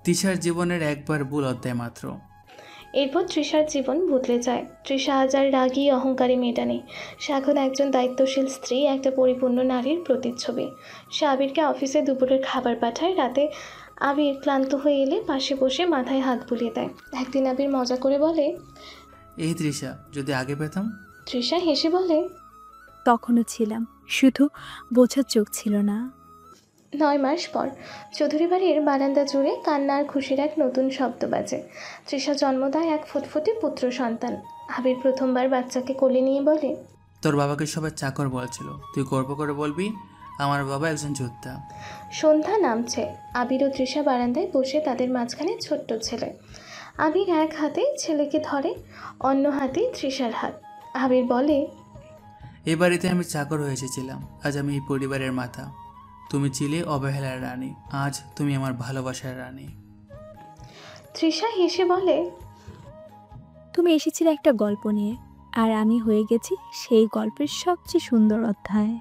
তৃষার জীবনের একবার ভুল অধ্যায় মাত্র। এরপর তৃষার জীবন বদলে যায়। তৃষা আজ আর রাগী অহংকারী মেয়েটা নেই। সে এখন একজন দায়িত্বশীল স্ত্রী, একটা পরিপূর্ণ নারীর প্রতিচ্ছবি। সে আবিরকে অফিসে দুপুরের খাবার পাঠায়। রাতে আবির ক্লান্ত হয়ে এলে পাশে বসে মাথায় হাত বুলিয়ে দেয়। একদিন আবির মজা করে বলে, এই তৃষা, যদি আগে পেতাম। তৃষা হেসে বলে, তখনও ছিলাম, শুধু বোঝার চোখ ছিল না। 9 মাস পর চৌধুরী বাড়ির বারান্দা জুড়ে কান্না আর খুশির এক নতুন শব্দ বাজে। তৃষা জন্ম দেয় এক ফুটফুটে পুত্র সন্তান। আবির প্রথমবার বাচ্চাকে কোলে নিয়ে বলে, তোর বাবাকে সবাই চাকর বলছিল, তুই গর্ব করে বলবি আমার বাবা একজন যোদ্ধা। সন্ধ্যা নামছে। আবির ও তৃষা বারান্দায় বসে, তাদের মাঝখানে ছোট্ট ছেলে। আবির এক হাতে ছেলেকে ধরে, অন্য হাতে তৃষার হাত। আবির বলে, এ বাড়িতে আমি চাকর হয়ে এসেছিলাম, আজ আমি এই পরিবারের মাথা। তুমি ছিলে অবহেলার রানী, আজ তুমি আমার ভালোবাসার রানী। তৃষা হেসে বলে, তুমি এসেছিলে একটা গল্প নিয়ে, আর আমি হয়ে গেছি সেই গল্পের সবচেয়ে সুন্দর অধ্যায়।